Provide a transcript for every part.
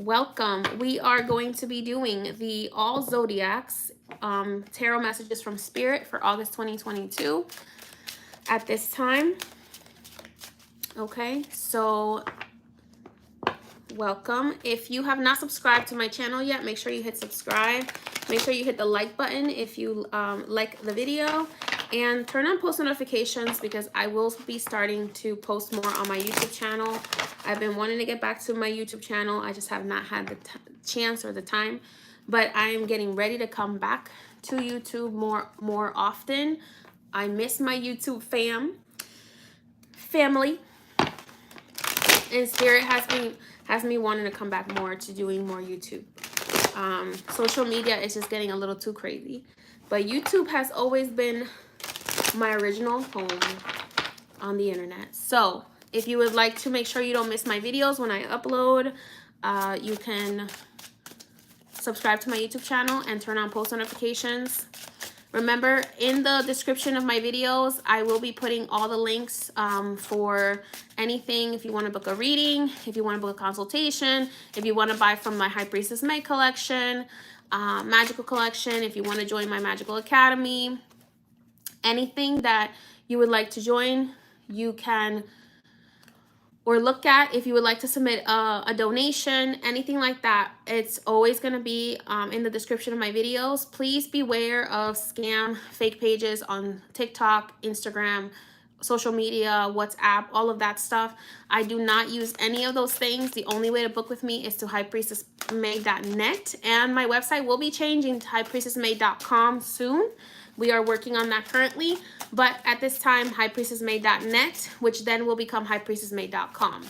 Welcome. We are going to be doing the all zodiacs tarot messages from Spirit for August 2022 at this time. Okay, so welcome. If you have not subscribed to my channel yet, make sure you hit subscribe. Make sure you hit the like button if you like the video, and turn on post notifications because I will be starting to post more on my YouTube channel. I've been wanting to get back to my YouTube channel. I just have not had the chance or the time, but I am getting ready to come back to YouTube more often. I miss my YouTube family, and Spirit has me wanting to come back more to doing more YouTube. Social media is just getting a little too crazy, but YouTube has always been my original home on the internet. So if you would like to make sure you don't miss my videos when I upload, you can subscribe to my YouTube channel and turn on post notifications. Remember, in the description of my videos, I will be putting all the links for anything. If you want to book a reading, if you want to book a consultation, if you want to buy from my High Priestess May collection, magical collection, if you want to join my magical academy, anything that you would like to join, you can, or look at. If you would like to submit a donation, anything like that, it's always going to be in the description of my videos. Please beware of scam, fake pages on TikTok, Instagram, social media, WhatsApp, all of that stuff. I do not use any of those things. The only way to book with me is to highpriestessmay.net, and my website will be changing to highpriestessmay.com soon. We are working on that currently, but at this time, highpriestessmay.net, which then will become highpriestessmay.com.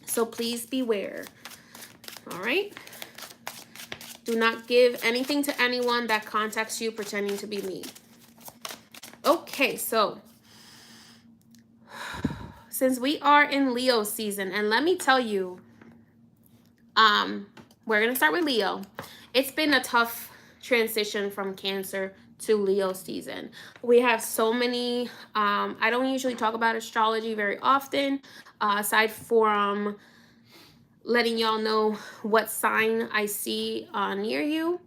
So please beware. All right. Do not give anything to anyone that contacts you pretending to be me. Okay, so since we are in Leo season, and let me tell you, we're going to start with Leo. It's been a tough transition from Cancer to Leo season. We have so many, I don't usually talk about astrology very often, aside from letting y'all know what sign I see near you.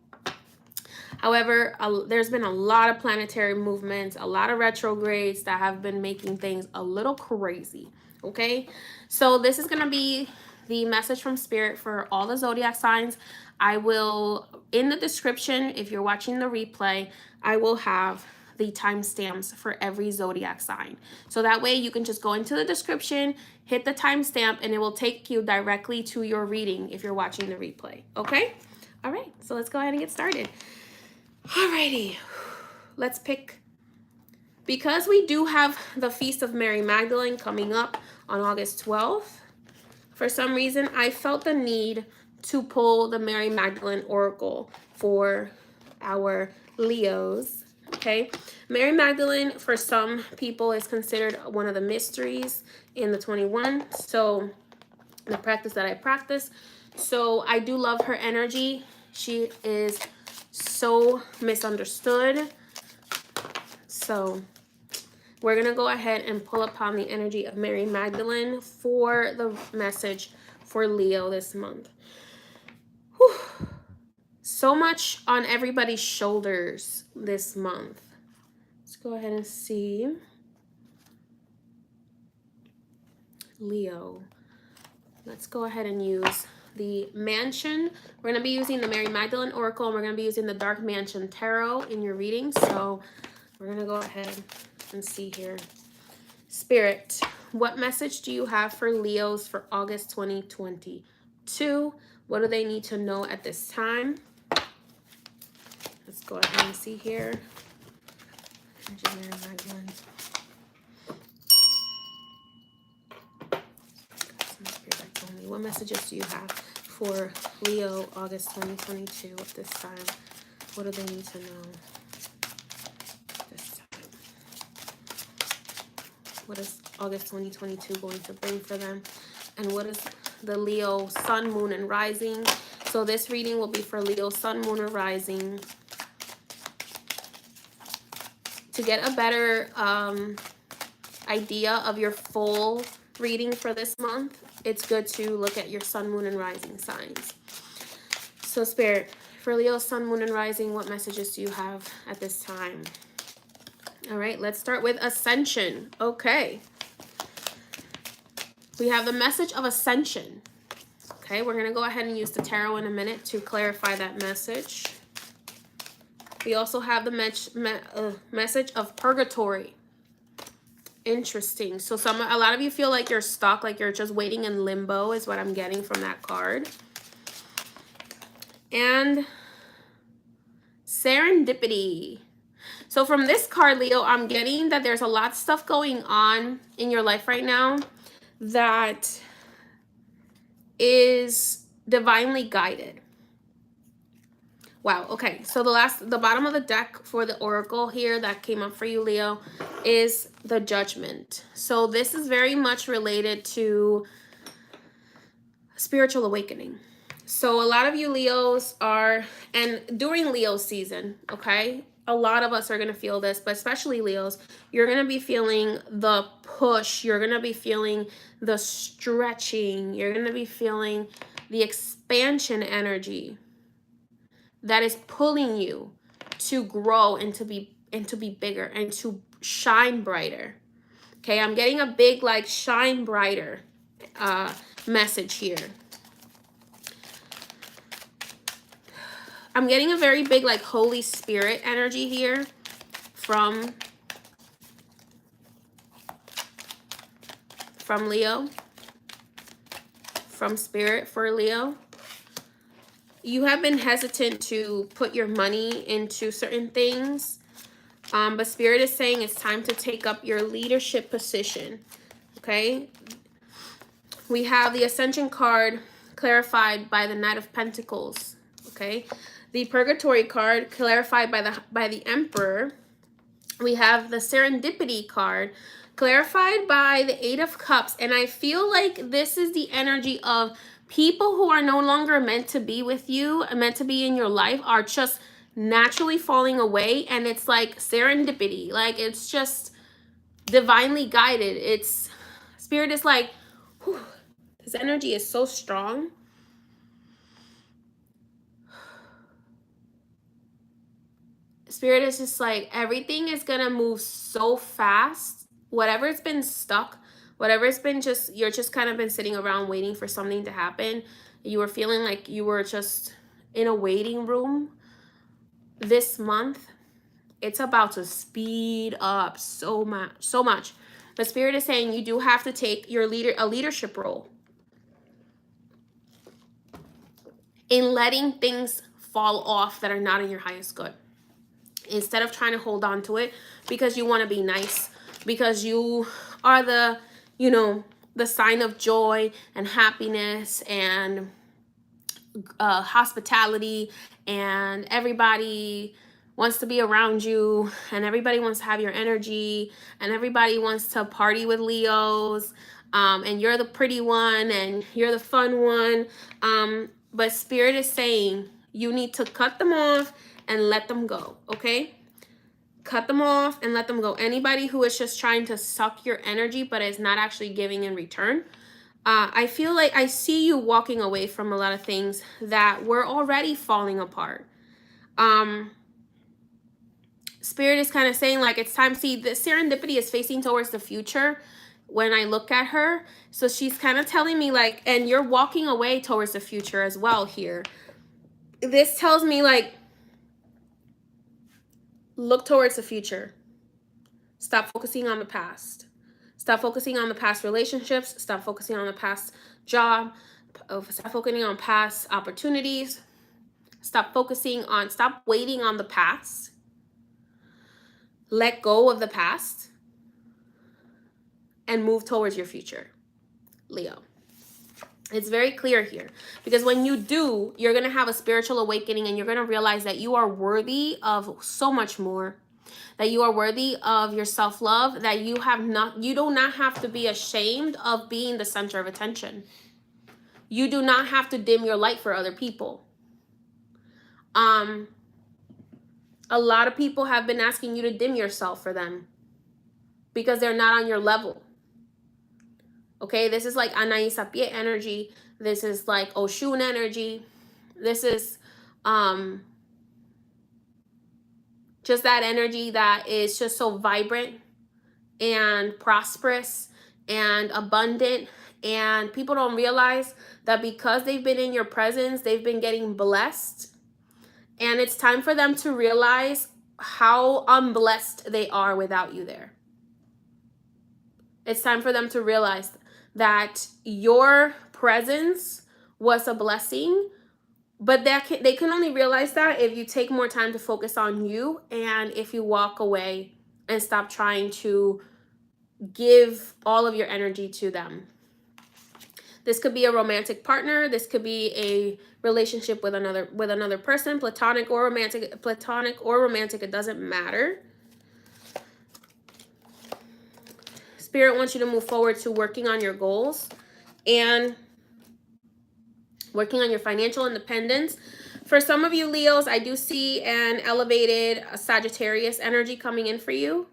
However, there's been a lot of planetary movements, a lot of retrogrades that have been making things a little crazy. Okay, so this is going to be the message from Spirit for all the zodiac signs. I will, in the description, if you're watching the replay, I will have the timestamps for every zodiac sign. So that way you can just go into the description, hit the timestamp, and it will take you directly to your reading if you're watching the replay. Okay? All right, so let's go ahead and get started. Alrighty, let's pick. Because we do have the Feast of Mary Magdalene coming up on August 12th, for some reason, I felt the need to pull the Mary Magdalene Oracle for our Leos, okay? Mary Magdalene, for some people, is considered one of the mysteries in the 21, so the practice that I practice. So I do love her energy. She is so misunderstood. So we're going to go ahead and pull upon the energy of Mary Magdalene for the message for Leo this month. Whew. So much on everybody's shoulders this month. Let's go ahead and see. Leo. Let's go ahead and use the Mansion. We're going to be using the Mary Magdalene Oracle, and we're going to be using the Dark Mansion Tarot in your reading. So we're going to go ahead and see here. Spirit, what message do you have for Leos for August 2022? What do they need to know at this time? Let's go ahead and see here. What messages do you have for Leo August 2022 at this time? What do they need to know this time? What is August 2022 going to bring for them? And what is the Leo Sun, Moon, and Rising? So this reading will be for Leo Sun, Moon, or Rising. To get a better idea of your full reading for this month, it's good to look at your sun, moon, and rising signs. So Spirit, for Leo, sun, moon, and rising, what messages do you have at this time? All right, let's start with ascension. Okay. We have the message of ascension. Okay, we're going to go ahead and use the tarot in a minute to clarify that message. We also have the message of purgatory. Interesting. So a lot of you feel like you're stuck, like you're just waiting in limbo is what I'm getting from that card. And serendipity. So from this card, Leo, I'm getting that there's a lot of stuff going on in your life right now that is divinely guided. Wow. Okay. So the bottom of the deck for the oracle here that came up for you, Leo, is the Judgment. So this is very much related to spiritual awakening. So a lot of you Leos are, and during Leo season, okay, a lot of us are going to feel this, but especially Leos, you're going to be feeling the push. You're going to be feeling the stretching. You're going to be feeling the expansion energy that is pulling you to grow and to be bigger and to shine brighter. Okay, I'm getting a big like shine brighter message here. I'm getting a very big like Holy Spirit energy here from Leo, from Spirit for Leo. You have been hesitant to put your money into certain things, but Spirit is saying it's time to take up your leadership position, okay? We have the Ascension card clarified by the Knight of Pentacles, okay? The Purgatory card clarified by the Emperor. We have the Serendipity card clarified by the Eight of Cups, and I feel like this is the energy of people who are no longer meant to be with you, meant to be in your life, are just naturally falling away, and it's like serendipity. Like, it's just divinely guided. It's, Spirit is like, whew, this energy is so strong. Spirit is just like, everything is gonna move so fast. Whatever's been stuck, whatever's been just, you're just kind of been sitting around waiting for something to happen. You were feeling like you were just in a waiting room. This month, it's about to speed up so much. But Spirit is saying you do have to take a leadership role in letting things fall off that are not in your highest good. Instead of trying to hold on to it because you want to be nice, because you are the, you know, the sign of joy and happiness and hospitality, and everybody wants to be around you, and everybody wants to have your energy, and everybody wants to party with Leos, and you're the pretty one and you're the fun one, but Spirit is saying you need to cut them off and let them go, okay? Cut them off and let them go. Anybody who is just trying to suck your energy but is not actually giving in return. I feel like I see you walking away from a lot of things that were already falling apart. Spirit is kind of saying like it's time. See, the serendipity is facing towards the future when I look at her. So she's kind of telling me like, and you're walking away towards the future as well here. This tells me like, look towards the future. Stop focusing on the past. Stop focusing on the past relationships. Stop focusing on the past job. Stop focusing on past opportunities. Stop waiting on the past. Let go of the past and move towards your future, Leo. It's very clear here, because when you do, you're going to have a spiritual awakening, and you're going to realize that you are worthy of so much more, that you are worthy of your self-love, that you do not have to be ashamed of being the center of attention. You do not have to dim your light for other people. A lot of people have been asking you to dim yourself for them because they're not on your level. Okay, this is like Anais Sapie energy. This is like Oshun energy. This is just that energy that is just so vibrant and prosperous and abundant. And people don't realize that because they've been in your presence, they've been getting blessed. And it's time for them to realize how unblessed they are without you there. It's time for them to realize that your presence was a blessing, but they can only realize that if you take more time to focus on you, and if you walk away and stop trying to give all of your energy to them. This could be a romantic partner. This could be a relationship with another person, platonic or romantic. It doesn't matter. Spirit wants you to move forward to working on your goals and working on your financial independence. For some of you Leos, I do see an elevated Sagittarius energy coming in for you.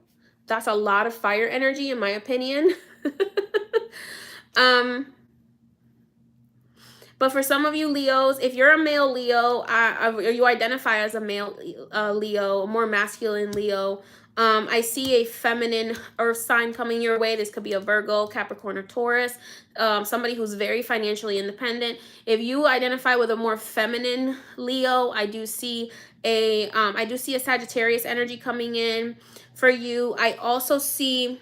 That's a lot of fire energy, in my opinion. But for some of you Leos, if you're a male Leo, or you identify as a male Leo, a more masculine Leo, I see a feminine earth sign coming your way. This could be a Virgo, Capricorn, or Taurus. Somebody who's very financially independent. If you identify with a more feminine Leo, I do see a Sagittarius energy coming in for you. I also see,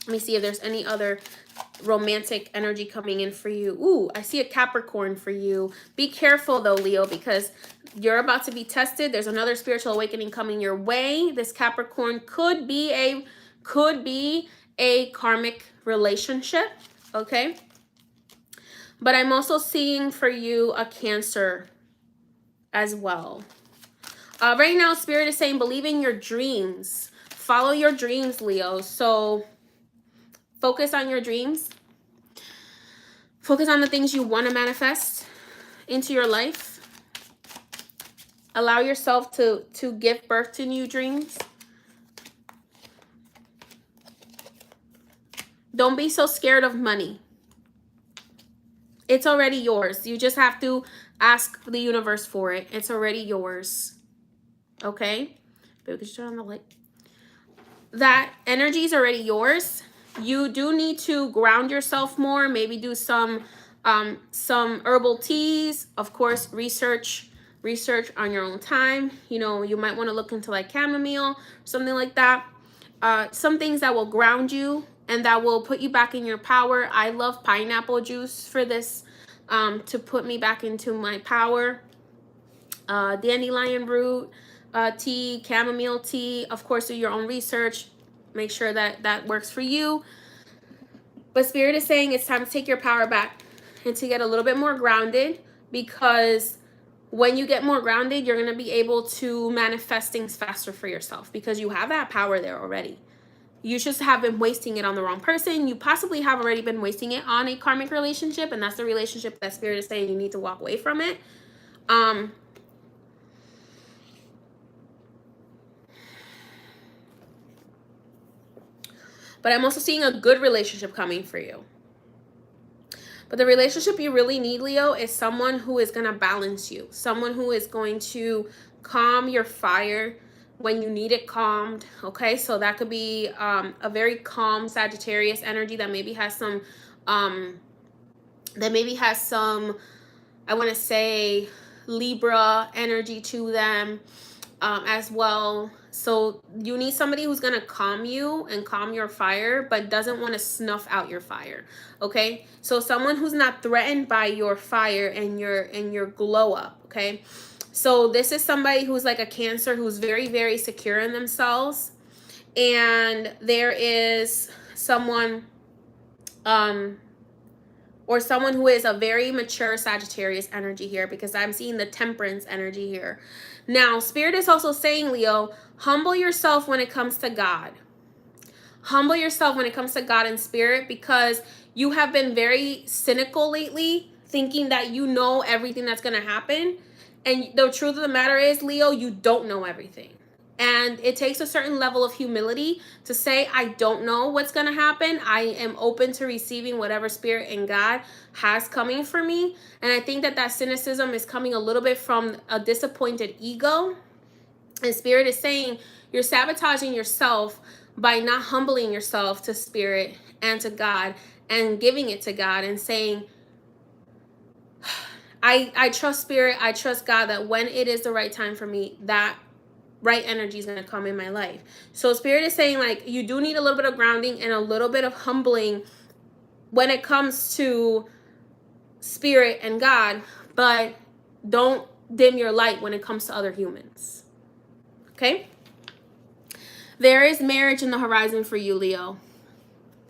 let me see if there's any other romantic energy coming in for you. Ooh, I see a Capricorn for you. Be careful though, Leo, because you're about to be tested. There's another spiritual awakening coming your way. This Capricorn could be a karmic relationship, okay? But I'm also seeing for you a Cancer as well. Right now, Spirit is saying believe in your dreams. Follow your dreams, Leo. So focus on your dreams. Focus on the things you want to manifest into your life. Allow yourself to give birth to new dreams. Don't be so scared of money. It's already yours. You just have to ask the universe for it. It's already yours. Okay? Baby, could you turn on the light? That energy is already yours. You do need to ground yourself more. Maybe do some herbal teas. Of course, research on your own time. You know, you might want to look into like chamomile, something like that. Some things that will ground you and that will put you back in your power. I love pineapple juice for this, to put me back into my power. Dandelion root tea, chamomile tea. Of course, do your own research. Make sure that that works for you. But Spirit is saying it's time to take your power back and to get a little bit more grounded, because when you get more grounded, you're going to be able to manifest things faster for yourself, because you have that power there already. You just have been wasting it on the wrong person. You possibly have already been wasting it on a karmic relationship, and that's the relationship that Spirit is saying you need to walk away from it. But I'm also seeing a good relationship coming for you. But the relationship you really need, Leo, is someone who is going to balance you. Someone who is going to calm your fire when you need it calmed. Okay, so that could be a very calm Sagittarius energy that maybe has some, I want to say, Libra energy to them as well. So you need somebody who's going to calm you and calm your fire, but doesn't want to snuff out your fire. Okay, so someone who's not threatened by your fire and your glow up. Okay, so this is somebody who's like a Cancer, who's very, very secure in themselves. And there is someone or someone who is a very mature Sagittarius energy here, because I'm seeing the Temperance energy here. Now, Spirit is also saying, Leo, humble yourself when it comes to God. Humble yourself when it comes to God and Spirit, because you have been very cynical lately, thinking that you know everything that's going to happen. And the truth of the matter is, Leo, you don't know everything. And it takes a certain level of humility to say, I don't know what's going to happen. I am open to receiving whatever spirit and God has coming for me. And I think that that cynicism is coming a little bit from a disappointed ego. And spirit is saying you're sabotaging yourself by not humbling yourself to spirit and to God and giving it to God and saying, I trust spirit, I trust God that when it is the right time for me, that right energy is going to come in my life. So spirit is saying, like, you do need a little bit of grounding and a little bit of humbling when it comes to spirit and God, but don't dim your light when it comes to other humans. Okay? There is marriage in the horizon for you, Leo.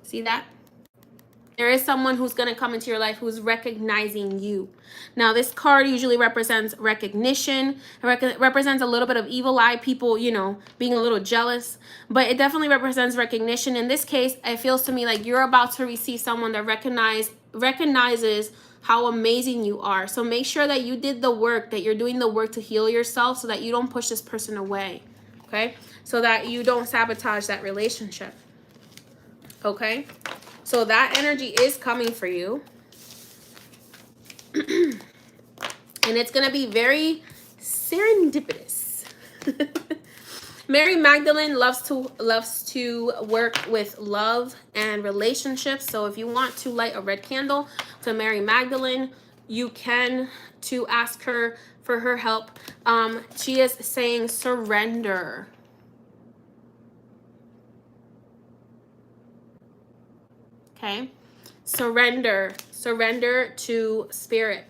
See that? There is someone who's going to come into your life who's recognizing you. Now, this card usually represents recognition. It represents a little bit of evil eye, people, you know, being a little jealous. But it definitely represents recognition. In this case, it feels to me like you're about to receive someone that recognizes how amazing you are. So make sure that you did the work, that you're doing the work to heal yourself so that you don't push this person away. Okay? So that you don't sabotage that relationship. Okay? So that energy is coming for you. And it's going to be very serendipitous. Mary Magdalene loves to work with love and relationships. So if you want to light a red candle to Mary Magdalene, you can, to ask her for her help. She is saying surrender. Okay, surrender to spirit.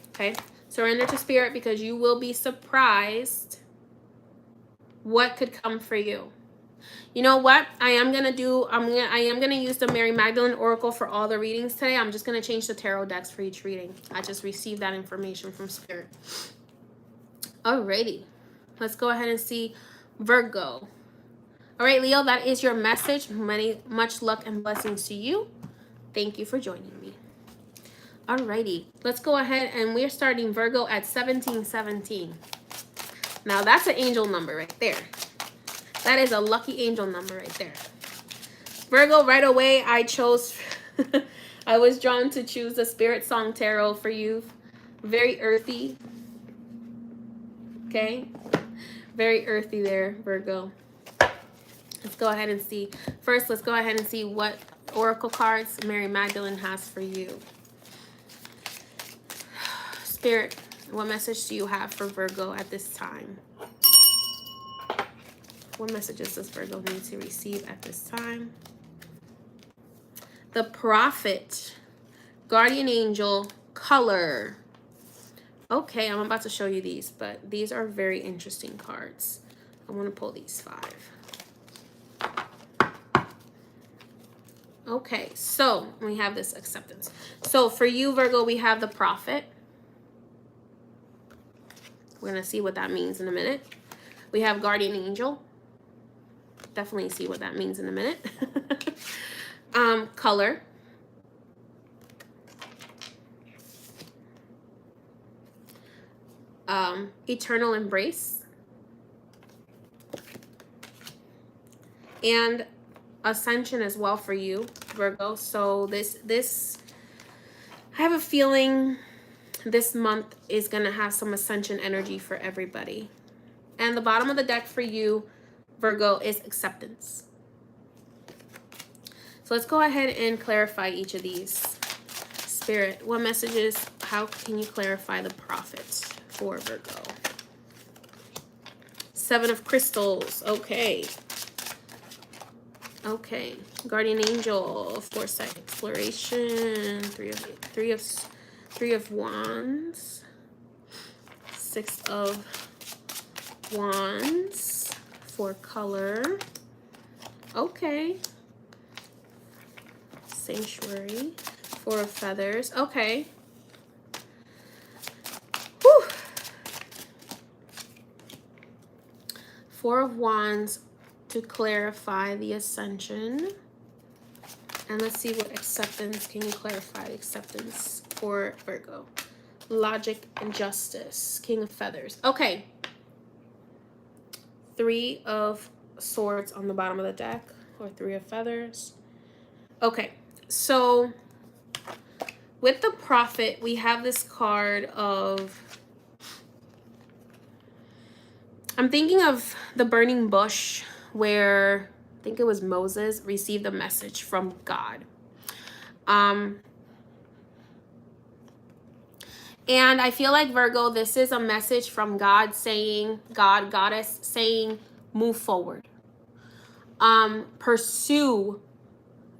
Okay, surrender to spirit, because you will be surprised what could come for you. You know what? I am gonna use the Mary Magdalene Oracle for all the readings today. I'm just gonna change the tarot decks for each reading. I just received that information from spirit. Alrighty, let's go ahead and see Virgo. All right, Leo, that is your message. Much luck and blessings to you. Thank you for joining me. Alrighty, let's go ahead, and we're starting Virgo at 1717. Now, that's an angel number right there. That is a lucky angel number right there. Virgo, right away, I chose, I was drawn to choose the Spirit Song Tarot for you. Very earthy. Okay? Very earthy there, Virgo. Let's go ahead and see. First, let's go ahead and see what oracle cards Mary Magdalene has for you. Spirit, what message do you have for Virgo at this time? What messages does Virgo need to receive at this time? The Prophet, Guardian Angel, Color. Okay, I'm about to show you these, but these are very interesting cards. I want to pull these 5. Okay, so we have this acceptance. So for you, Virgo, we have the Prophet. We're going to see what that means in a minute. We have Guardian Angel. Definitely see what that means in a minute. Color. Eternal Embrace. And Ascension as well for you, Virgo. So this I have a feeling this month is going to have some ascension energy for everybody. And the bottom of the deck for you, Virgo, is Acceptance. So let's go ahead and clarify each of these. Spirit, what messages, how can you clarify the Prophet for Virgo? 7 of Crystals. Okay. Okay, Guardian Angel, Foresight, Exploration, three of Wands, 6 of Wands for color. Okay, Sanctuary, 4 of Feathers. Okay. Whew. 4 of Wands to clarify the Ascension. And let's see what Acceptance, can you clarify the Acceptance for Virgo? Logic and Justice, King of Feathers. Okay. Three of Swords on the bottom of the deck, or Three of Feathers. Okay, so with the Prophet, we have this card of, I'm thinking of the burning bush where I think it was Moses received a message from God. And I feel like, Virgo, this is a message from God saying, God, Goddess saying, move forward. Pursue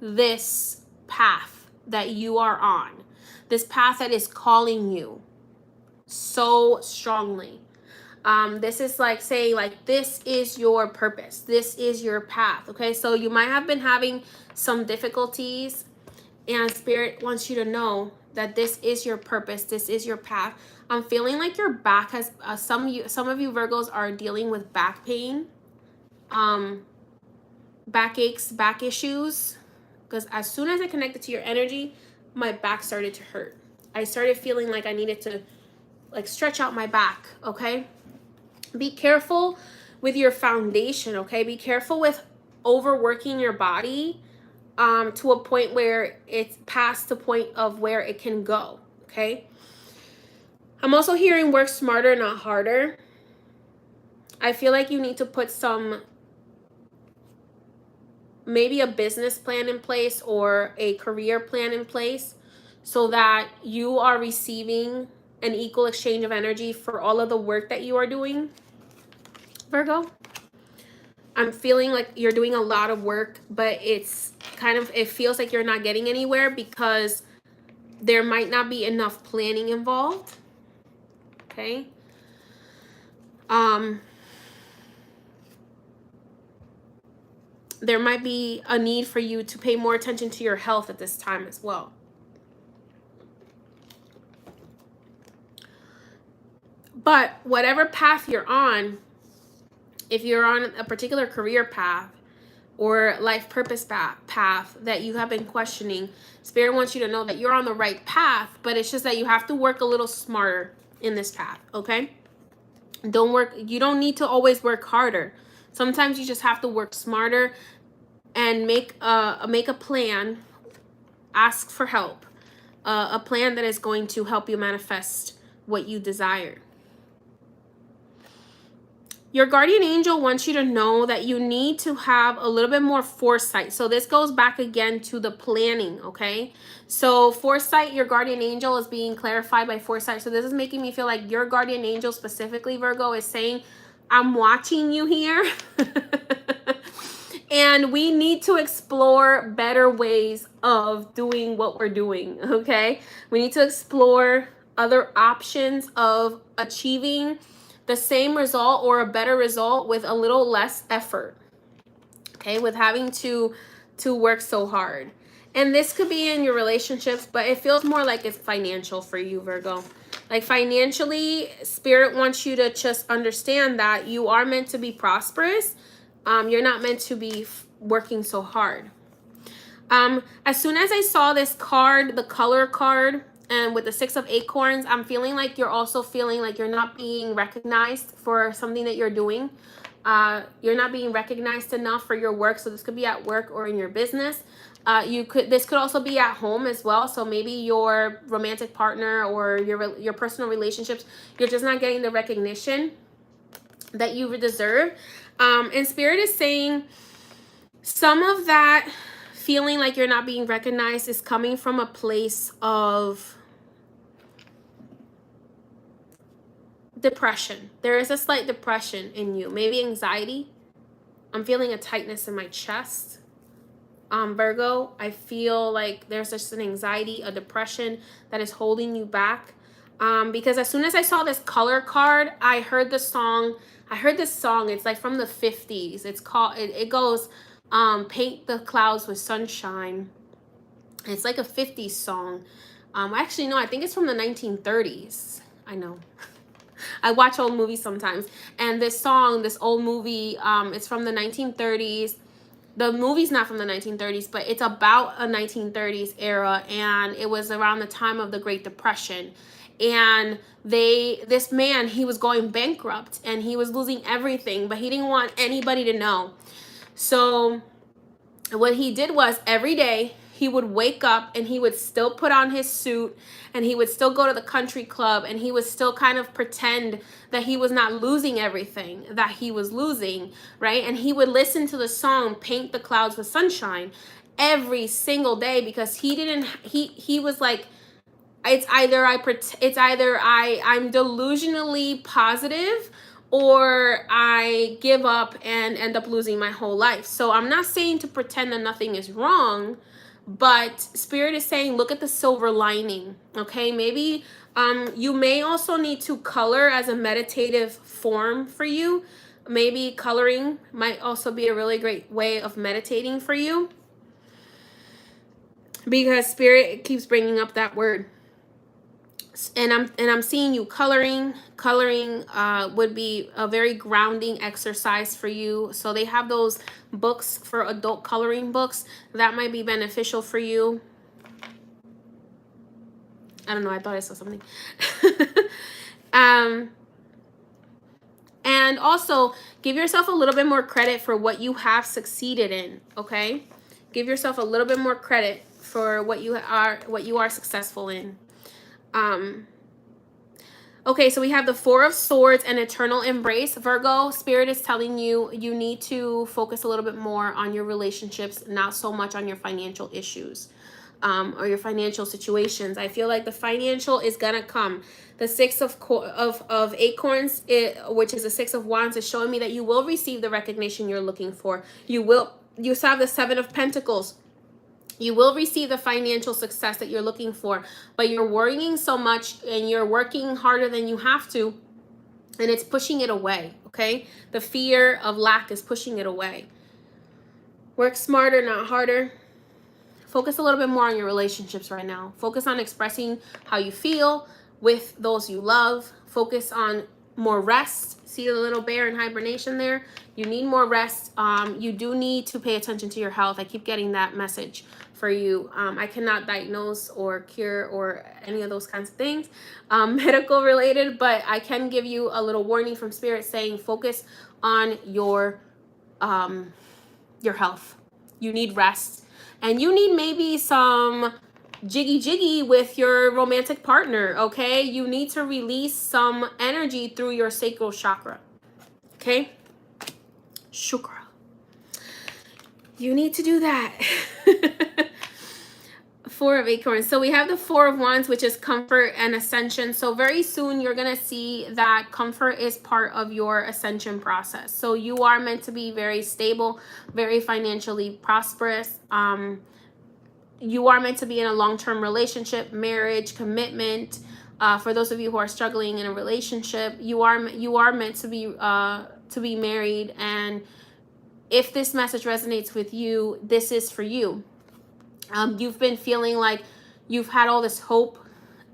this path that you are on. This path that is calling you so strongly. This is like saying, like, this is your purpose. This is your path. Okay, so you might have been having some difficulties, and Spirit wants you to know that this is your purpose. This is your path. I'm feeling like your back has, some of you Virgos are dealing with back pain, backaches, back issues, because as soon as I connected to your energy, my back started to hurt. I started feeling like I needed to, like, stretch out my back. Okay, be careful with your foundation. Okay, be careful with overworking your body to a point where it's past the point of where it can go. Okay, I'm also hearing work smarter, not harder. I feel like you need to put some, maybe a business plan in place or a career plan in place so that you are receiving an equal exchange of energy for all of the work that you are doing, Virgo. I'm feeling like you're doing a lot of work, but it's kind of, it feels like you're not getting anywhere because there might not be enough planning involved. Okay. There might be a need for you to pay more attention to your health at this time as well. But whatever path you're on, if you're on a particular career path or life purpose path that you have been questioning, Spirit wants you to know that you're on the right path, but it's just that you have to work a little smarter in this path. Okay, you don't need to always work harder. Sometimes you just have to work smarter and make a plan, ask for help, a plan that is going to help you manifest what you desire. Your guardian angel wants you to know that you need to have a little bit more foresight. So this goes back again to the planning, okay? So foresight, your guardian angel is being clarified by foresight. So this is making me feel like your guardian angel specifically, Virgo, is saying, I'm watching you here. And we need to explore better ways of doing what we're doing, okay? We need to explore other options of achieving the same result or a better result with a little less effort, okay, with having to work so hard. And this could be in your relationships, but it feels more like it's financial for you, Virgo. Like financially, Spirit wants you to just understand that you are meant to be prosperous. You're not meant to be working so hard. As soon as I saw this card, the color card, and with the 6 of Acorns, I'm feeling like you're also feeling like you're not being recognized for something that you're doing. You're not being recognized enough for your work. So this could be at work or in your business. This could also be at home as well. So maybe your romantic partner or your personal relationships, you're just not getting the recognition that you deserve. And Spirit is saying some of that feeling like you're not being recognized is coming from a place of depression. There is a slight depression in you, maybe anxiety. I'm feeling a tightness in my chest. Virgo, I feel like there's just an anxiety, a depression that is holding you back. Because as soon as I saw this color card, I heard this song. It's like from the 50s. It's called, it goes, Paint the Clouds with Sunshine. It's like a 50s song. Actually, no, I think it's from the 1930s. I know. I watch old movies sometimes. And this song, this old movie, it's from the 1930s. The movie's not from the 1930s, but it's about a 1930s era. And it was around the time of the Great Depression. and this man, he was going bankrupt and he was losing everything, but he didn't want anybody to know. So what he did was every day he would wake up and he would still put on his suit and he would still go to the country club and he would still kind of pretend that he was not losing everything that he was losing, right? And he would listen to the song Paint the Clouds with Sunshine every single day, because he was like, I'm delusionally positive, or I give up and end up losing my whole life. So I'm not saying to pretend that nothing is wrong, but Spirit is saying, look at the silver lining, okay? Maybe you may also need to color as a meditative form for you. Maybe coloring might also be a really great way of meditating for you, because Spirit keeps bringing up that word. And I'm seeing you coloring. Coloring would be a very grounding exercise for you. So they have those books for adult coloring books that might be beneficial for you. I don't know, I thought I saw something. And also give yourself a little bit more credit for what you have succeeded in, okay? Give yourself a little bit more credit for what you are successful in. Okay, so we have the Four of Swords and Eternal Embrace. Virgo, Spirit is telling you, you need to focus a little bit more on your relationships, not so much on your financial issues or your financial situations. I feel like the financial is going to come. The Six of Acorns, which is the Six of Wands, is showing me that you will receive the recognition you're looking for. You have the Seven of Pentacles. You will receive the financial success that you're looking for, but you're worrying so much and you're working harder than you have to, and it's pushing it away, okay? The fear of lack is pushing it away. Work smarter, not harder. Focus a little bit more on your relationships right now. Focus on expressing how you feel with those you love. Focus on more rest. See the little bear in hibernation there? You need more rest. You do need to pay attention to your health. I keep getting that message for you. I cannot diagnose or cure or any of those kinds of things medical related, but I can give you a little warning from Spirit saying focus on your health. You need rest, and you need maybe some jiggy with your romantic partner, okay? You need to release some energy through your sacral chakra, okay? Chakra. You need to do that. Four of Acorns. So we have the Four of Wands, which is comfort and ascension. So very soon you're going to see that comfort is part of your ascension process. So you are meant to be very stable, very financially prosperous. You are meant to be in a long-term relationship, marriage, commitment. For those of you who are struggling in a relationship, you are meant to be married. And if this message resonates with you, this is for you. You've been feeling like you've had all this hope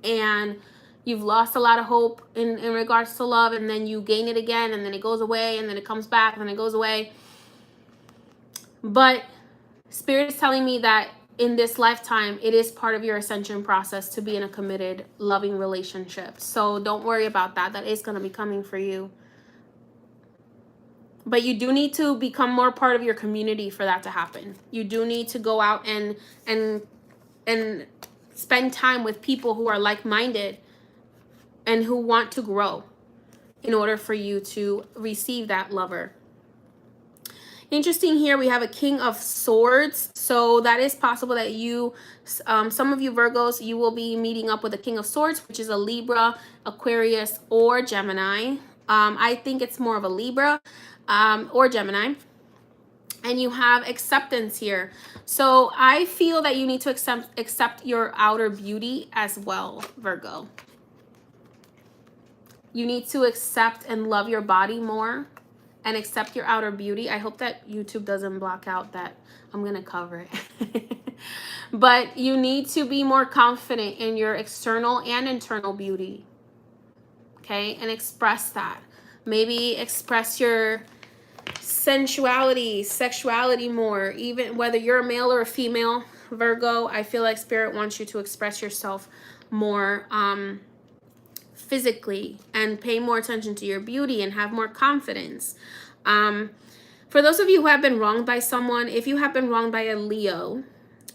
and you've lost a lot of hope in regards to love, and then you gain it again, and then it goes away, and then it comes back, and then it goes away. But Spirit is telling me that in this lifetime, it is part of your ascension process to be in a committed, loving relationship. So don't worry about that. That is going to be coming for you. But you do need to become more part of your community for that to happen. You do need to go out and spend time with people who are like-minded and who want to grow in order for you to receive that lover. Interesting here, we have a King of Swords. So that is possible that you, some of you Virgos, you will be meeting up with a King of Swords, which is a Libra, Aquarius, or Gemini. I think it's more of a Libra or Gemini. And you have acceptance here. So I feel that you need to accept your outer beauty as well, Virgo. You need to accept and love your body more and accept your outer beauty. I hope that YouTube doesn't block out that I'm going to cover it. But you need to be more confident in your external and internal beauty. Okay? And express that. Maybe express your sensuality, sexuality more, even whether you're a male or a female, Virgo. I feel like Spirit wants you to express yourself more physically and pay more attention to your beauty and have more confidence. For those of you who have been wronged by someone, if you have been wronged by a Leo,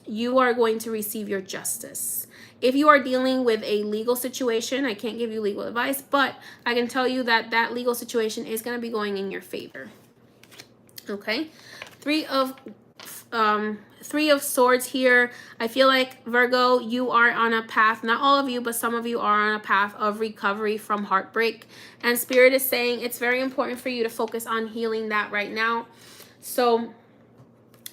you are going to receive your justice. If you are dealing with a legal situation, I can't give you legal advice, but I can tell you that that legal situation is going to be going in your favor. Okay? Three of Swords here. I feel like, Virgo, you are on a path, not all of you, but some of you are on a path of recovery from heartbreak. And Spirit is saying it's very important for you to focus on healing that right now. So,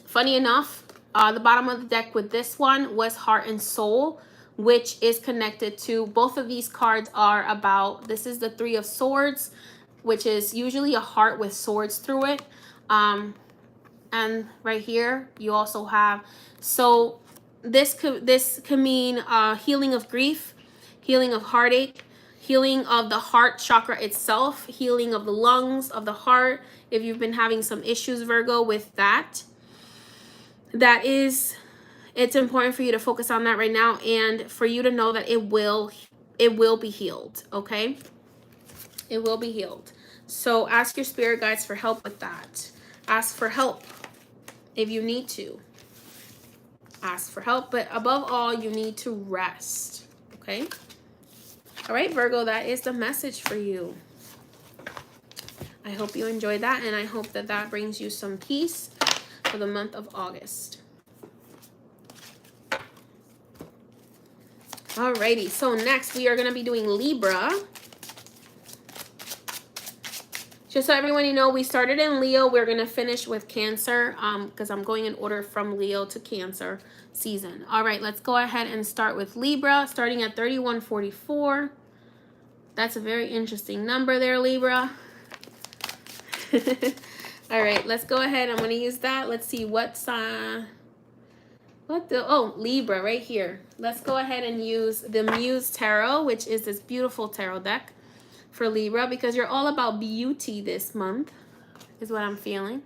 funny enough, the bottom of the deck with this one was Heart and Soul, which is connected to, both of these cards are about, this is the Three of Swords, which is usually a heart with swords through it. And right here, you also have, so this could mean healing of grief, healing of heartache, healing of the heart chakra itself, healing of the lungs, of the heart. If you've been having some issues, Virgo, with that, it's important for you to focus on that right now, and for you to know that it will be healed, okay? It will be healed. So ask your spirit guides for help with that. Ask for help if you need to. Ask for help, but above all, you need to rest, okay? All right, Virgo, that is the message for you. I hope you enjoyed that, and I hope that that brings you some peace for the month of August. Alrighty, so next we are going to be doing Libra. Just so everyone, you know, we started in Leo. We're going to finish with Cancer because I'm going in order from Leo to Cancer season. All right, let's go ahead and start with Libra, starting at 3144. That's a very interesting number there, Libra. All right, let's go ahead. I'm going to use that. Let's see what's... Libra right here. Let's go ahead and use the Muse Tarot, which is this beautiful tarot deck for Libra, because you're all about beauty this month, is what I'm feeling.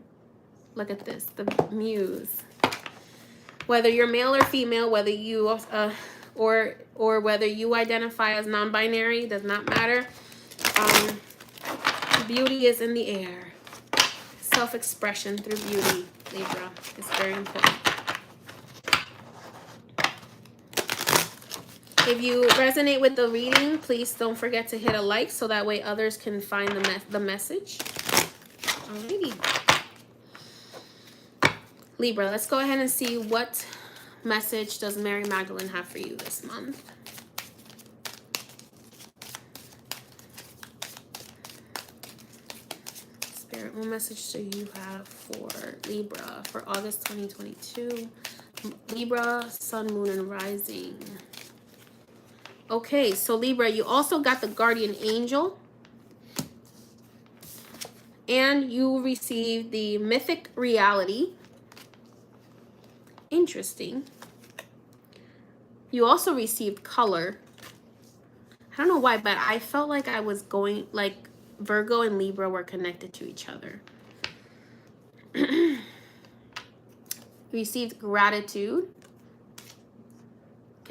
Look at this, the Muse. Whether you're male or female, whether you or whether you identify as non-binary, does not matter. Beauty is in the air. Self-expression through beauty, Libra, is very important. If you resonate with the reading, please don't forget to hit a like so that way others can find the message. Alrighty. Libra, let's go ahead and see what message does Mary Magdalene have for you this month. Spirit, what message do you have for Libra for August 2022? Libra, Sun, Moon, and Rising. Okay, so Libra, you also got the Guardian Angel. And you received the Mythic Reality. Interesting. You also received Color. I don't know why, but I felt like I was going, like Virgo and Libra were connected to each other. Received Gratitude.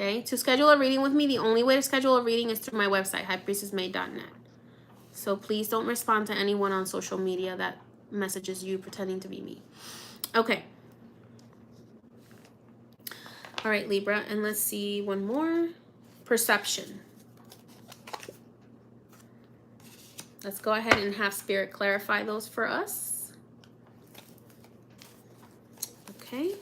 Okay, to schedule a reading with me, the only way to schedule a reading is through my website, highpriestessmay.net. So please don't respond to anyone on social media that messages you pretending to be me. Okay. All right, Libra, and let's see one more. Perception. Let's go ahead and have Spirit clarify those for us. Okay.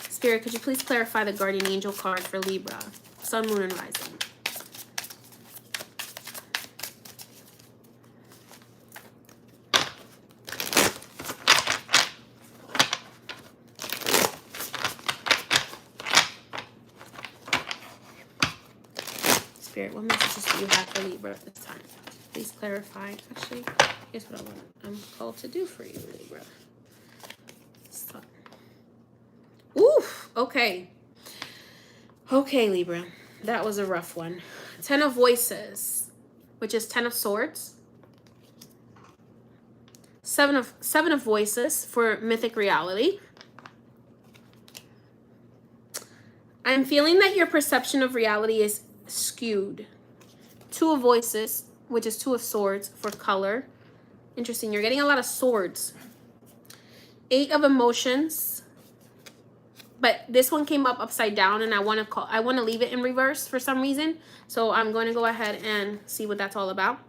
Spirit, could you please clarify the Guardian Angel card for Libra, Sun, Moon, and Rising? Spirit, what messages do you have for Libra at this time? Please clarify. Actually, here's what I'm called to do for you, Libra. Stop. Oof, okay. Okay, Libra. That was a rough one. 10 of Voices, which is 10 of Swords. 7 of Voices for Mythic Reality. I'm feeling that your perception of reality is skewed Two of Voices, which is Two of Swords for color. Interesting. You're getting a lot of swords. Eight of Emotions. But this one came up upside down, and I want to leave it in reverse for some reason. So I'm going to go ahead and see what that's all about.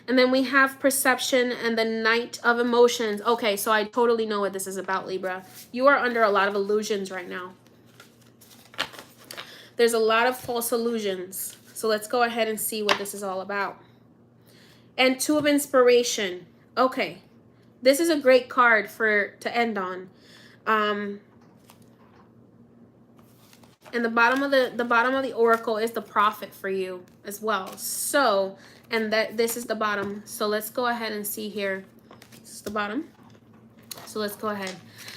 And then we have Perception and the Knight of Emotions. Okay, so I totally know what this is about, Libra. You are under a lot of illusions right now. There's a lot of false illusions. So let's go ahead and see what this is all about. And Two of Inspiration. Okay, this is a great card to end on. And the bottom of the oracle is the Prophet for you as well. So, and this is the bottom. So let's go ahead and see here. This is the bottom. So let's go ahead.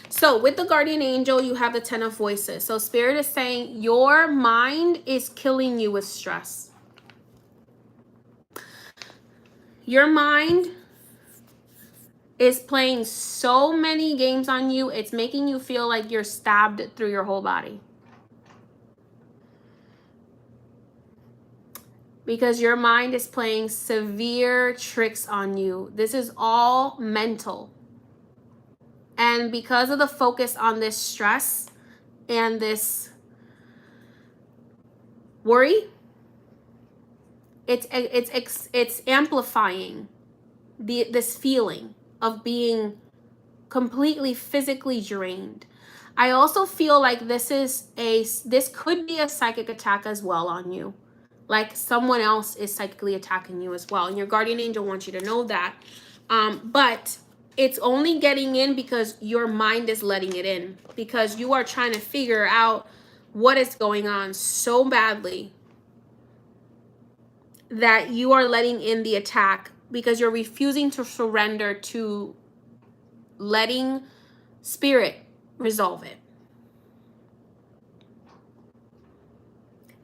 So with the guardian angel, you have the 10 of Voices. So Spirit is saying your mind is killing you with stress. Your mind is playing so many games on you. It's making you feel like you're stabbed through your whole body. Because your mind is playing severe tricks on you. This is all mental. And because of the focus on this stress and this worry, it's amplifying this feeling of being completely physically drained. I also feel like this could be a psychic attack as well on you. Like someone else is psychically attacking you as well. And your guardian angel wants you to know that. But it's only getting in because your mind is letting it in. Because you are trying to figure out what is going on so badly that you are letting in the attack. Because you're refusing to surrender to letting Spirit resolve it.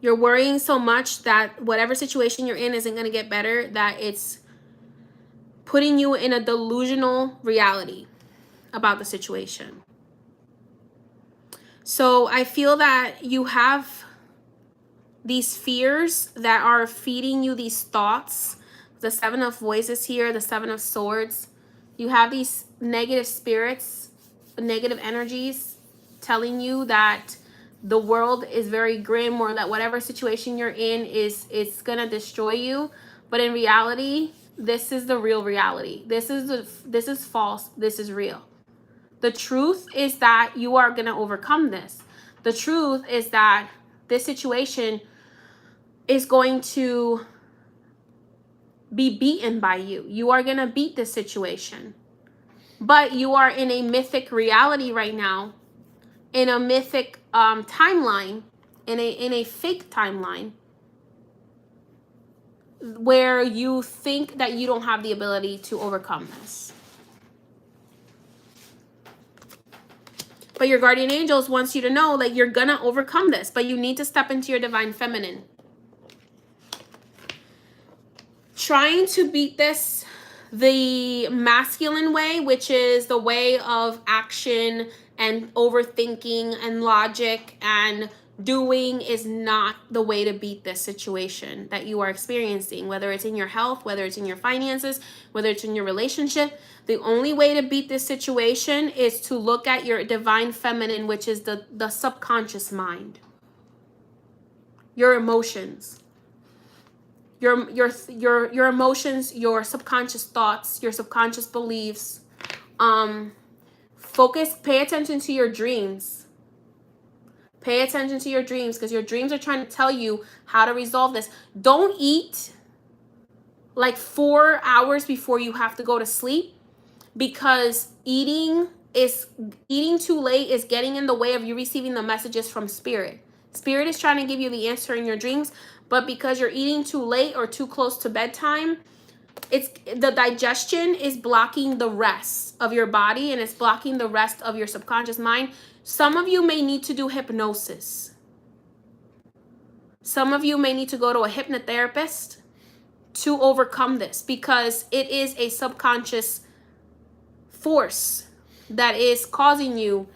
You're worrying so much that whatever situation you're in isn't going to get better, that it's putting you in a delusional reality about the situation. So I feel that you have these fears that are feeding you these thoughts. The 7 of Voices here, the 7 of Swords. You have these negative spirits, negative energies telling you that the world is very grim, or that whatever situation you're in it's gonna destroy you. But in reality, this is the real reality. This is false. This is real. The truth is that you are gonna overcome this. The truth is that this situation is going to be beaten by you. You are gonna beat this situation. But you are in a mythic reality right now, in a mythic timeline, in a fake timeline, where you think that you don't have the ability to overcome this. But your guardian angels wants you to know that you're gonna overcome this, but you need to step into your divine feminine. Trying to beat this the masculine way, which is the way of action and overthinking and logic and doing, is not the way to beat this situation that you are experiencing, whether it's in your health, whether it's in your finances, whether it's in your relationship. The only way to beat this situation is to look at your divine feminine, which is the subconscious mind, your emotions, your emotions, your subconscious thoughts, your subconscious beliefs. Pay attention to your dreams. Pay attention to your dreams, because your dreams are trying to tell you how to resolve this. Don't eat like 4 hours before you have to go to sleep, because eating too late is getting in the way of you receiving the messages from Spirit. Spirit is trying to give you the answer in your dreams, but because you're eating too late or too close to bedtime, the digestion is blocking the rest of your body, and it's blocking the rest of your subconscious mind. Some of you may need to do hypnosis. Some of you may need to go to a hypnotherapist to overcome this, because it is a subconscious force that is causing you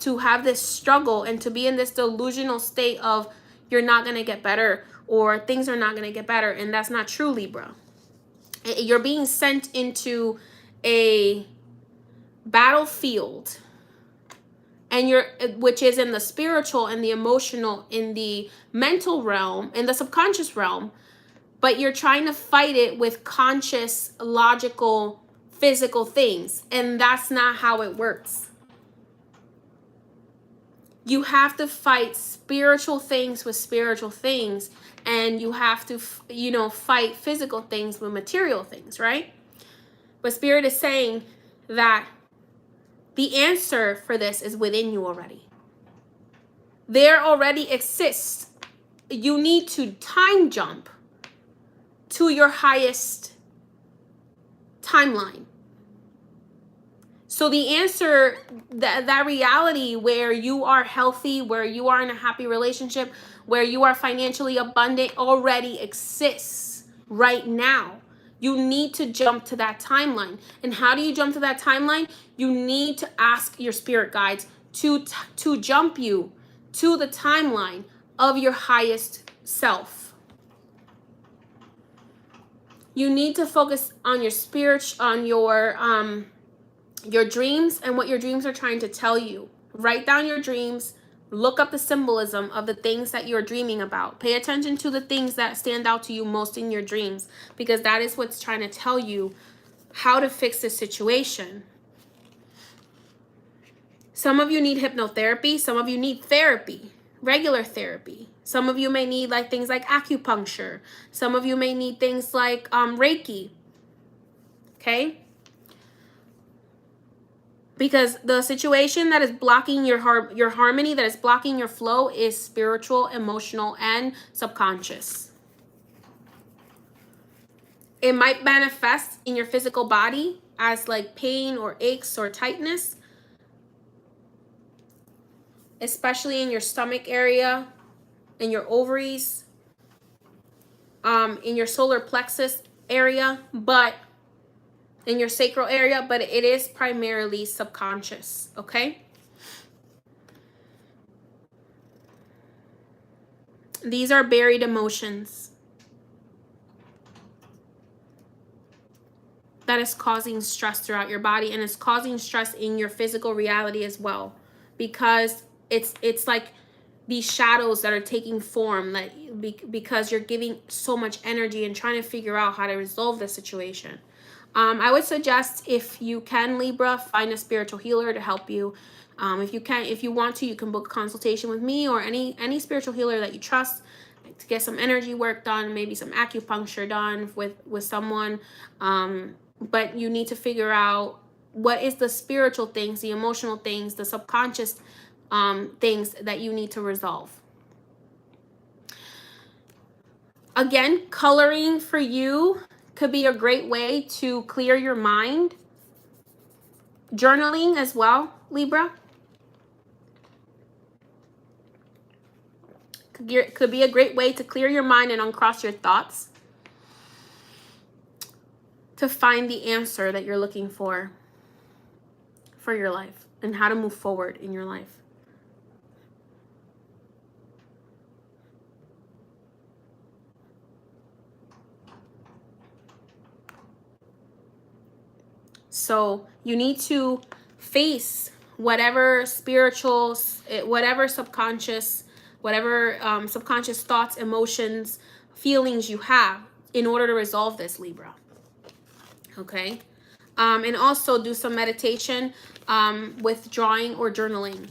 to have this struggle and to be in this delusional state of you're not going to get better, or things are not going to get better. And that's not true, Libra. You're being sent into a battlefield, and which is in the spiritual and the emotional, in the mental realm, in the subconscious realm, but you're trying to fight it with conscious, logical, physical things, and that's not how it works. You have to fight spiritual things with spiritual things, and you have to, fight physical things with material things, right? But Spirit is saying that the answer for this is within you already. There already exists. You need to time jump to your highest timeline. So the answer, that reality where you are healthy, where you are in a happy relationship, where you are financially abundant, already exists right now. You need to jump to that timeline. And how do you jump to that timeline? You need to ask your spirit guides to jump you to the timeline of your highest self. You need to focus on your spirit, on your dreams and what your dreams are trying to tell you. Write down your dreams. Look up the symbolism of the things that you're dreaming about. Pay attention to the things that stand out to you most in your dreams, because that is what's trying to tell you how to fix this situation. Some of you need hypnotherapy. Some of you need therapy, regular therapy. Some of you may need things like acupuncture. Some of you may need things like Reiki. Okay? Because the situation that is blocking your harmony, that is blocking your flow, is spiritual, emotional, and subconscious. It might manifest in your physical body as pain or aches or tightness, especially in your stomach area, in your ovaries, in your solar plexus area, but in your sacral area, but it is primarily subconscious, okay? These are buried emotions that is causing stress throughout your body, and it's causing stress in your physical reality as well, because it's like these shadows that are taking form, because you're giving so much energy and trying to figure out how to resolve the situation. I would suggest, if you can, Libra, find a spiritual healer to help you. If you want to, you can book a consultation with me or any spiritual healer that you trust to get some energy work done, maybe some acupuncture done with someone. But you need to figure out what is the spiritual things, the emotional things, the subconscious things that you need to resolve. Again, coloring for you could be a great way to clear your mind. Journaling as well, Libra. Could be a great way to clear your mind and uncross your thoughts, to find the answer that you're looking for your life and how to move forward in your life. So you need to face whatever spiritual, whatever subconscious, subconscious thoughts, emotions, feelings you have in order to resolve this, Libra. Okay? And also do some meditation, with drawing or journaling.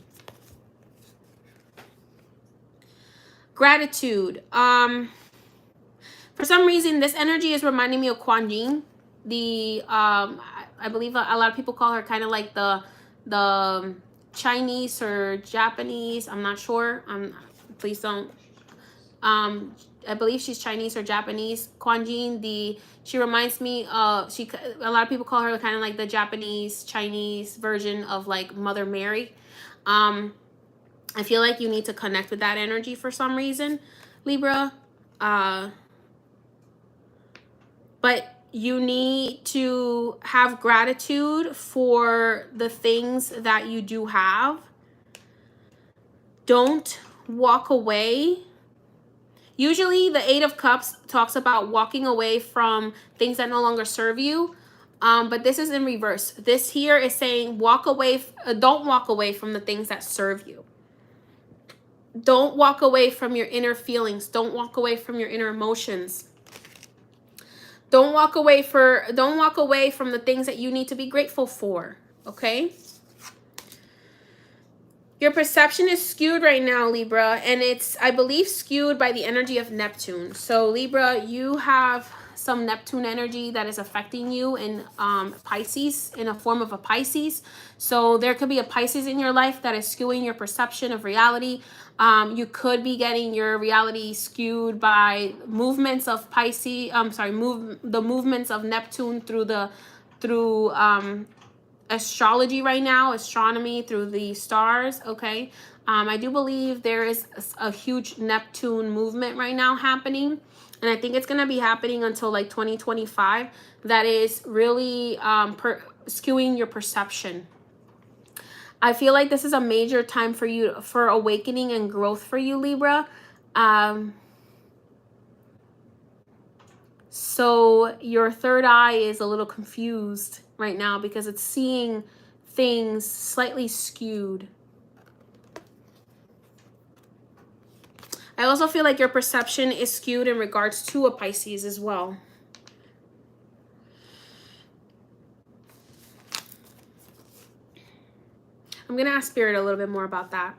Gratitude. For some reason, this energy is reminding me of Kuan Yin. I believe a lot of people call her kind of like the Chinese or Japanese. I'm not sure. Please don't. I believe she's Chinese or Japanese. Kuan Yin. She reminds me of a lot of people call her kind of like the Japanese Chinese version of Mother Mary. I feel like you need to connect with that energy for some reason, Libra. But you need to have gratitude for the things that you do have. Don't walk away. Usually the Eight of Cups talks about walking away from things that no longer serve you. But this is in reverse. This here is saying don't walk away from the things that serve you. Don't walk away from your inner feelings. Don't walk away from your inner emotions. Don't walk away from the things that you need to be grateful for, okay? Your perception is skewed right now, Libra, and it's, I believe, skewed by the energy of Neptune. So, Libra, you have some Neptune energy that is affecting you in Pisces, in a form of a Pisces. So there could be a Pisces in your life that is skewing your perception of reality. You could be getting your reality skewed by movements of Pisces. The movements of Neptune through astrology right now, astronomy, through the stars. Okay, I do believe there is a huge Neptune movement right now happening. And I think it's going to be happening until like 2025. That is really skewing your perception. I feel like this is a major time for you, for awakening and growth for you, Libra. So your third eye is a little confused right now because it's seeing things slightly skewed. I also feel like your perception is skewed in regards to a Pisces as well. I'm going to ask Spirit a little bit more about that.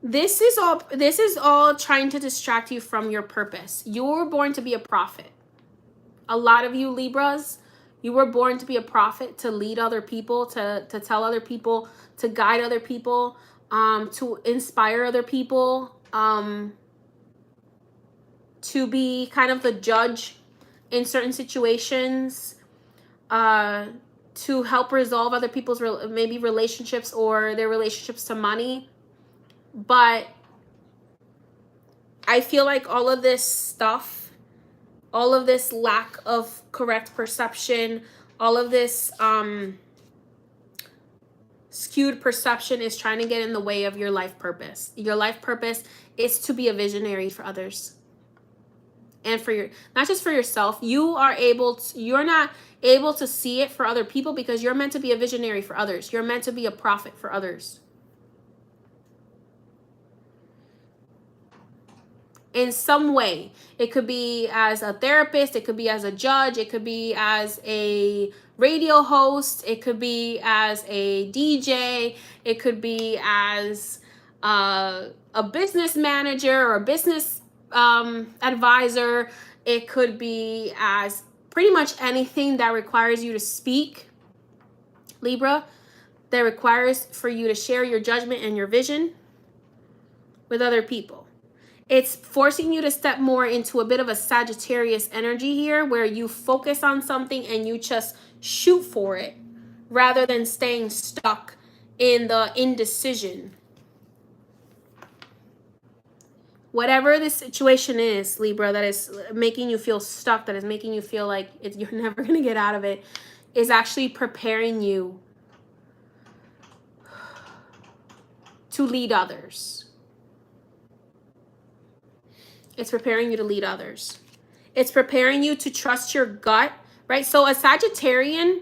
This is all trying to distract you from your purpose. You were born to be a prophet. A lot of you Libras, you were born to be a prophet, to lead other people, to tell other people, to guide other people, to inspire other people, to be kind of the judge in certain situations, to help resolve other people's maybe relationships or their relationships to money. But I feel like all of this stuff, all of this lack of correct perception, all of this skewed perception is trying to get in the way of your life purpose. Your life purpose is to be a visionary for others. And for not just for yourself. You're not able to see it for other people because you're meant to be a visionary for others. You're meant to be a prophet for others. In some way. It could be as a therapist, it could be as a judge, it could be as a radio host, it could be as a DJ, it could be as a business manager or a business advisor. It could be as pretty much anything that requires you to speak, Libra, that requires for you to share your judgment and your vision with other people. It's forcing you to step more into a bit of a Sagittarius energy here, where you focus on something and you just shoot for it rather than staying stuck in the indecision. Whatever the situation is, Libra, that is making you feel stuck, that is making you feel like you're never going to get out of it, is actually preparing you to lead others. It's preparing you to lead others. It's preparing you to trust your gut, right? So a Sagittarius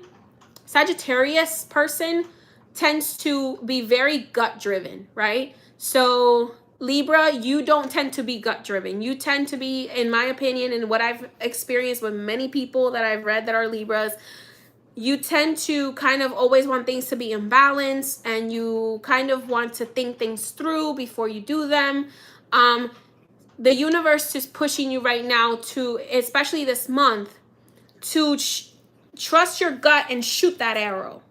person tends to be very gut driven, right? So Libra, you don't tend to be gut driven. You tend to be, in my opinion, and what I've experienced with many people that I've read that are Libras, you tend to kind of always want things to be in balance, and you kind of want to think things through before you do them. The universe is pushing you right now to, especially this month, to trust your gut and shoot that arrow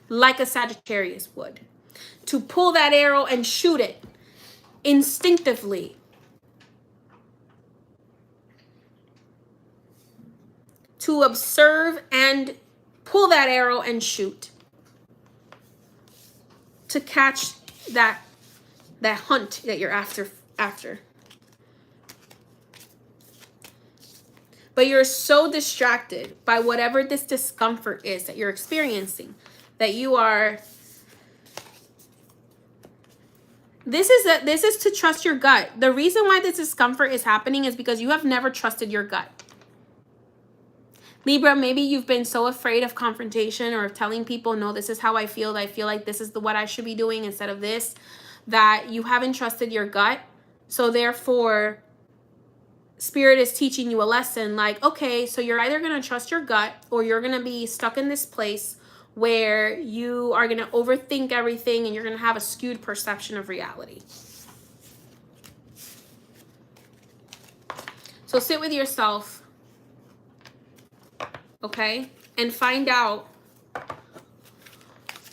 like a Sagittarius would. To pull that arrow and shoot it instinctively. To observe and pull that arrow and shoot. To catch that hunt that you're after. But you're so distracted by whatever this discomfort is that you're experiencing, that This is to trust your gut. The reason why this discomfort is happening is because you have never trusted your gut. Libra, maybe you've been so afraid of confrontation or of telling people, no, this is how I feel like this is what I should be doing instead of this, that you haven't trusted your gut. So therefore, Spirit is teaching you a lesson like, okay, so you're either going to trust your gut or you're going to be stuck in this place where you are going to overthink everything and you're going to have a skewed perception of reality. So sit with yourself, okay, and find out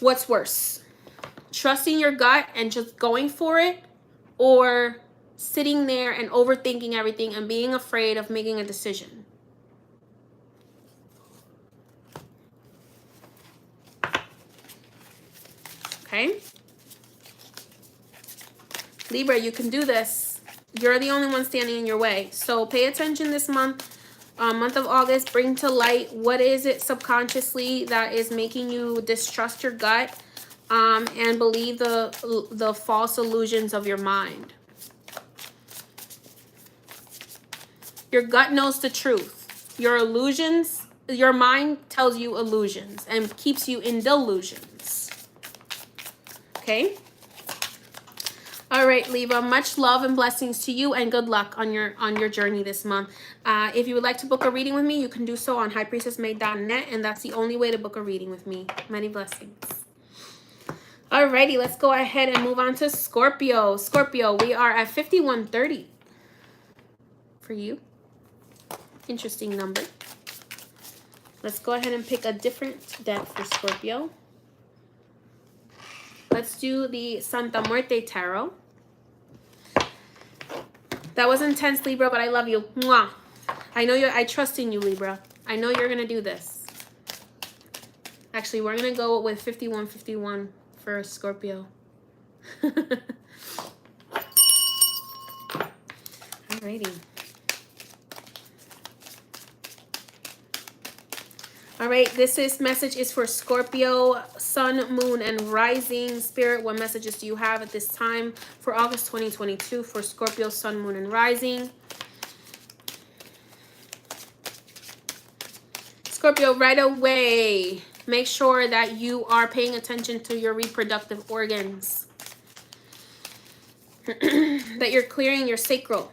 what's worse. Trusting your gut and just going for it, or sitting there and overthinking everything and being afraid of making a decision. Okay? Libra, you can do this. You're the only one standing in your way. So pay attention this month. Month of August, bring to light what is it subconsciously that is making you distrust your gut and believe the false illusions of your mind. Your gut knows the truth. Your illusions, your mind tells you illusions and keeps you in delusions. Okay? All right, Libra, much love and blessings to you and good luck on your journey this month. If you would like to book a reading with me, you can do so on highpriestessmade.net, and that's the only way to book a reading with me. Many blessings. Alrighty, let's go ahead and move on to Scorpio. Scorpio, we are at 5130 for you. Interesting number. Let's go ahead and pick a different deck for Scorpio. Let's do the Santa Muerte Tarot. That was intense, Libra, but I love you. Mwah. I trust in you, Libra. I know you're going to do this. Actually, we're going to go with 5151 for Scorpio. Alrighty. All right, this message is for Scorpio, Sun, Moon, and Rising. Spirit, what messages do you have at this time for August 2022 for Scorpio, Sun, Moon, and Rising? Scorpio, right away, make sure that you are paying attention to your reproductive organs. That you're clearing your sacral.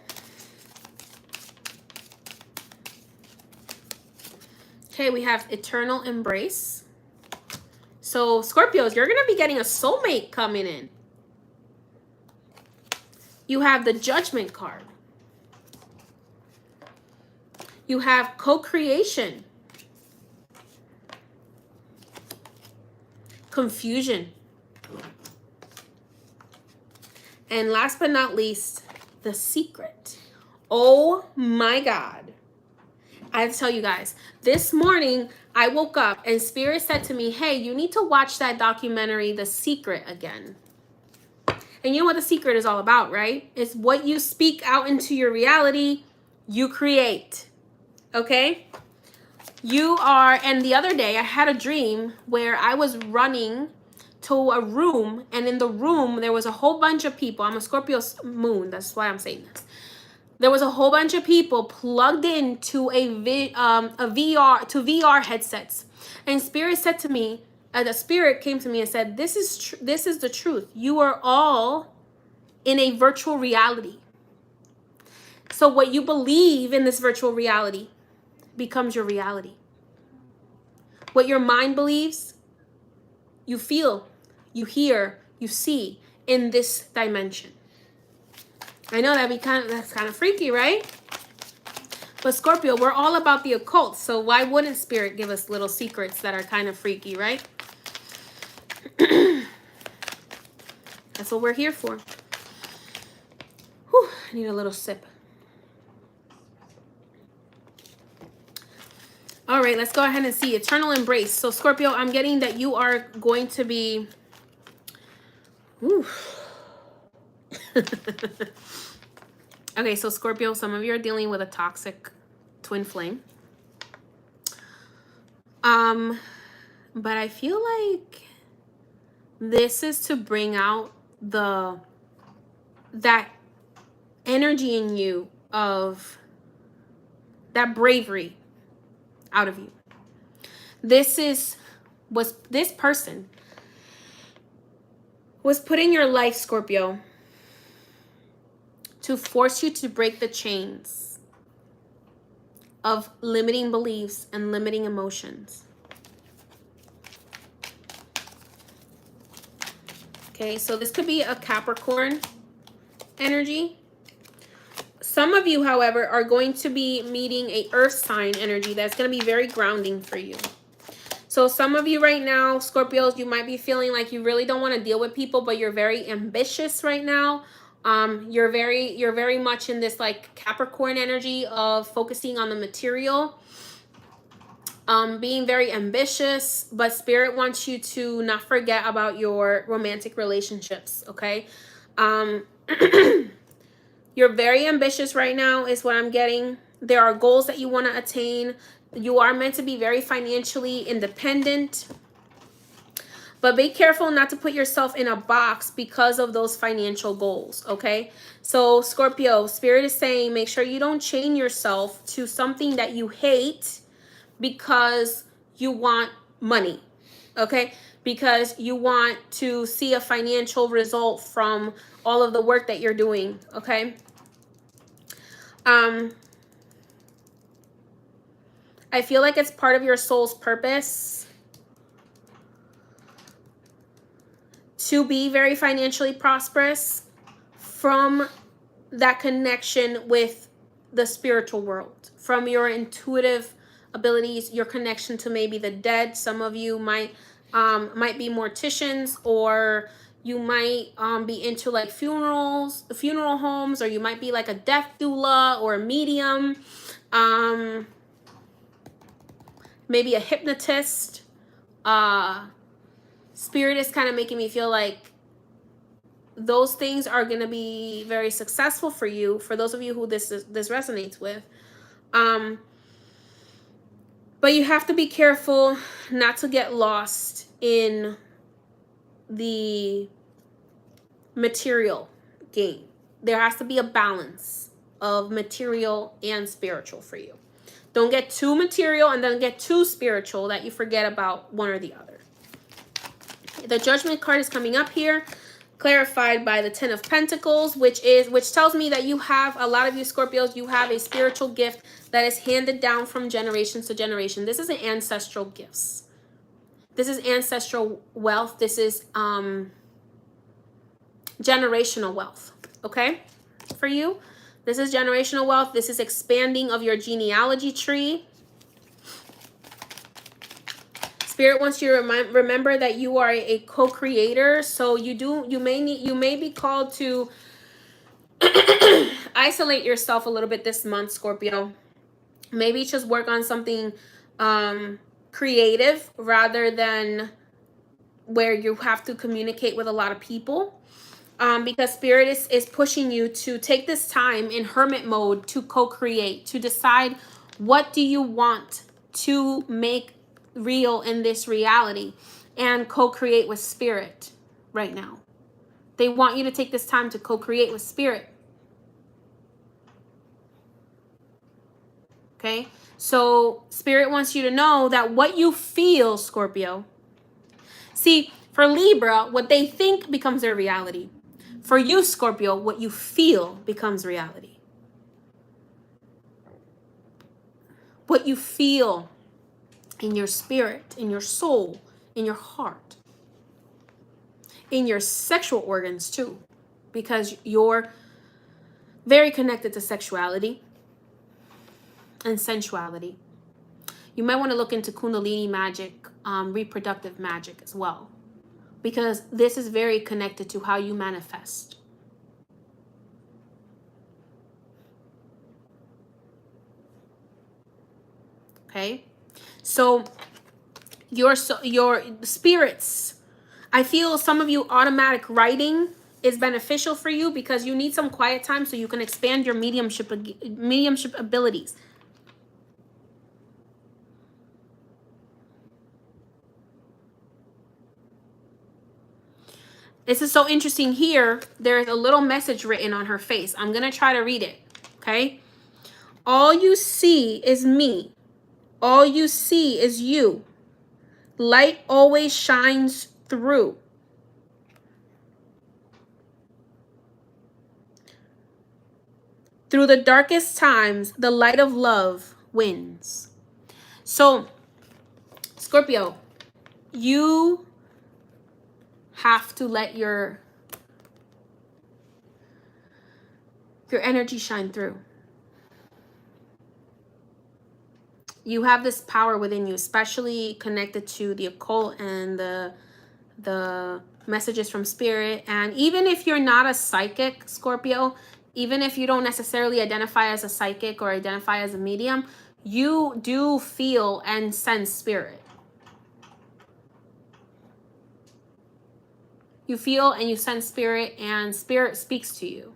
Okay, we have Eternal Embrace. So, Scorpios, you're going to be getting a soulmate coming in. You have the Judgment card. You have Co-Creation. Confusion. And last but not least, The Secret. Oh my God. I have to tell you guys, this morning I woke up and Spirit said to me, hey, you need to watch that documentary, The Secret, again. And you know what The Secret is all about, right? It's what you speak out into your reality, you create. Okay? You are, and the other day I had a dream where I was running to a room, and in the room there was a whole bunch of people. I'm a Scorpio moon, that's why I'm saying this. There was a whole bunch of people plugged into VR headsets, and Spirit said to me, the Spirit came to me and said, "This is the truth. You are all in a virtual reality. So what you believe in this virtual reality becomes your reality. What your mind believes, you feel, you hear, you see in this dimension." I know that's kind of freaky, right? But Scorpio, we're all about the occult, so why wouldn't Spirit give us little secrets that are kind of freaky, right? That's what we're here for. Whew, I need a little sip. All right, let's go ahead and see Eternal Embrace. So Scorpio, I'm getting that you are going to be... Ooh. Okay, so Scorpio, some of you are dealing with a toxic twin flame. But I feel like this is to bring out the that energy in you of that bravery out of you. This person was put in your life, Scorpio, to force you to break the chains of limiting beliefs and limiting emotions. Okay, so this could be a Capricorn energy. Some of you, however, are going to be meeting a earth sign energy that's going to be very grounding for you. So some of you right now, Scorpios, you might be feeling like you really don't want to deal with people, but you're very ambitious right now. You're very much in this like Capricorn energy of focusing on the material, being very ambitious, but Spirit wants you to not forget about your romantic relationships, okay? You're very ambitious right now is what I'm getting. There are goals that you want to attain. You are meant to be very financially independent. But be careful not to put yourself in a box because of those financial goals, okay? So Scorpio, Spirit is saying make sure you don't chain yourself to something that you hate because you want money, okay? Because you want to see a financial result from all of the work that you're doing, okay? I feel like it's part of your soul's purpose to be very financially prosperous from that connection with the spiritual world, from your intuitive abilities, your connection to maybe the dead. Some of you might be morticians, or you might be into like funeral homes, or you might be like a death doula or a medium, maybe a hypnotist. Spirit is kind of making me feel like those things are going to be very successful for you, for those of you who this resonates with. But you have to be careful not to get lost in the material game. There has to be a balance of material and spiritual for you. Don't get too material and then get too spiritual that you forget about one or the other. The Judgment card is coming up here, clarified by the Ten of Pentacles, which tells me that you have, a lot of you Scorpios, you have a spiritual gift that is handed down from generations to generation. This is an ancestral gifts. This is ancestral wealth. This is generational wealth, okay? For you, this is generational wealth. This is expanding of your genealogy tree. Spirit wants you to remember that you are a co-creator. So you may be called to isolate yourself a little bit this month, Scorpio. Maybe just work on something creative rather than where you have to communicate with a lot of people. Because Spirit is pushing you to take this time in hermit mode to co-create, to decide what do you want to make real in this reality, and co-create with Spirit right now. They want you to take this time to co-create with Spirit. Okay? So Spirit wants you to know that what you feel, Scorpio. See, for Libra, what they think becomes their reality. For you, Scorpio, what you feel becomes reality. What you feel in your spirit, in your soul, in your heart, in your sexual organs too, because you're very connected to sexuality and sensuality. You might want to look into Kundalini magic, reproductive magic as well, because this is very connected to how you manifest. Okay? So your spirits, I feel some of you automatic writing is beneficial for you because you need some quiet time so you can expand your mediumship abilities. This is so interesting here. There's a little message written on her face. I'm going to try to read it. Okay. All you see is me. All you see is you. Light always shines through. Through the darkest times, the light of love wins. So, Scorpio, you have to let your energy shine through. You have this power within you, especially connected to the occult and the messages from spirit. And even if you're not a psychic, Scorpio, even if you don't necessarily identify as a psychic or identify as a medium, you do feel and sense spirit. You feel and you sense spirit, and spirit speaks to you.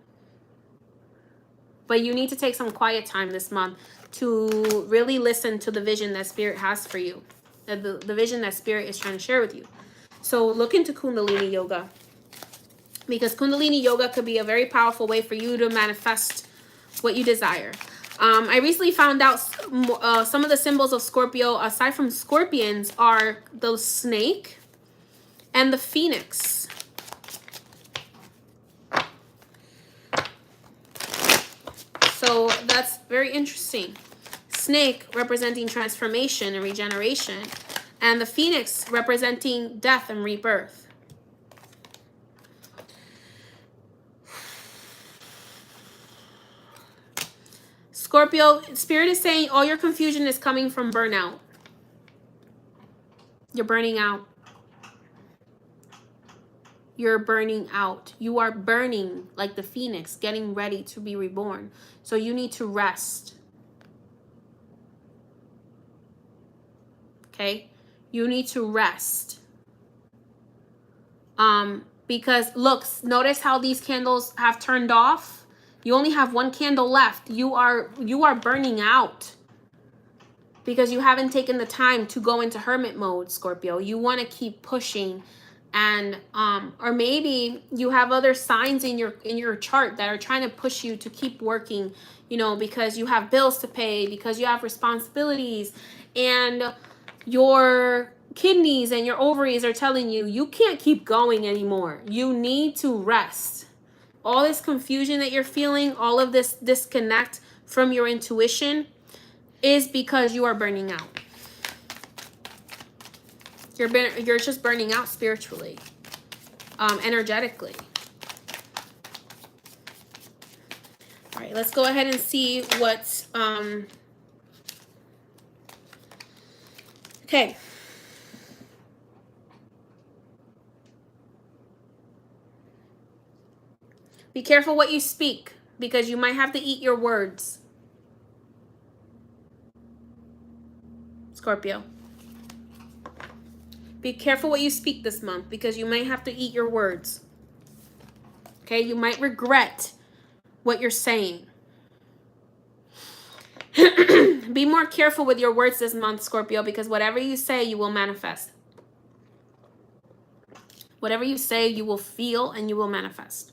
But you need to take some quiet time this month to really listen to the vision that spirit has for you, the vision that spirit is trying to share with you. So look into Kundalini yoga, because Kundalini yoga could be a very powerful way for you to manifest what you desire. I recently found out some of the symbols of Scorpio, aside from scorpions, are the snake and the phoenix. So that's very interesting. Snake representing transformation and regeneration, and the phoenix representing death and rebirth. Scorpio, spirit is saying all your confusion is coming from burnout. You're burning out. You're burning out. You are burning like the phoenix, getting ready to be reborn. So you need to rest. Okay? You need to rest. Because look, notice how these candles have turned off. You only have one candle left. You are burning out because you haven't taken the time to go into hermit mode, Scorpio. You want to keep pushing. And or maybe you have other signs in your chart that are trying to push you to keep working, you know, because you have bills to pay, because you have responsibilities, and your kidneys and your ovaries are telling you you can't keep going anymore. You need to rest. All this confusion that you're feeling, all of this disconnect from your intuition is because you are burning out. You're just burning out spiritually, energetically. All right, let's go ahead and see what's okay. Be careful what you speak, because you might have to eat your words, Scorpio. Be careful what you speak this month, because you might have to eat your words. Okay, you might regret what you're saying. Be more careful with your words this month, Scorpio, because whatever you say, you will manifest. Whatever you say, you will feel and you will manifest.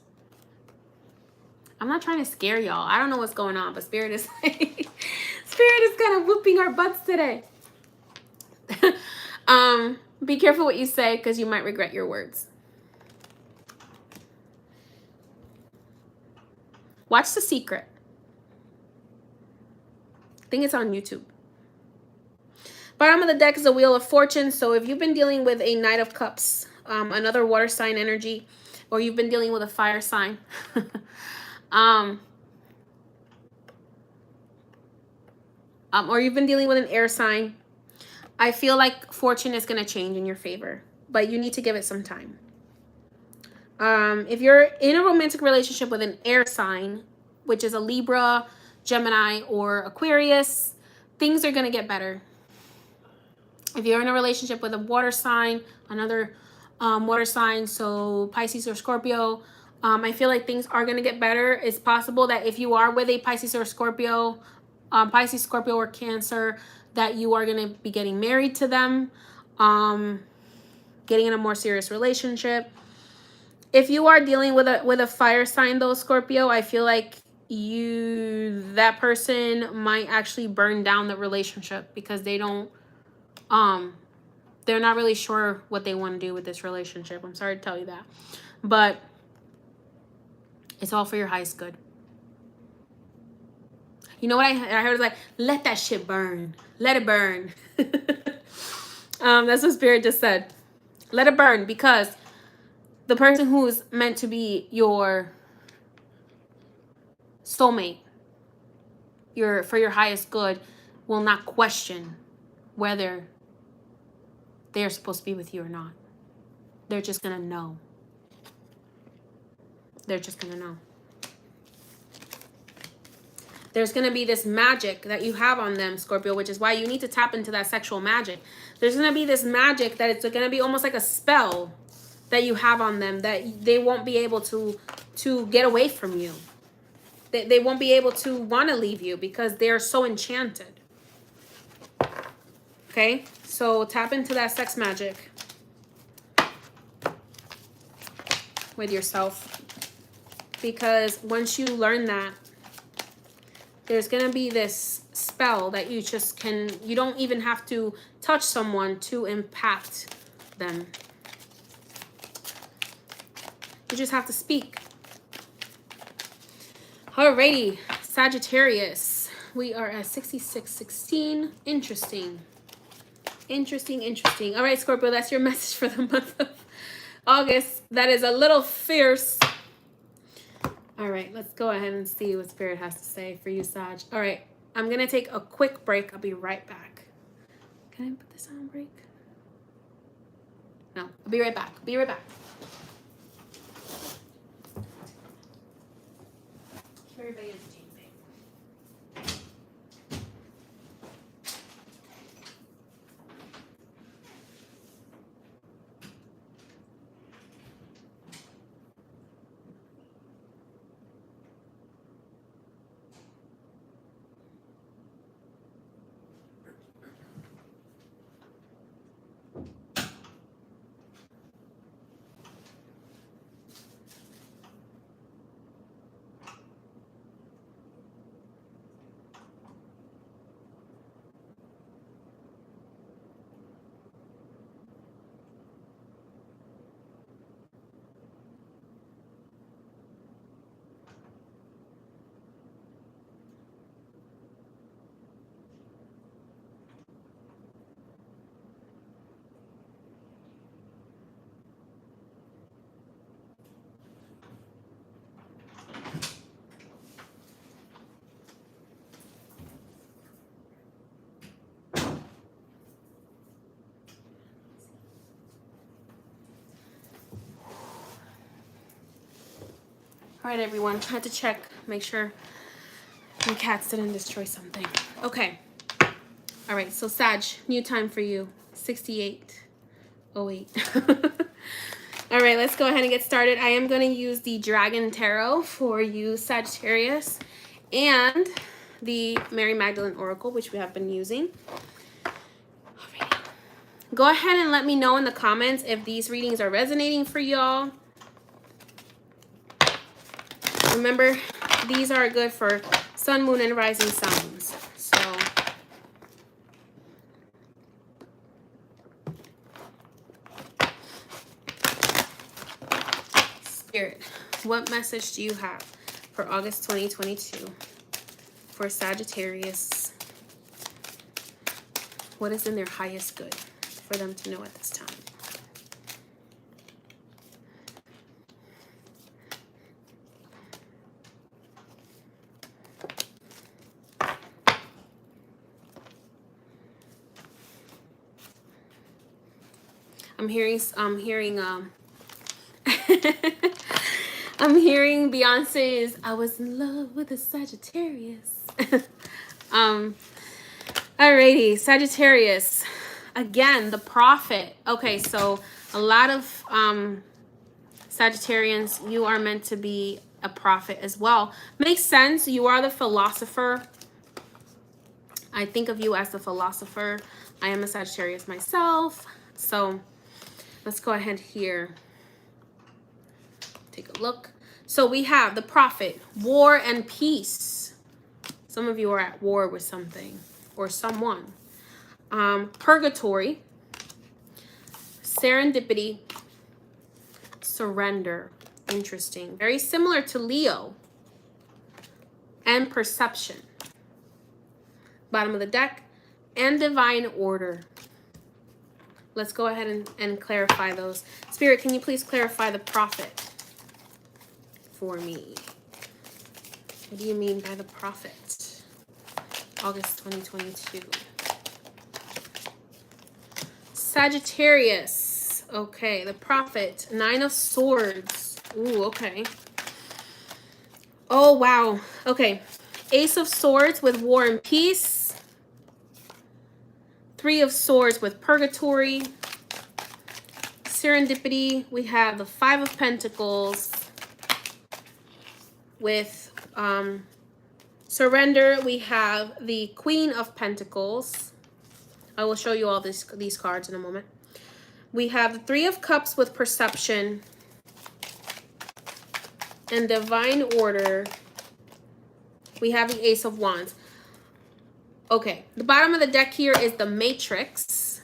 I'm not trying to scare y'all. I don't know what's going on, but Spirit is Spirit is kind of whooping our butts today. Be careful what you say, because you might regret your words. Watch The Secret. I think it's on YouTube. Bottom of the deck is a Wheel of Fortune. So if you've been dealing with a Knight of Cups, another water sign energy, or you've been dealing with a fire sign, or you've been dealing with an air sign, I feel like fortune is going to change in your favor, but you need to give it some time. If you're in a romantic relationship with an air sign, which is a Libra, Gemini, or Aquarius, things are going to get better. If you're in a relationship with a water sign, another water sign, so Pisces or Scorpio, I feel like things are going to get better. It's possible that if you are with a Pisces or Scorpio, Pisces, Scorpio, or Cancer, that you are going to be getting married to them, getting in a more serious relationship. If you are dealing with a fire sign though, Scorpio, I feel like that person might actually burn down the relationship because they don't they're not really sure what they want to do with this relationship. I'm sorry to tell you that. But it's all for your highest good. You know what I heard? Like, let that shit burn. Let it burn. That's what Spirit just said. Let it burn, because the person who's meant to be your soulmate, for your highest good, will not question whether they're supposed to be with you or not. They're just gonna know. They're just gonna know. There's going to be this magic that you have on them, Scorpio, which is why you need to tap into that sexual magic. There's going to be this magic that it's going to be almost like a spell that you have on them, that they won't be able to get away from you. They won't be able to want to leave you because they're so enchanted. Okay? So tap into that sex magic with yourself. Because once you learn that, there's going to be this spell that you just you don't even have to touch someone to impact them. You just have to speak. Alrighty, Sagittarius. We are at 6616. Interesting. Interesting. All right, Scorpio, that's your message for the month of August. That is a little fierce. All right, let's go ahead and see what Spirit has to say for you, Sag. All right, I'm going to take a quick break. I'll be right back. Can I put this on break? No, I'll be right back. Be right back. Everybody is all right, everyone. I had to check, make sure my cats didn't destroy something. Okay. All right, so Sag, new time for you. 6808. All right, let's go ahead and get started. I am going to use the Dragon Tarot for you, Sagittarius, and the Mary Magdalene Oracle, which we have been using. All right. Go ahead and let me know in the comments if these readings are resonating for y'all. Remember, these are good for sun, moon, and rising signs. So, Spirit, what message do you have for August 2022 for Sagittarius? What is in their highest good for them to know at this time? I'm hearing I'm hearing Beyonce's "I Was in Love with a Sagittarius." Alrighty, Sagittarius. Again, the Prophet. Okay, so a lot of Sagittarians, you are meant to be a prophet as well. Makes sense. You are the philosopher. I think of you as the philosopher. I am a Sagittarius myself. So let's go ahead here. take a look. So we have the Prophet, war and peace. Some of you are at war with something or someone. Purgatory, serendipity, surrender. Interesting. Very similar to Leo. And perception. Bottom of the deck. And divine order. Let's go ahead and clarify those. Spirit, can you please clarify the Prophet for me? What do you mean by the Prophet? August 2022. Sagittarius. Okay, the Prophet. 9 of Swords. Ooh, okay. Oh, wow. Okay. Ace of Swords with war and peace. 3 of Swords with purgatory. Serendipity. We have the 5 of Pentacles with surrender. We have the Queen of Pentacles. I will show you all these cards in a moment. We have the 3 of Cups with perception and divine order. We have the Ace of Wands. Okay, the bottom of the deck here is the Matrix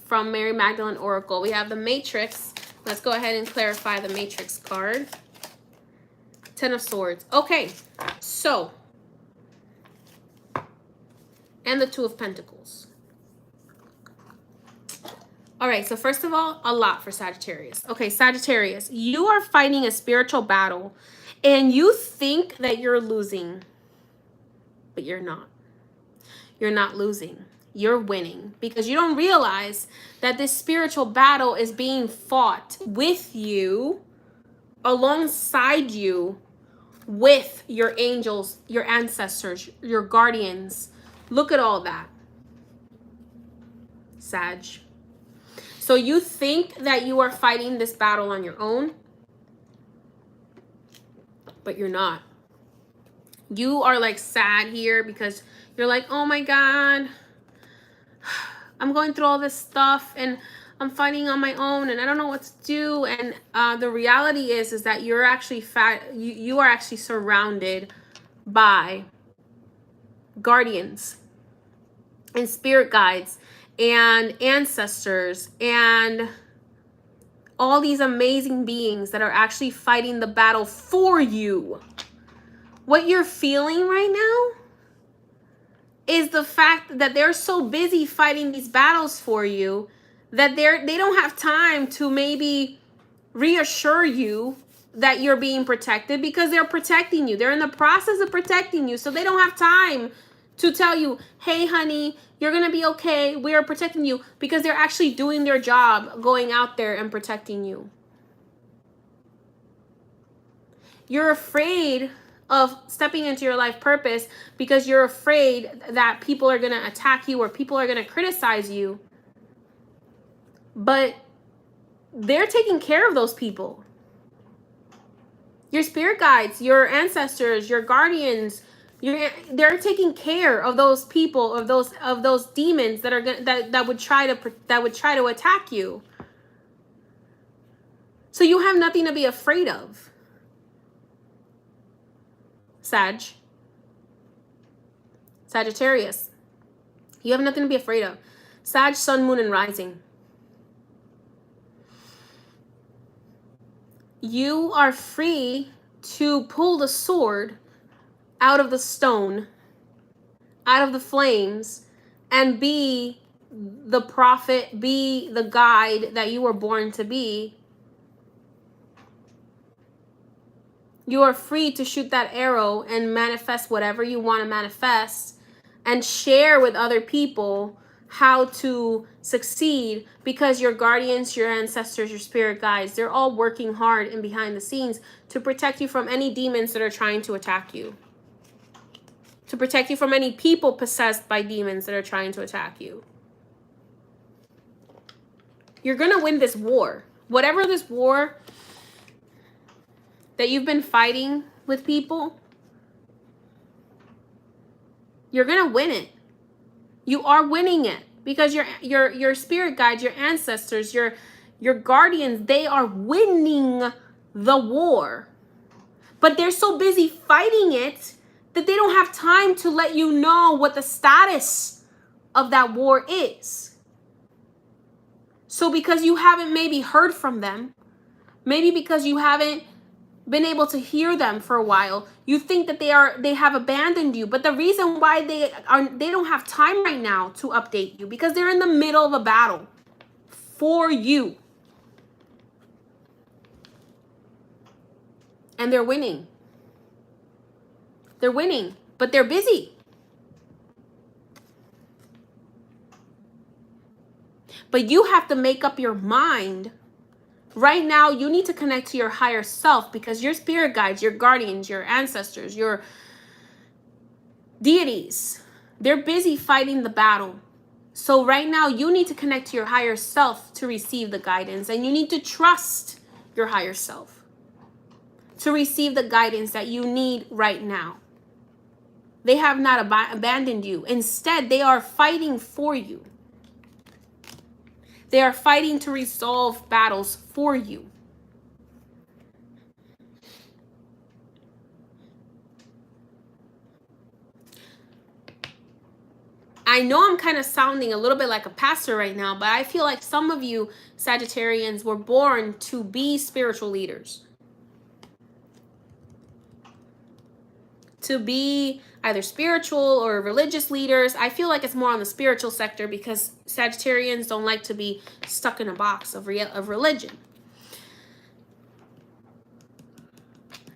from Mary Magdalene Oracle. We have the Matrix. Let's go ahead and clarify the Matrix card. 10 of Swords. Okay, so, and the 2 of Pentacles. All right, so first of all, a lot for Sagittarius. Okay, Sagittarius, you are fighting a spiritual battle and you think that you're losing. But you're not. You're not losing. You're winning because you don't realize that this spiritual battle is being fought with you, alongside you, with your angels, your ancestors, your guardians. Look at all that, Sag. So you think that you are fighting this battle on your own, but you're not. You are like sad here because you're like, oh my God, I'm going through all this stuff and I'm fighting on my own and I don't know what to do. And the reality is that you're actually you are actually surrounded by guardians and spirit guides and ancestors and all these amazing beings that are actually fighting the battle for you. What you're feeling right now is the fact that they're so busy fighting these battles for you that they don't have time to maybe reassure you that you're being protected because they're protecting you. They're in the process of protecting you. So they don't have time to tell you, hey, honey, you're going to be okay. We are protecting you, because they're actually doing their job, going out there and protecting you. You're afraid of stepping into your life purpose because you're afraid that people are going to attack you or people are going to criticize you. But they're taking care of those people. Your spirit guides, your ancestors, your guardians, they're taking care of those people, of those demons that are that would try to attack you. So you have nothing to be afraid of. Sagittarius, you have nothing to be afraid of. Sag, Sun, Moon, and Rising. You are free to pull the sword out of the stone, out of the flames, and be the prophet, be the guide that you were born to be. You are free to shoot that arrow and manifest whatever you want to manifest and share with other people how to succeed, because your guardians, your ancestors, your spirit guides, they're all working hard and behind the scenes to protect you from any demons that are trying to attack you. To protect you from any people possessed by demons that are trying to attack you. You're going to win this war. Whatever this war that you've been fighting with people, you're going to win it. You are winning it because your spirit guides, your ancestors, your your guardians, they are winning the war. But they're so busy fighting it that they don't have time to let you know what the status of that war is. So because you haven't maybe heard from them, maybe because you haven't been able to hear them for a while, you think that they have abandoned you. But the reason why they don't have time right now to update you, because they're in the middle of a battle for you. And they're winning. They're winning, but they're busy. But you have to make up your mind. Right now, you need to connect to your higher self, because your spirit guides, your guardians, your ancestors, your deities, they're busy fighting the battle. So right now, you need to connect to your higher self to receive the guidance. And you need to trust your higher self to receive the guidance that you need right now. They have not abandoned you. Instead, they are fighting for you. They are fighting to resolve battles for you. I know I'm kind of sounding a little bit like a pastor right now, but I feel like some of you Sagittarians were born to be spiritual leaders. To be either spiritual or religious leaders. I feel like it's more on the spiritual sector, because Sagittarians don't like to be stuck in a box of religion.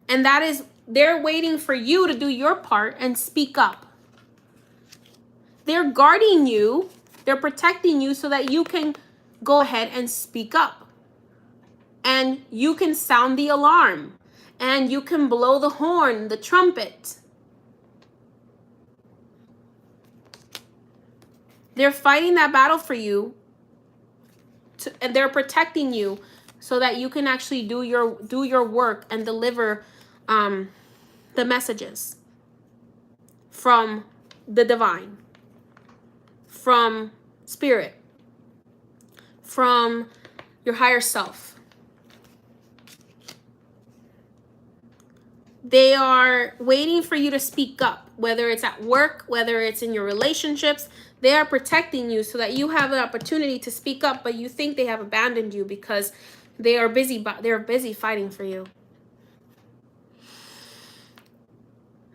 And that is, they're waiting for you to do your part and speak up. They're guarding you. They're protecting you so that you can go ahead and speak up. And you can sound the alarm. And you can blow the horn, the trumpet. They're fighting that battle for you. And they're protecting you so that you can actually do your work and deliver the messages from the divine, from spirit, from your higher self. They are waiting for you to speak up, whether it's at work, whether it's in your relationships. They are protecting you so that you have an opportunity to speak up, but you think they have abandoned you because they are busy. They're busy fighting for you.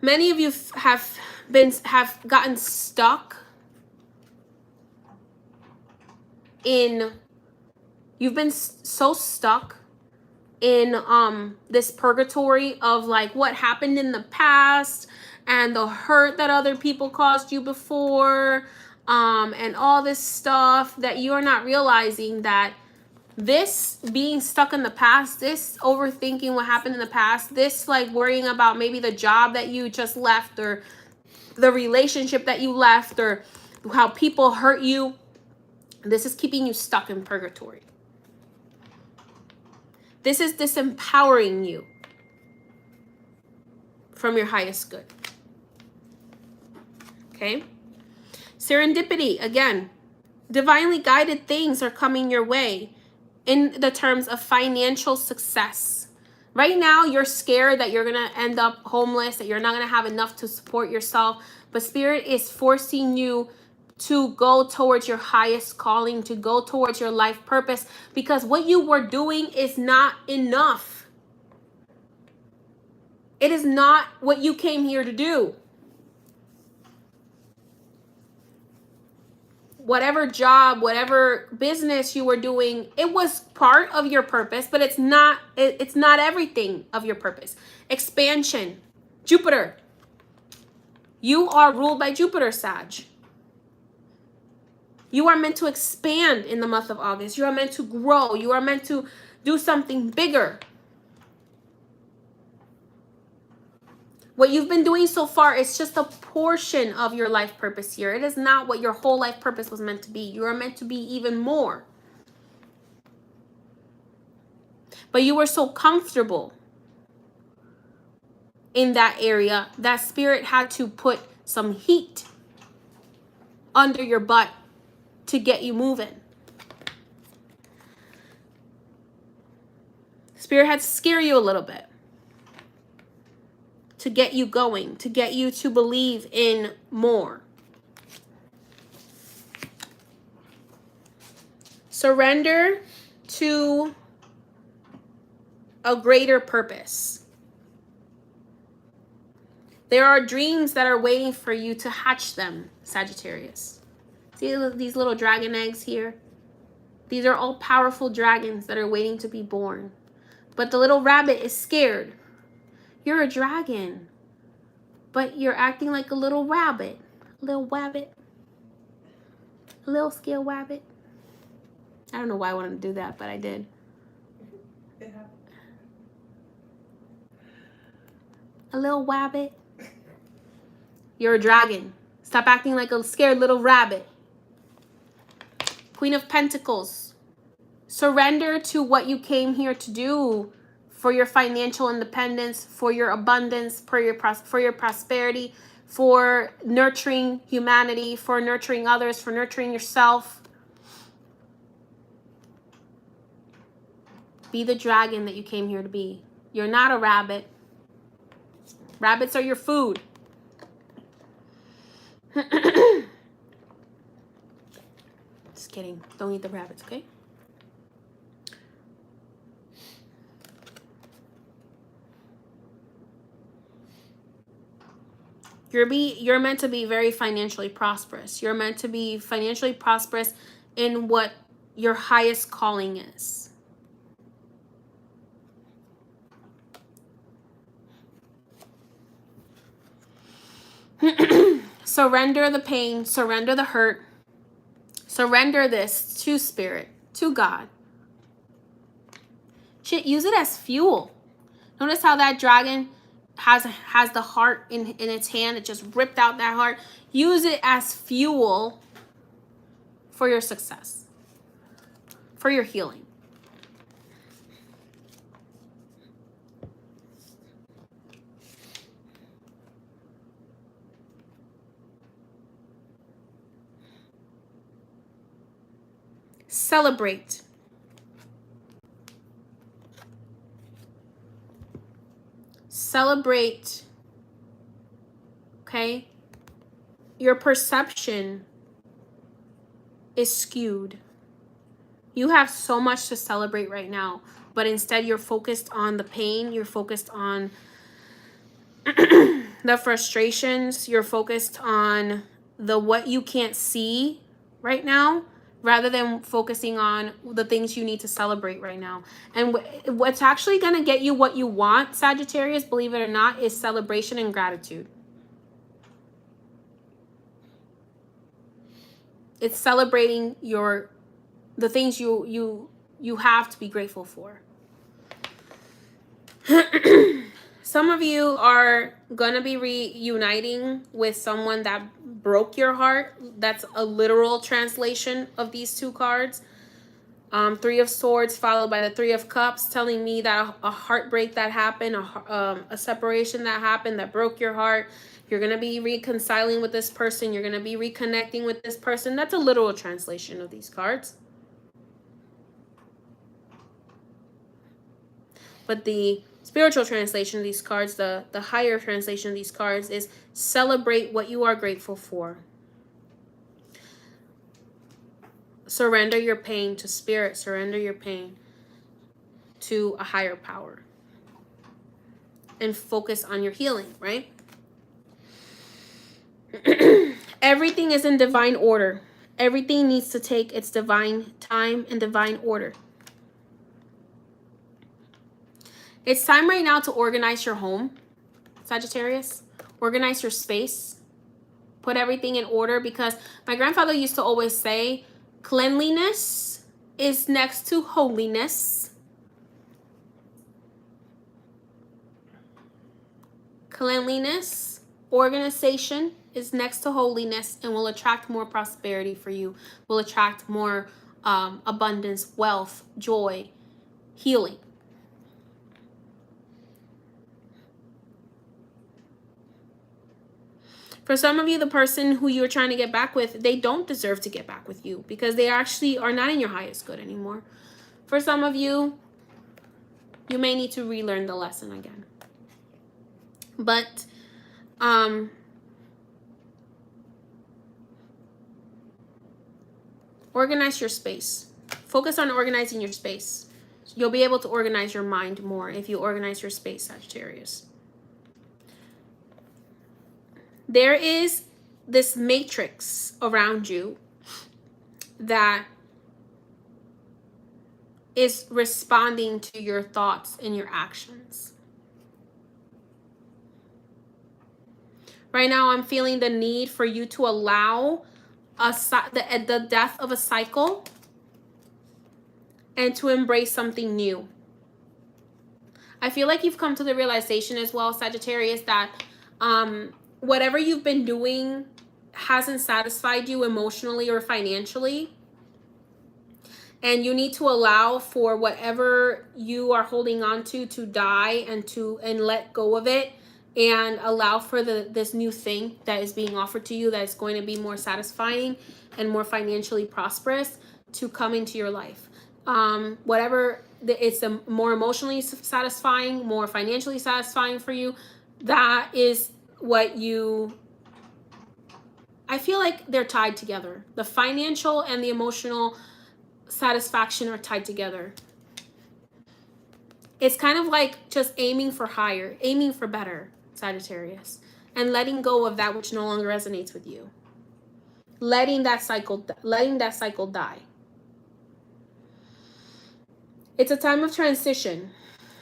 Many of you have gotten stuck in. You've been so stuck in this purgatory of like what happened in the past and the hurt that other people caused you before, and all this stuff, that you're not realizing that this being stuck in the past, this overthinking what happened in the past, this like worrying about maybe the job that you just left, or the relationship that you left, or how people hurt you, this is keeping you stuck in purgatory. This is disempowering you from your highest good. Okay? Serendipity, again, divinely guided things are coming your way in the terms of financial success. Right now, you're scared that you're going to end up homeless, that you're not going to have enough to support yourself. But Spirit is forcing you to go towards your highest calling, to go towards your life purpose, because what you were doing is not enough. It is not what you came here to do. Whatever job, whatever business you were doing, it was part of your purpose, but it's not everything of your purpose. Expansion. Jupiter. You are ruled by Jupiter, Sag. You are meant to expand in the month of August. You are meant to grow. You are meant to do something bigger. What you've been doing so far is just a portion of your life purpose here. It is not what your whole life purpose was meant to be. You are meant to be even more. But you were so comfortable in that area that Spirit had to put some heat under your butt to get you moving. Spirit had to scare you a little bit to get you going, to get you to believe in more. Surrender to a greater purpose. There are dreams that are waiting for you to hatch them, Sagittarius. See these little dragon eggs here? These are all powerful dragons that are waiting to be born. But the little rabbit is scared. You're a dragon, but you're acting like a little rabbit. A little wabbit. A little scared wabbit. I don't know why I wanted to do that, but I did. A little wabbit. You're a dragon. Stop acting like a scared little rabbit. Queen of Pentacles. Surrender to what you came here to do for your financial independence, for your abundance, for your prosperity, for nurturing humanity, for nurturing others, for nurturing yourself. Be the dragon that you came here to be. You're not a rabbit. Rabbits are your food. Just kidding. Don't eat the rabbits, okay? You're meant to be very financially prosperous. You're meant to be financially prosperous in what your highest calling is. Surrender the pain, surrender the hurt, surrender this to Spirit, to God. Use it as fuel. Notice how that dragon has the heart in its hand. It just ripped out that heart. Use it as fuel for your success, for your healing. Celebrate. Celebrate. Okay? Your perception is skewed. You have so much to celebrate right now, but instead you're focused on the pain, you're focused on the frustrations, you're focused on the what you can't see right now, rather than focusing on the things you need to celebrate right now. And what's actually going to get you what you want, Sagittarius, believe it or not, is celebration and gratitude. It's celebrating the things you have to be grateful for. Some of you are going to be reuniting with someone that broke your heart. That's a literal translation of these two cards. Three of Swords followed by the Three of Cups, telling me that a heartbreak that happened, a separation that happened that broke your heart. You're going to be reconciling with this person. You're going to be reconnecting with this person. That's a literal translation of these cards. But the spiritual translation of these cards, the higher translation of these cards, is celebrate what you are grateful for. Surrender your pain to Spirit. Surrender your pain to a higher power. And focus on your healing, right? Everything is in divine order. Everything needs to take its divine time and divine order. It's time right now to organize your home, Sagittarius. Organize your space. Put everything in order, because my grandfather used to always say, cleanliness is next to holiness. Cleanliness, organization is next to holiness, and will attract more prosperity for you. Will attract more abundance, wealth, joy, healing. For some of you, the person who you're trying to get back with, they don't deserve to get back with you because they actually are not in your highest good anymore. For some of you, You may need to relearn the lesson again. But organize your space. Focus on organizing your space. You'll be able to organize your mind more if you organize your space, Sagittarius. There is this matrix around you that is responding to your thoughts and your actions. Right now, I'm feeling the need for you to allow the death of a cycle and to embrace something new. I feel like you've come to the realization as well, Sagittarius, that whatever you've been doing hasn't satisfied you emotionally or financially. And you need to allow for whatever you are holding on to die and let go of it, and allow for this new thing that is being offered to you that is going to be more satisfying and more financially prosperous to come into your life. Whatever it's a more emotionally satisfying, more financially satisfying for you, that is what you... I feel like they're tied together. The financial and the emotional satisfaction are tied together. It's kind of like just aiming for higher, aiming for better, Sagittarius, and letting go of that which no longer resonates with you. Letting that cycle die. It's a time of transition.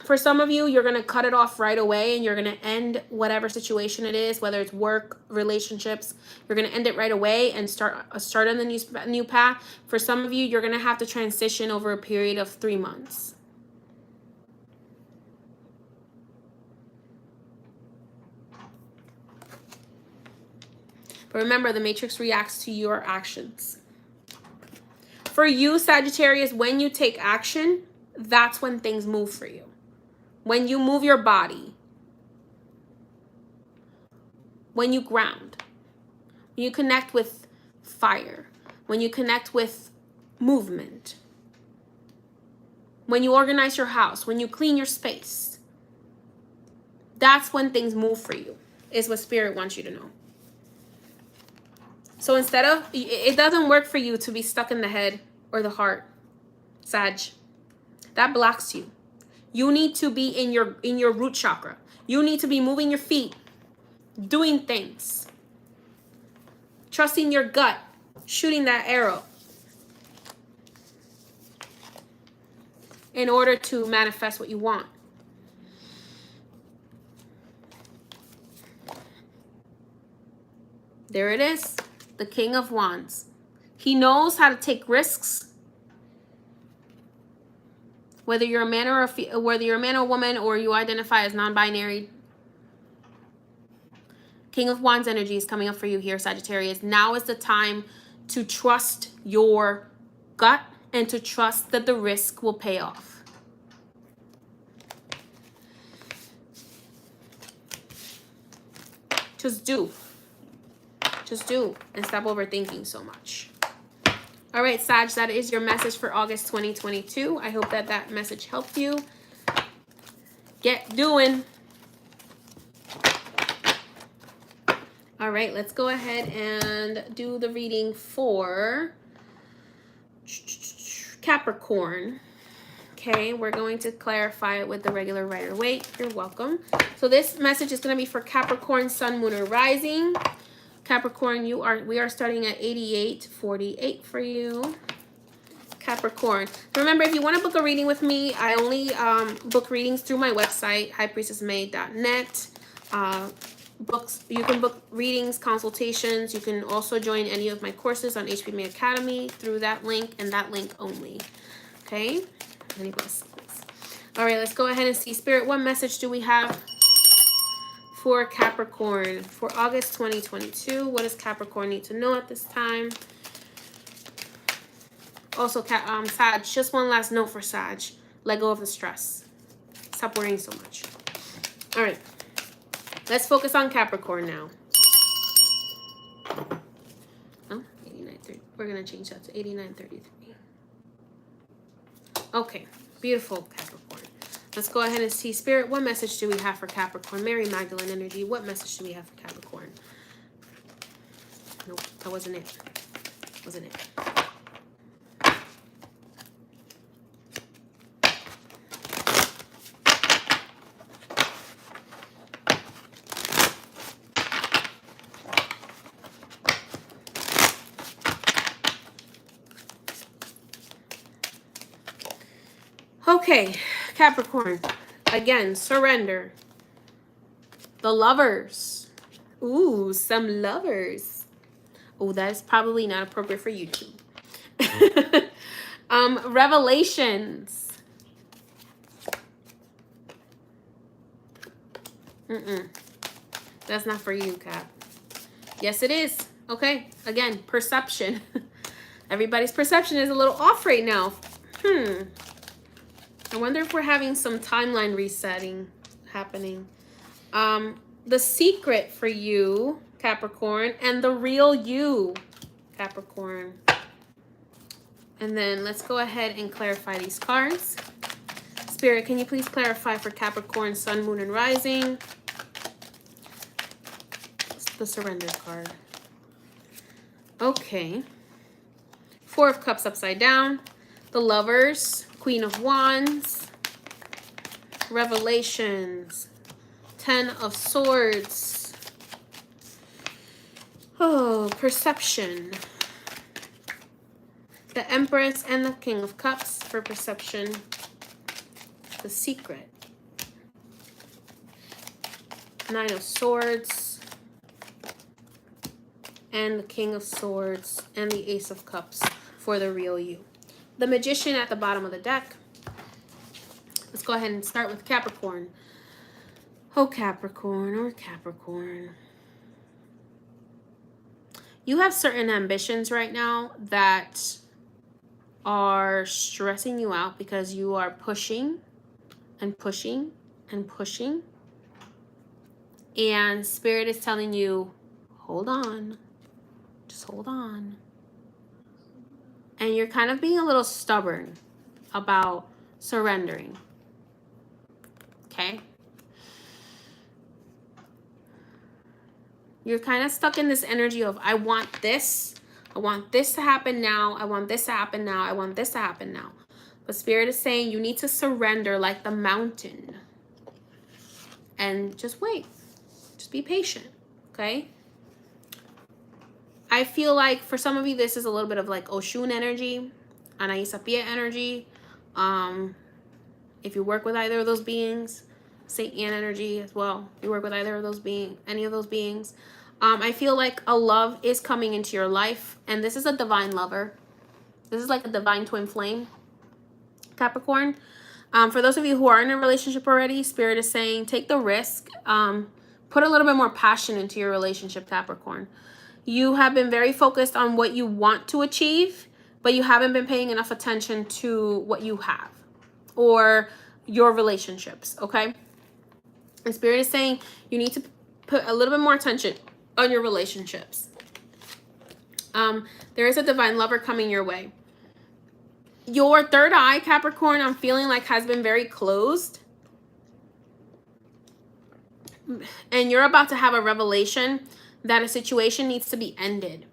For some of you, you're going to cut it off right away and you're going to end whatever situation it is, whether it's work, relationships. You're going to end it right away and start on the new path. For some of you, you're going to have to transition over a period of 3 months. But remember, the matrix reacts to your actions. For you, Sagittarius, when you take action, that's when things move for you. When you move your body, when you ground, when you connect with fire, when you connect with movement, when you organize your house, when you clean your space, that's when things move for you, is what Spirit wants you to know. So instead of, it doesn't work for you to be stuck in the head or the heart, Sag. That blocks you. You need to be in your root chakra. You need to be moving your feet, doing things, trusting your gut, shooting that arrow in order to manifest what you want. There it is, the King of Wands. He knows how to take risks. Whether you're a man or whether you're a man or woman, or you identify as non-binary, King of Wands energy is coming up for you here, Sagittarius. Now is the time to trust your gut and to trust that the risk will pay off. Just do. Just do, and stop overthinking so much. All right, Sag, that is your message for August 2022. I hope that that message helped you. Get doing. All right, let's go ahead and do the reading for Capricorn. Okay, we're going to clarify it with the regular Rider-Waite. You're welcome. So this message is going to be for Capricorn, Sun, Moon, or Rising. Capricorn, we are starting at 8848 for you. Capricorn. Remember, if you want to book a reading with me, I only book readings through my website, highpriestessmay.net. You can book readings, consultations. You can also join any of my courses on HP May Academy through that link and that link only. Okay? Any blessings. All right, let's go ahead and see. Spirit, what message do we have for Capricorn for August 2022? What does Capricorn need to know at this time? Also, Sag, just one last note for Sag. Let go of the stress. Stop worrying so much. All right. Let's focus on Capricorn now. Oh, 89.30. We're going to change that to 89.33. Okay. Beautiful, Capricorn. Let's go ahead and see. Spirit, what message do we have for Capricorn? Mary Magdalene energy, what message do we have for Capricorn? Nope, that wasn't it. Wasn't it? Okay, Capricorn. Again, surrender. The Lovers. Ooh, some lovers. Oh, that is probably not appropriate for YouTube. Revelations. That's not for you, Cap. Yes, it is. Okay, again, perception. Everybody's perception is a little off right now. I wonder if we're having some timeline resetting happening. The secret for you, Capricorn, and the real you, Capricorn. And then let's go ahead and clarify these cards. Spirit, can you please clarify for Capricorn, Sun, Moon, and Rising? The surrender card. Okay. Four of Cups upside down. The Lovers. Queen of Wands. Revelations. 10 of Swords. Oh, perception. The Empress and the King of Cups for perception. The secret. 9 of Swords. And the King of Swords. And the Ace of Cups for the real you. The Magician at the bottom of the deck. Let's go ahead and start with Capricorn. Oh, Capricorn, or Capricorn. You have certain ambitions right now that are stressing you out because you are pushing and pushing and pushing. And Spirit is telling you, hold on. Just hold on. And you're kind of being a little stubborn about surrendering. Okay? You're kind of stuck in this energy of, I want this. I want this to happen now. I want this to happen now. I want this to happen now. But Spirit is saying you need to surrender like the mountain. And just wait. Just be patient. Okay? I feel like for some of you, this is a little bit of like Oshun energy, Anaïs Apia energy. If you work with either of those beings, Saint Anne energy as well. If you work with either of those beings, any of those beings. I feel like a love is coming into your life, and this is a divine lover. This is like a divine twin flame, Capricorn. For those of you who are in a relationship already, Spirit is saying take the risk. Put a little bit more passion into your relationship, Capricorn. You have been very focused on what you want to achieve, but you haven't been paying enough attention to what you have or your relationships, okay? And Spirit is saying you need to put a little bit more attention on your relationships. There is a divine lover coming your way. Your third eye, Capricorn, I'm feeling like has been very closed. And you're about to have a revelation that a situation needs to be ended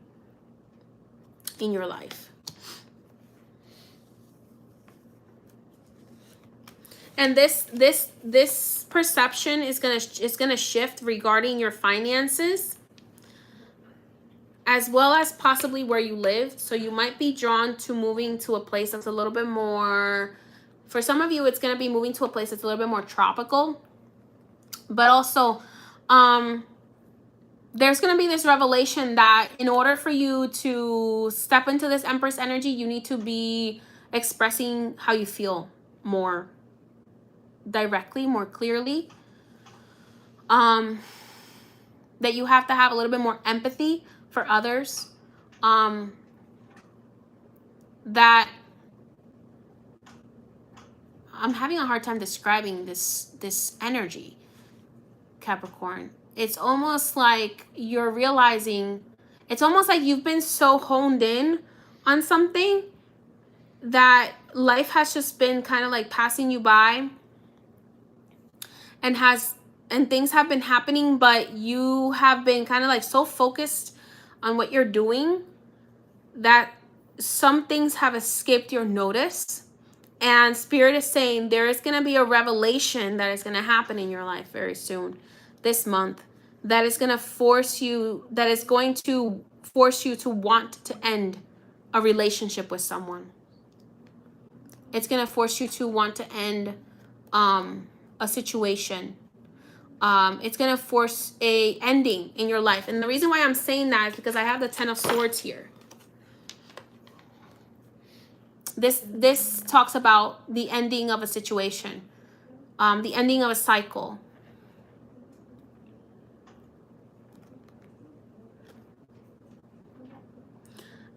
in your life. And this perception is gonna shift regarding your finances, as well as possibly where you live. So you might be drawn to moving to a place that's a little bit more, for some of you, it's gonna be moving to a place that's a little bit more tropical. But also, there's going to be this revelation that in order for you to step into this Empress energy, you need to be expressing how you feel more directly, more clearly. That you have to have a little bit more empathy for others. That I'm having a hard time describing this energy, Capricorn. It's almost like you're realizing, it's almost like you've been so honed in on something that life has just been kind of like passing you by and things have been happening, but you have been kind of like so focused on what you're doing that some things have escaped your notice. And Spirit is saying there is going to be a revelation that is going to happen in your life very soon, this month, that is going to force you to want to end a relationship with someone. It's going to force you to want to end a situation. It's going to force a ending in your life. And the reason why I'm saying that is because I have the Ten of Swords here. This talks about the ending of a situation, the ending of a cycle.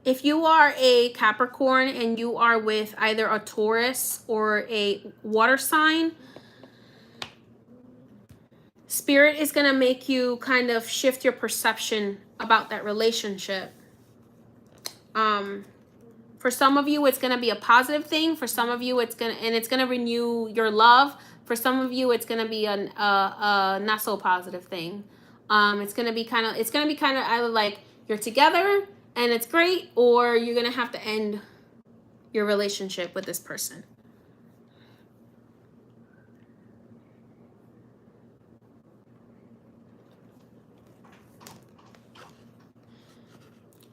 If you are a Capricorn and you are with either a Taurus or a water sign, Spirit is going to make you kind of shift your perception about that relationship. For some of you, it's going to be a positive thing. For some of you, it's going to renew your love. For some of you, it's going to be a not so positive thing. It's going to be kind of either like you're together and it's great, or you're going to have to end your relationship with this person.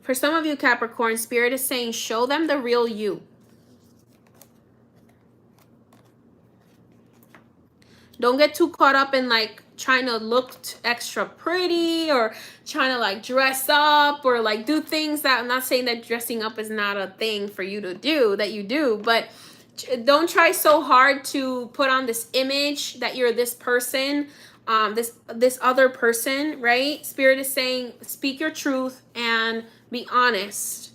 For some of you, Capricorn, Spirit is saying, show them the real you. Don't get too caught up in like trying to look extra pretty or trying to like dress up or like do things that, I'm not saying that dressing up is not a thing for you to do, that you do, but don't try so hard to put on this image that you're this person, this other person, right? Spirit is saying, speak your truth and be honest.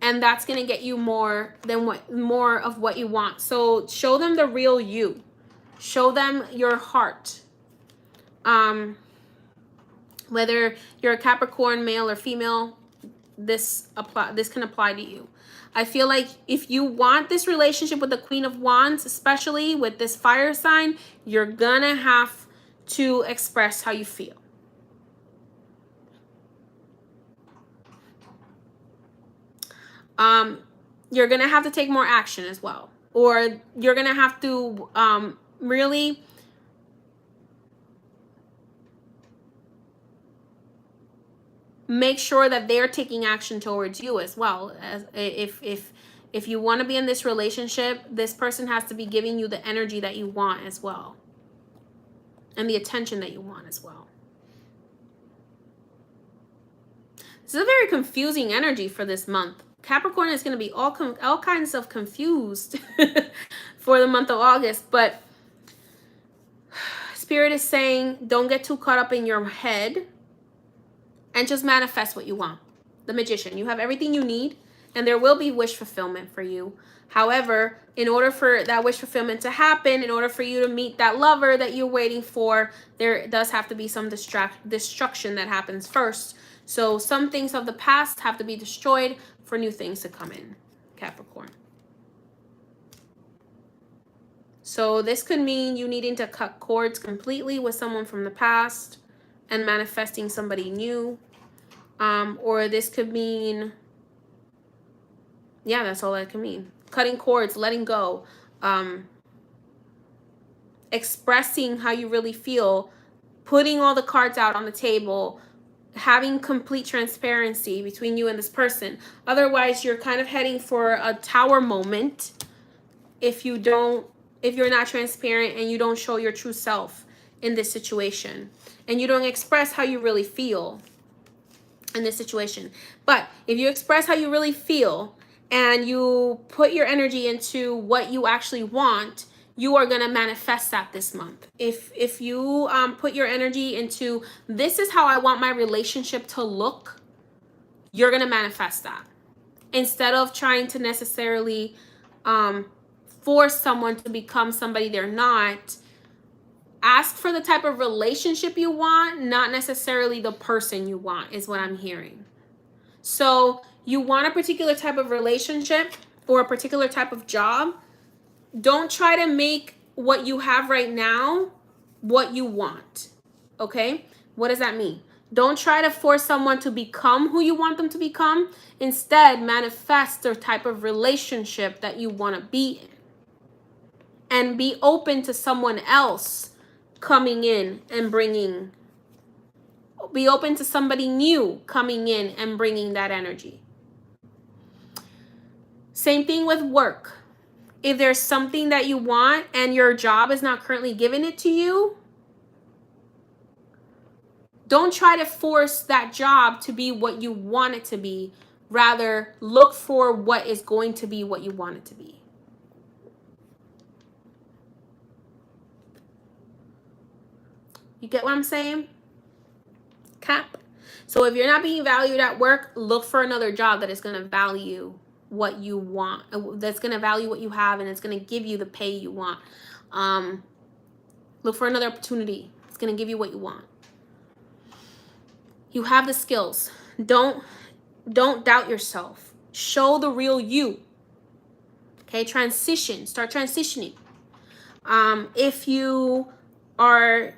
And that's going to get you more of what you want. So show them the real you. Show them your heart. Whether you're a Capricorn, male or female, this can apply to you. I feel like if you want this relationship with the Queen of Wands, especially with this fire sign, you're gonna have to express how you feel. You're gonna have to take more action as well, or you're gonna have to really make sure that they're taking action towards you as well. As if you want to be in this relationship, this person has to be giving you the energy that you want as well, and the attention that you want as well. This is a very confusing energy for this month. Capricorn is going to be all kinds of confused for the month of August, but Spirit is saying, don't get too caught up in your head and just manifest what you want. The Magician, you have everything you need, and there will be wish fulfillment for you. However, in order for that wish fulfillment to happen, in order for you to meet that lover that you're waiting for, there does have to be some destruction that happens first. So some things of the past have to be destroyed for new things to come in, Capricorn. So this could mean you needing to cut cords completely with someone from the past and manifesting somebody new. Or this could mean, yeah, that's all that can mean. Cutting cords, letting go, expressing how you really feel, putting all the cards out on the table, having complete transparency between you and this person. Otherwise, you're kind of heading for a tower moment if you're not transparent and you don't show your true self in this situation, and you don't express how you really feel in this situation. But if you express how you really feel and you put your energy into what you actually want, you are going to manifest that this month. If you put your energy into, this is how I want my relationship to look, you're going to manifest that. Instead of trying to necessarily force someone to become somebody they're not, ask for the type of relationship you want, not necessarily the person you want, is what I'm hearing. So you want a particular type of relationship or a particular type of job. Don't try to make what you have right now what you want. Okay? What does that mean? Don't try to force someone to become who you want them to become. Instead, manifest the type of relationship that you want to be in. And be open to someone else coming in and bringing, be open to somebody new coming in and bringing that energy. Same thing with work. If there's something that you want and your job is not currently giving it to you, don't try to force that job to be what you want it to be. Rather, look for what is going to be what you want it to be. You get what I'm saying? Cap. So if you're not being valued at work, look for another job that is going to value what you want, that's going to value what you have, and it's going to give you the pay you want. Look for another opportunity. It's going to give you what you want. You have the skills. Don't doubt yourself. Show the real you. Okay, transition. Start transitioning. If you are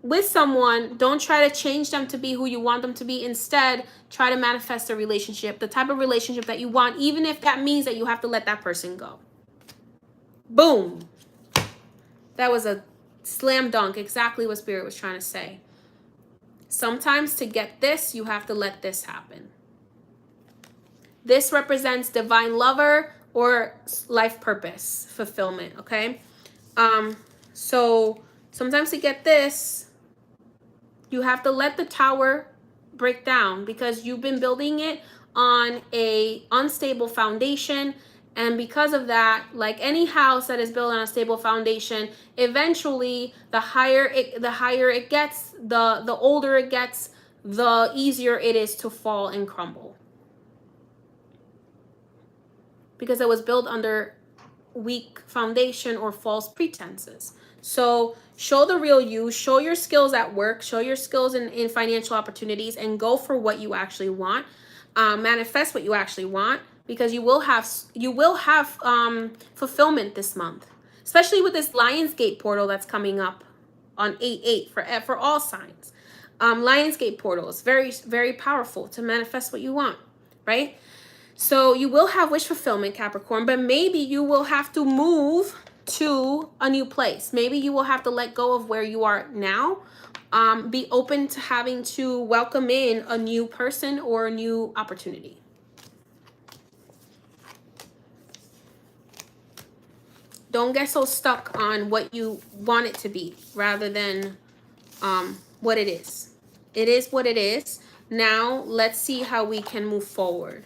with someone, don't try to change them to be who you want them to be. Instead, try to manifest a relationship, the type of relationship that you want, even if that means that you have to let that person go. Boom. That was a slam dunk, exactly what Spirit was trying to say. Sometimes to get this, you have to let this happen. This represents divine lover or life purpose fulfillment, okay? So sometimes to get this, you have to let the tower break down because you've been building it on a unstable foundation. And because of that, like any house that is built on a stable foundation, eventually the higher it gets, the older it gets, the easier it is to fall and crumble. Because it was built under weak foundation or false pretenses. So show the real you, show your skills at work, show your skills in financial opportunities, and go for what you actually want. Manifest what you actually want, because you will have fulfillment this month, especially with this Lionsgate portal that's coming up on 8/8 for all signs. Lionsgate portal is very, very powerful to manifest what you want, right? So you will have wish fulfillment, Capricorn, but maybe you will have to move to a new place. Maybe you will have to let go of where you are now. Be open to having to welcome in a new person or a new opportunity. Don't get so stuck on what you want it to be rather than what it is. It is what it is. Now let's see how we can move forward.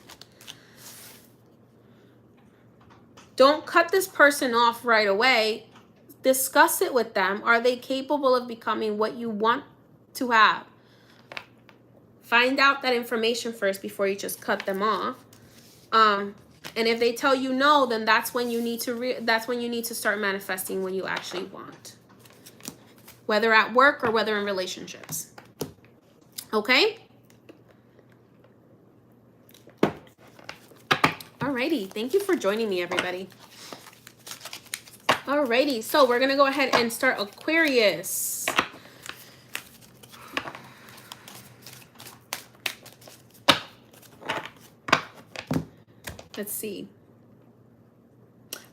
Don't cut this person off right away. Discuss it with them. Are they capable of becoming what you want to have? Find out that information first before you just cut them off. And if they tell you no, then that's when you need to start manifesting what you actually want, whether at work or whether in relationships. Okay? Alrighty, thank you for joining me, everybody. Alrighty, so we're gonna go ahead and start Aquarius. Let's see.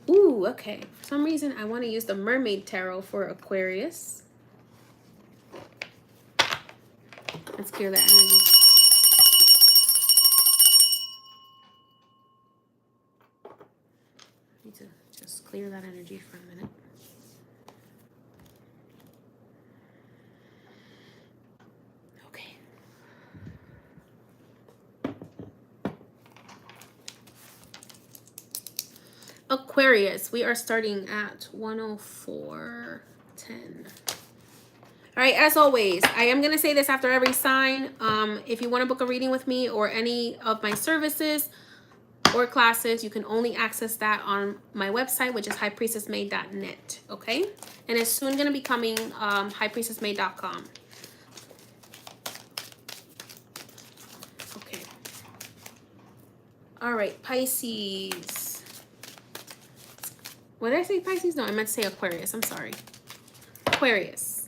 Ooh, okay. For some reason, I want to use the Mermaid Tarot for Aquarius. Let's clear that energy. Need to just clear that energy for a minute. Okay. Aquarius, we are starting at 104.10. All right, as always, I am going to say this after every sign. If you want to book a reading with me or any of my services or classes, you can only access that on my website, which is highpriestessmade.net, okay? And it's soon going to be coming highpriestessmade.com. Okay. All right, Pisces. What did I say, Pisces? No, I meant to say Aquarius. I'm sorry. Aquarius.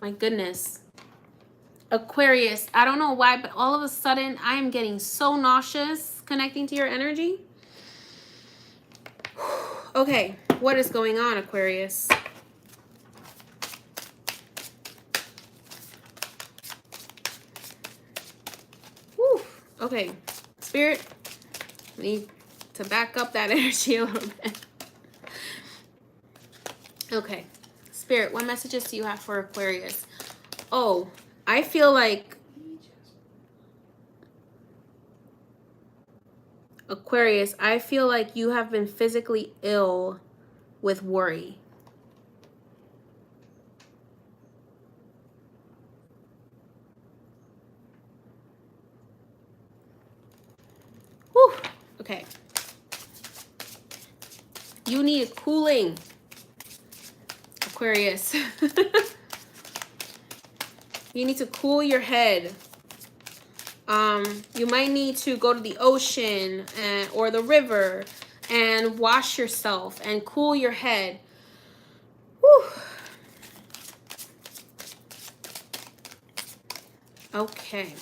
My goodness. Aquarius, I don't know why, but all of a sudden I am getting so nauseous connecting to your energy. Okay, what is going on, Aquarius? Whew. Okay, Spirit, I need to back up that energy a little bit. Okay, Spirit, what messages do you have for Aquarius? Oh, I feel like Aquarius, I feel like you have been physically ill with worry. Whew. Okay. You need cooling, Aquarius. You need to cool your head. You might need to go to the ocean or the river and wash yourself and cool your head. Whew. Okay.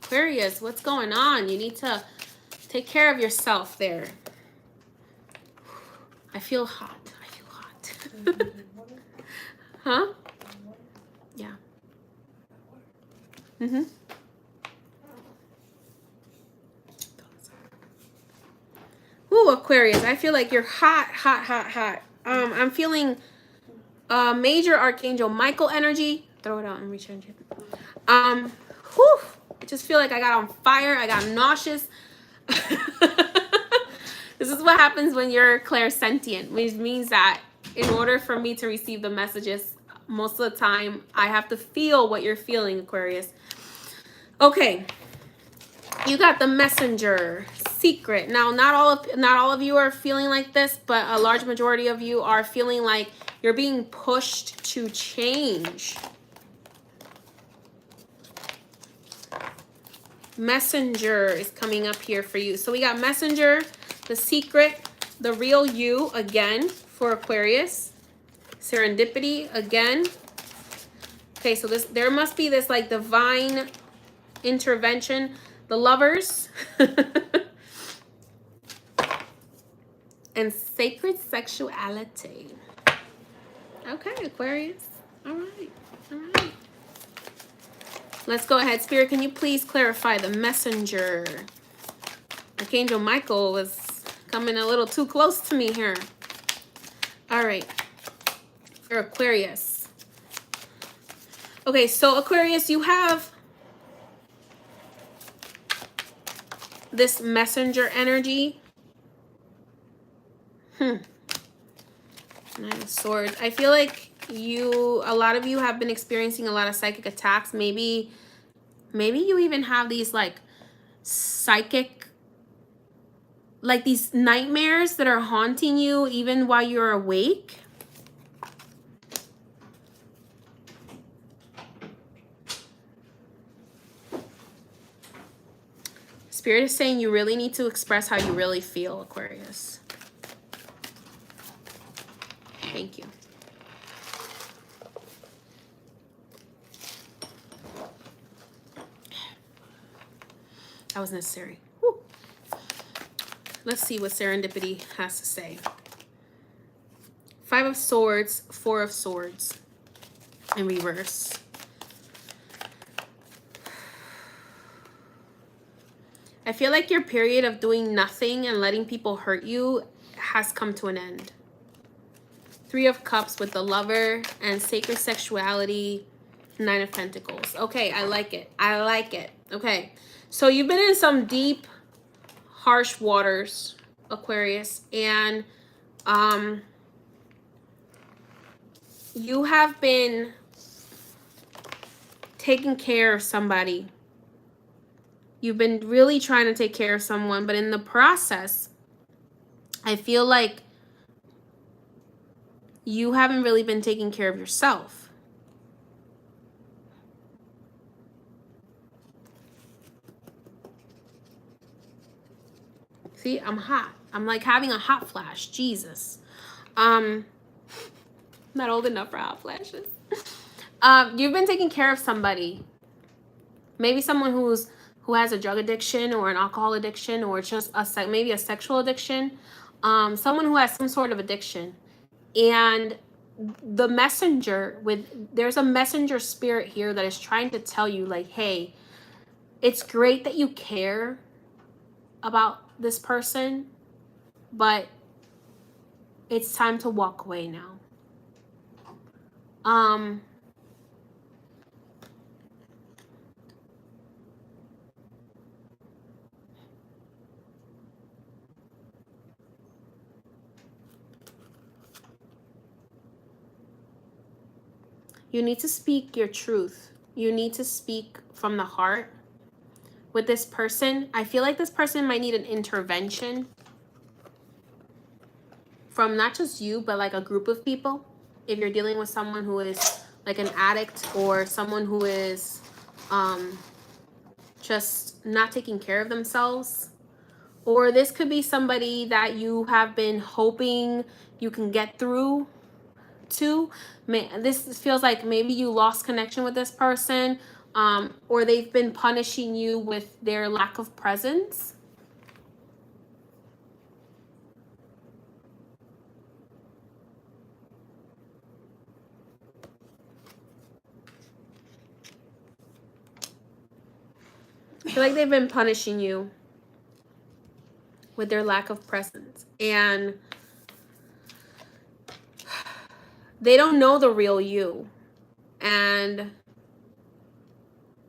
Aquarius, what's going on? You need to take care of yourself there. I feel hot. I feel hot. Huh? Yeah. Mm-hmm. Ooh, Aquarius, I feel like you're hot, hot, hot, hot. I'm feeling major Archangel Michael energy. Throw it out and rechange it. Whew, I just feel like I got on fire. I got nauseous. This is what happens when you're clairsentient, which means that in order for me to receive the messages, most of the time, I have to feel what you're feeling, Aquarius. Okay. You got the Messenger, Secret. Now, not all of you are feeling like this, but a large majority of you are feeling like you're being pushed to change. Messenger is coming up here for you. So we got Messenger, the Secret, the Real You again for Aquarius. Serendipity again. Okay, so there must be this like divine intervention. The Lovers. And Sacred Sexuality. Okay, Aquarius. All right. All right. Let's go ahead. Spirit, can you please clarify the Messenger? Archangel Michael was coming a little too close to me here. All right. For Aquarius. Okay, so Aquarius, you have this Messenger energy. Nine of Swords. I feel like a lot of you have been experiencing a lot of psychic attacks. Maybe you even have these like psychic, like these nightmares that are haunting you even while you're awake. Spirit is saying you really need to express how you really feel, Aquarius. Thank you. That was necessary. Woo. Let's see what Serendipity has to say. 5 of Swords, 4 of Swords in reverse. I feel like your period of doing nothing and letting people hurt you has come to an end. 3 of Cups with the Lover and Sacred Sexuality, 9 of Pentacles. Okay, I like it. I like it. Okay, so you've been in some deep, harsh waters, Aquarius, and you have been taking care of somebody. You've been really trying to take care of someone, but in the process, I feel like you haven't really been taking care of yourself. See, I'm hot. I'm like having a hot flash. Jesus. I'm not old enough for hot flashes. You've been taking care of somebody. Maybe someone who has a drug addiction or an alcohol addiction or just maybe a sexual addiction. Someone who has some sort of addiction. And the messenger there's a messenger spirit here that is trying to tell you, like, hey, it's great that you care about this person, but it's time to walk away now. You need to speak your truth. You need to speak from the heart with this person. I feel like this person might need an intervention from not just you, but like a group of people. If you're dealing with someone who is like an addict or someone who is just not taking care of themselves. Or this could be somebody that you have been hoping you can get through to. This feels like maybe you lost connection with this person, or they've been punishing you with their lack of presence. I feel like they've been punishing you with their lack of presence, and they don't know the real you, and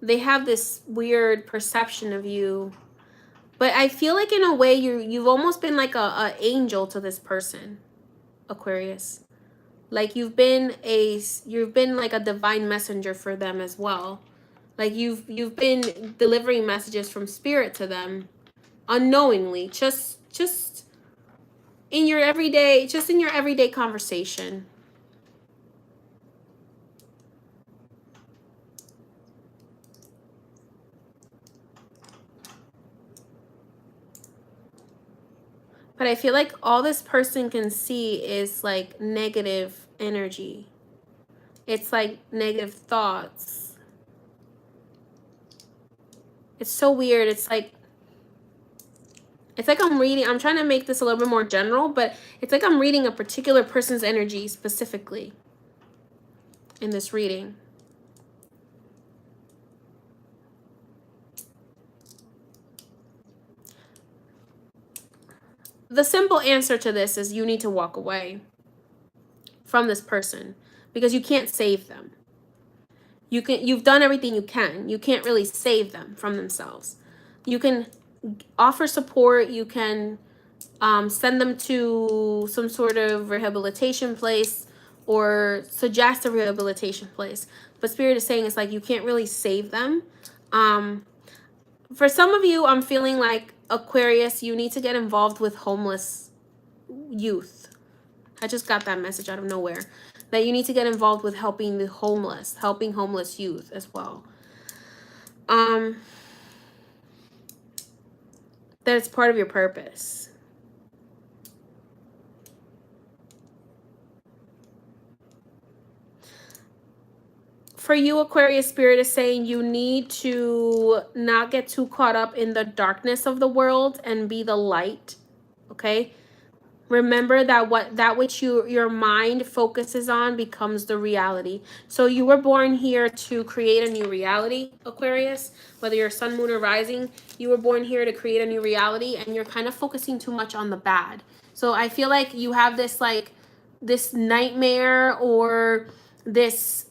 they have this weird perception of you. But I feel like in a way you've almost been like a angel to this person, Aquarius. Like you've been like a divine messenger for them as well. Like you've been delivering messages from spirit to them unknowingly, just in your everyday conversation. But I feel like all this person can see is like negative energy. It's like negative thoughts. It's so weird. It's like I'm trying to make this a little bit more general, but it's like I'm reading a particular person's energy specifically in this reading. The simple answer to this is you need to walk away from this person because you can't save them. You've done everything you can. You can't really save them from themselves. You can offer support. You can send them to some sort of rehabilitation place or suggest a rehabilitation place. But Spirit is saying it's like you can't really save them. For some of you, I'm feeling like, Aquarius, you need to get involved with homeless youth. I just got that message out of nowhere. That you need to get involved with helping homeless youth as well. That it's part of your purpose. For you, Aquarius, Spirit is saying you need to not get too caught up in the darkness of the world and be the light, okay? Remember that which your mind focuses on becomes the reality. So you were born here to create a new reality, Aquarius. Whether you're sun, moon, or rising, you were born here to create a new reality, and you're kind of focusing too much on the bad. So I feel like you have this nightmare or this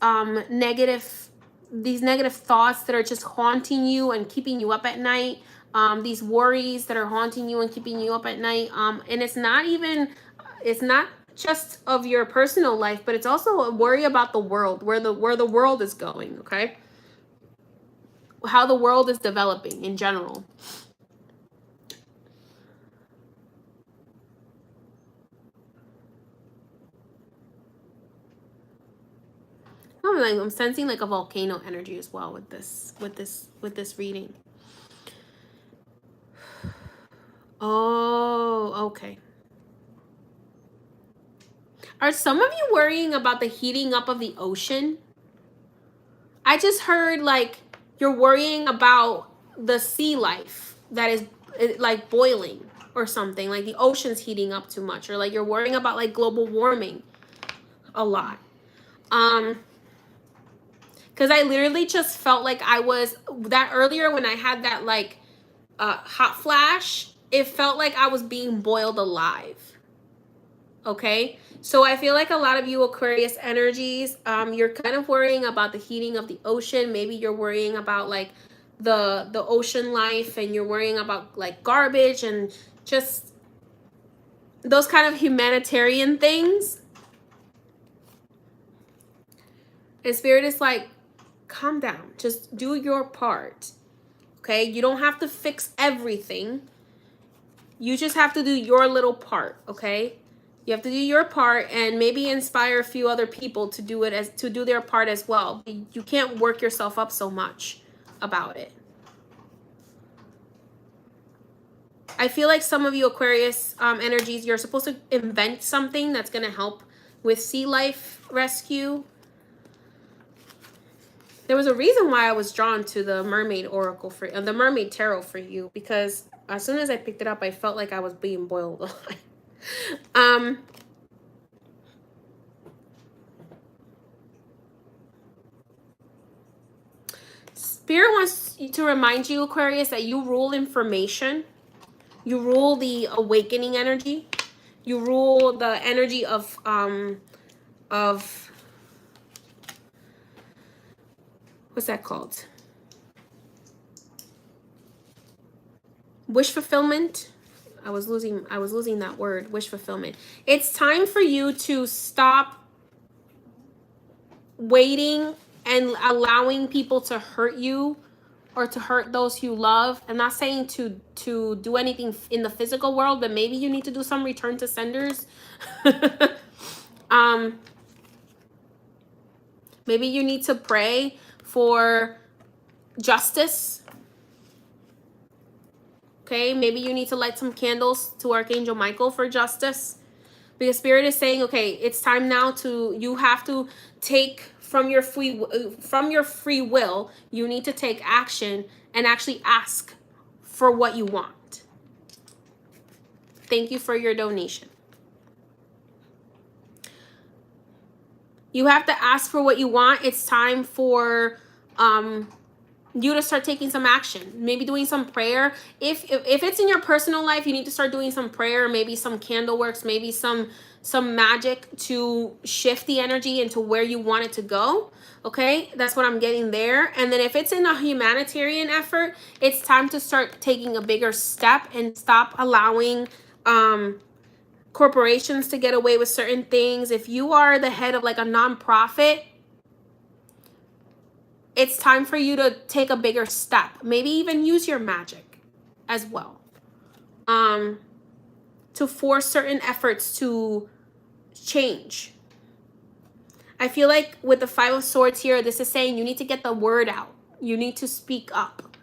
these negative thoughts that are just haunting you and keeping you up at night. These worries that are haunting you and keeping you up at night. And it's not just of your personal life, but it's also a worry about the world, where the world is going, okay? How the world is developing in general. I'm sensing like a volcano energy as well with this reading. Oh, okay. Are some of you worrying about the heating up of the ocean? I just heard like you're worrying about the sea life that is like boiling or something, like the ocean's heating up too much, or like you're worrying about like global warming a lot. Because I literally just felt like I was that earlier when I had that like hot flash, it felt like I was being boiled alive. Okay, so I feel like a lot of you Aquarius energies, you're kind of worrying about the heating of the ocean. Maybe you're worrying about like the ocean life, and you're worrying about like garbage and just those kind of humanitarian things. And Spirit is like, calm down, just do your part. Okay, you don't have to fix everything. You just have to do your little part. Okay, you have to do your part and maybe inspire a few other people to do it, as to do their part as well. You can't work yourself up so much about it. I feel like some of you Aquarius energies, you're supposed to invent something that's going to help with sea life rescue. There was a reason why I was drawn to the Mermaid Oracle for the Mermaid Tarot for you, because as soon as I picked it up, I felt like I was being boiled alive. Spirit wants to remind you, Aquarius, that you rule information. You rule the awakening energy. You rule the energy of what's that called? Wish fulfillment. I was losing that word, wish fulfillment. It's time for you to stop waiting and allowing people to hurt you or to hurt those you love. I'm not saying to do anything in the physical world, but maybe you need to do some return to senders. Maybe you need to pray for justice. Okay, maybe you need to light some candles to Archangel Michael for justice. Because Spirit is saying, okay, it's time now you have to take from your free will, you need to take action and actually ask for what you want. Thank you for your donation. You have to ask for what you want. It's time for you to start taking some action, maybe doing some prayer. If it's in your personal life, you need to start doing some prayer, maybe some candle works, maybe some magic to shift the energy into where you want it to go. Okay, that's what I'm getting there. And then if it's in a humanitarian effort, it's time to start taking a bigger step and stop allowing corporations to get away with certain things. If you are the head of like a nonprofit, it's time for you to take a bigger step. Maybe even use your magic as well. To force certain efforts to change. I feel like with the Five of Swords here, this is saying you need to get the word out. You need to speak up.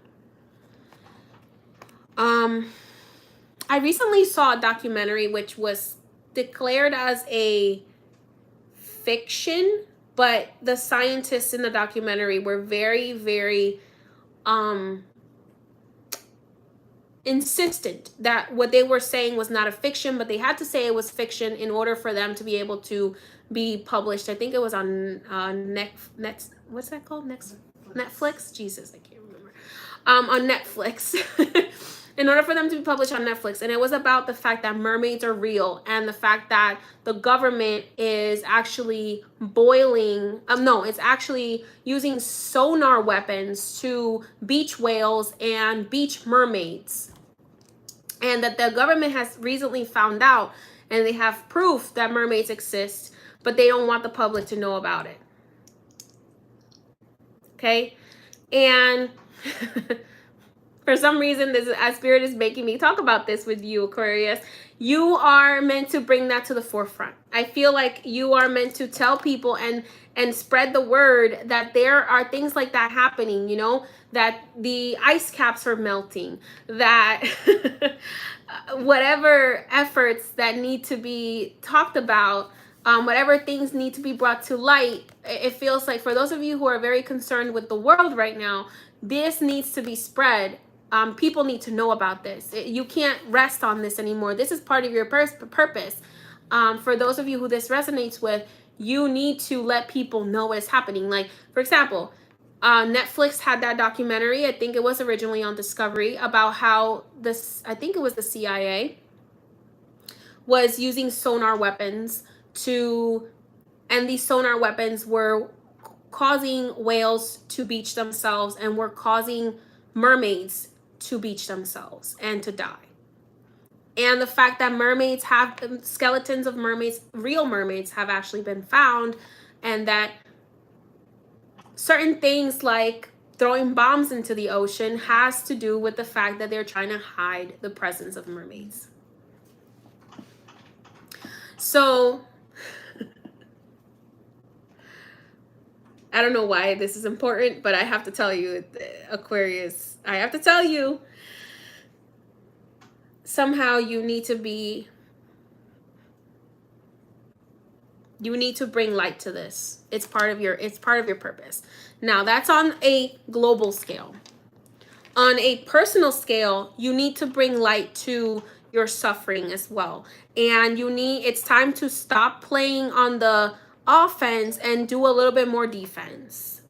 I recently saw a documentary which was declared as a fiction, but the scientists in the documentary were very, very insistent that what they were saying was not a fiction, but they had to say it was fiction in order for them to be able to be published. I think it was on what's that called? Netflix? Jesus, I can't remember. On Netflix. In order for them to be published on Netflix. And it was about the fact that mermaids are real and the fact that the government is actually it's actually using sonar weapons to beach whales and beach mermaids. And that the government has recently found out and they have proof that mermaids exist, but they don't want the public to know about it. Okay? And for some reason, Spirit is making me talk about this with you, Aquarius. You are meant to bring that to the forefront. I feel like you are meant to tell people and spread the word that there are things like that happening, you know, that the ice caps are melting, that whatever efforts that need to be talked about, Whatever things need to be brought to light, it feels like for those of you who are very concerned with the world right now, this needs to be spread. People need to know about this. You can't rest on this anymore. This is part of your purpose. For those of you who this resonates with, you need to let people know what is happening. Like, for example, Netflix had that documentary, I think it was originally on Discovery, about how this, I think it was the CIA, was using sonar weapons and these sonar weapons were causing whales to beach themselves and were causing mermaids to beach themselves and to die. And the fact that mermaids have skeletons of mermaids, real mermaids, have actually been found, and that certain things like throwing bombs into the ocean has to do with the fact that they're trying to hide the presence of mermaids. So I don't know why this is important, but I have to tell you, Aquarius, I have to tell you, somehow you need to bring light to this. It's part of your purpose. Now, that's on a global scale. On a personal scale, you need to bring light to your suffering as well. And it's time to stop playing on the offense and do a little bit more defense.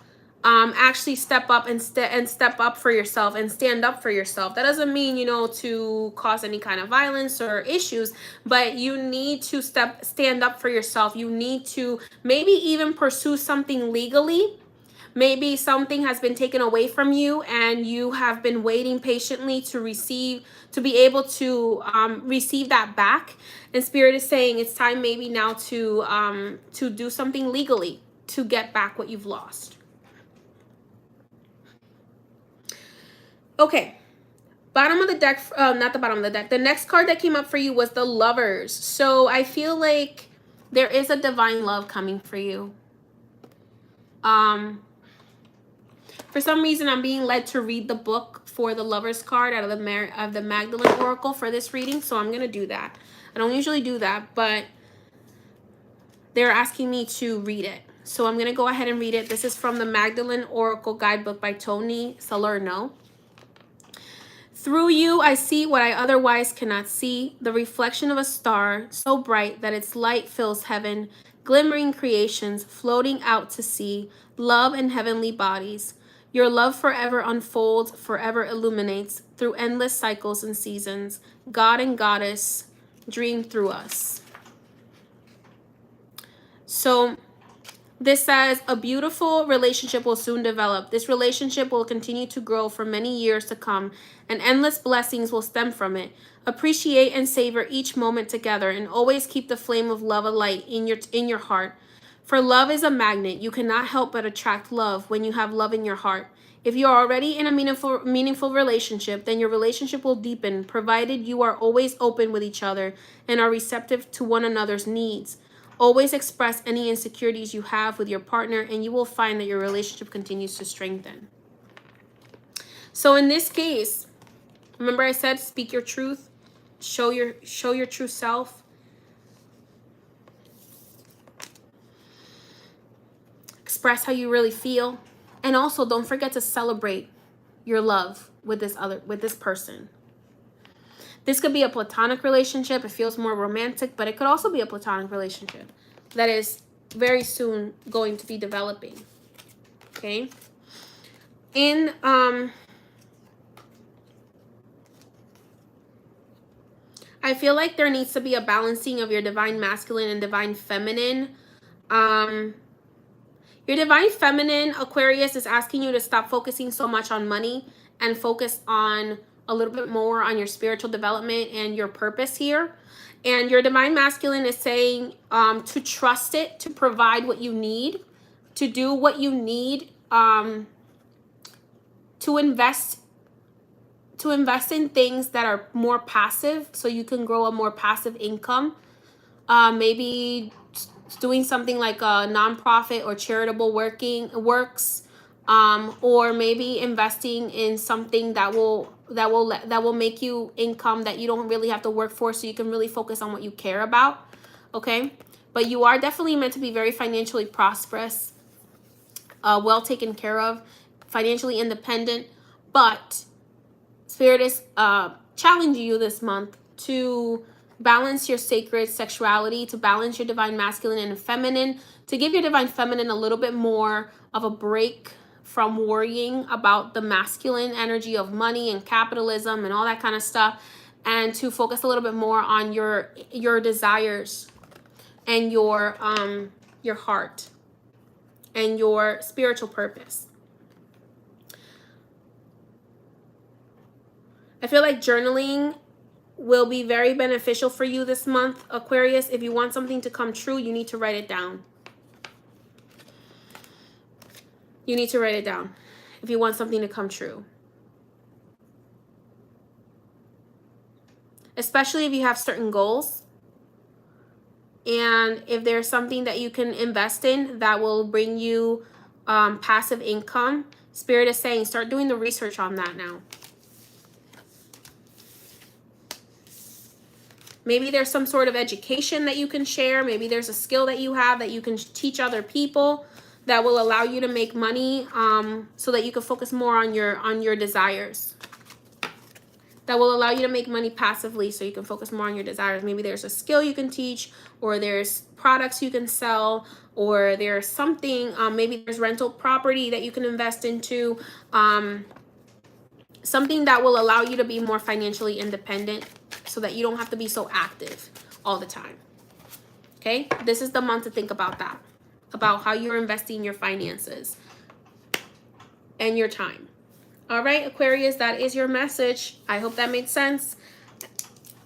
Actually step up and step up for yourself and stand up for yourself. That doesn't mean, to cause any kind of violence or issues, but you need to stand up for yourself. You need to maybe even pursue something legally. Maybe something has been taken away from you and you have been waiting patiently to be able to receive that back. And Spirit is saying it's time maybe now to do something legally to get back what you've lost. Okay, bottom of the deck, not the bottom of the deck. The next card that came up for you was the Lovers. So I feel like there is a divine love coming for you. For some reason, I'm being led to read the book for the Lovers card out of the Magdalene Oracle for this reading, so I'm going to do that. I don't usually do that, but they're asking me to read it. So I'm going to go ahead and read it. This is from the Magdalene Oracle Guidebook by Tony Salerno. Through you, I see what I otherwise cannot see, the reflection of a star so bright that its light fills heaven, glimmering creations floating out to sea, love and heavenly bodies. Your love forever unfolds, forever illuminates, through endless cycles and seasons. God and Goddess dream through us. So this says a beautiful relationship will soon develop. This relationship will continue to grow for many years to come, and endless blessings will stem from it. Appreciate and savor each moment together, and always keep the flame of love alight in your heart. For love is a magnet. You cannot help but attract love when you have love in your heart. If you are already in a meaningful relationship, then your relationship will deepen, provided you are always open with each other and are receptive to one another's needs. Always express any insecurities you have with your partner, and you will find that your relationship continues to strengthen. So in this case, remember I said speak your truth, show your true self. Express how you really feel, and also don't forget to celebrate your love with this person. This could be a platonic relationship. It feels more romantic, but it could also be a platonic relationship that is very soon going to be developing. Okay? I feel like there needs to be a balancing of your divine masculine and divine feminine. Your divine feminine, Aquarius, is asking you to stop focusing so much on money and focus on a little bit more on your spiritual development and your purpose here. And your divine masculine is saying to trust it, to provide what you need, to do what you need, to invest in things that are more passive, so you can grow a more passive income. Maybe doing something like a nonprofit or charitable works, or maybe investing in something that will make you income that you don't really have to work for, so you can really focus on what you care about. Okay, But you are definitely meant to be very financially prosperous, well taken care of, financially independent. But Spirit is challenging you this month to balance your sacred sexuality, to balance your divine masculine and feminine, to give your divine feminine a little bit more of a break from worrying about the masculine energy of money and capitalism and all that kind of stuff, and to focus a little bit more on your desires and your heart and your spiritual purpose. I feel like journaling will be very beneficial for you this month, Aquarius. If you want something to come true, you need to write it down. You need to write it down if you want something to come true. Especially if you have certain goals. And if there's something that you can invest in that will bring you passive income, Spirit is saying start doing the research on that now. Maybe there's some sort of education that you can share. Maybe there's a skill that you have that you can teach other people that will allow you to make money, so that you can focus more on your desires. That will allow you to make money passively so you can focus more on your desires. Maybe there's a skill you can teach, or there's products you can sell, or there's something, maybe there's rental property that you can invest into, something that will allow you to be more financially independent so that you don't have to be so active all the time. Okay? This is the month to think about that, about how you're investing your finances and your time. All right, Aquarius, that is your message. I hope that made sense.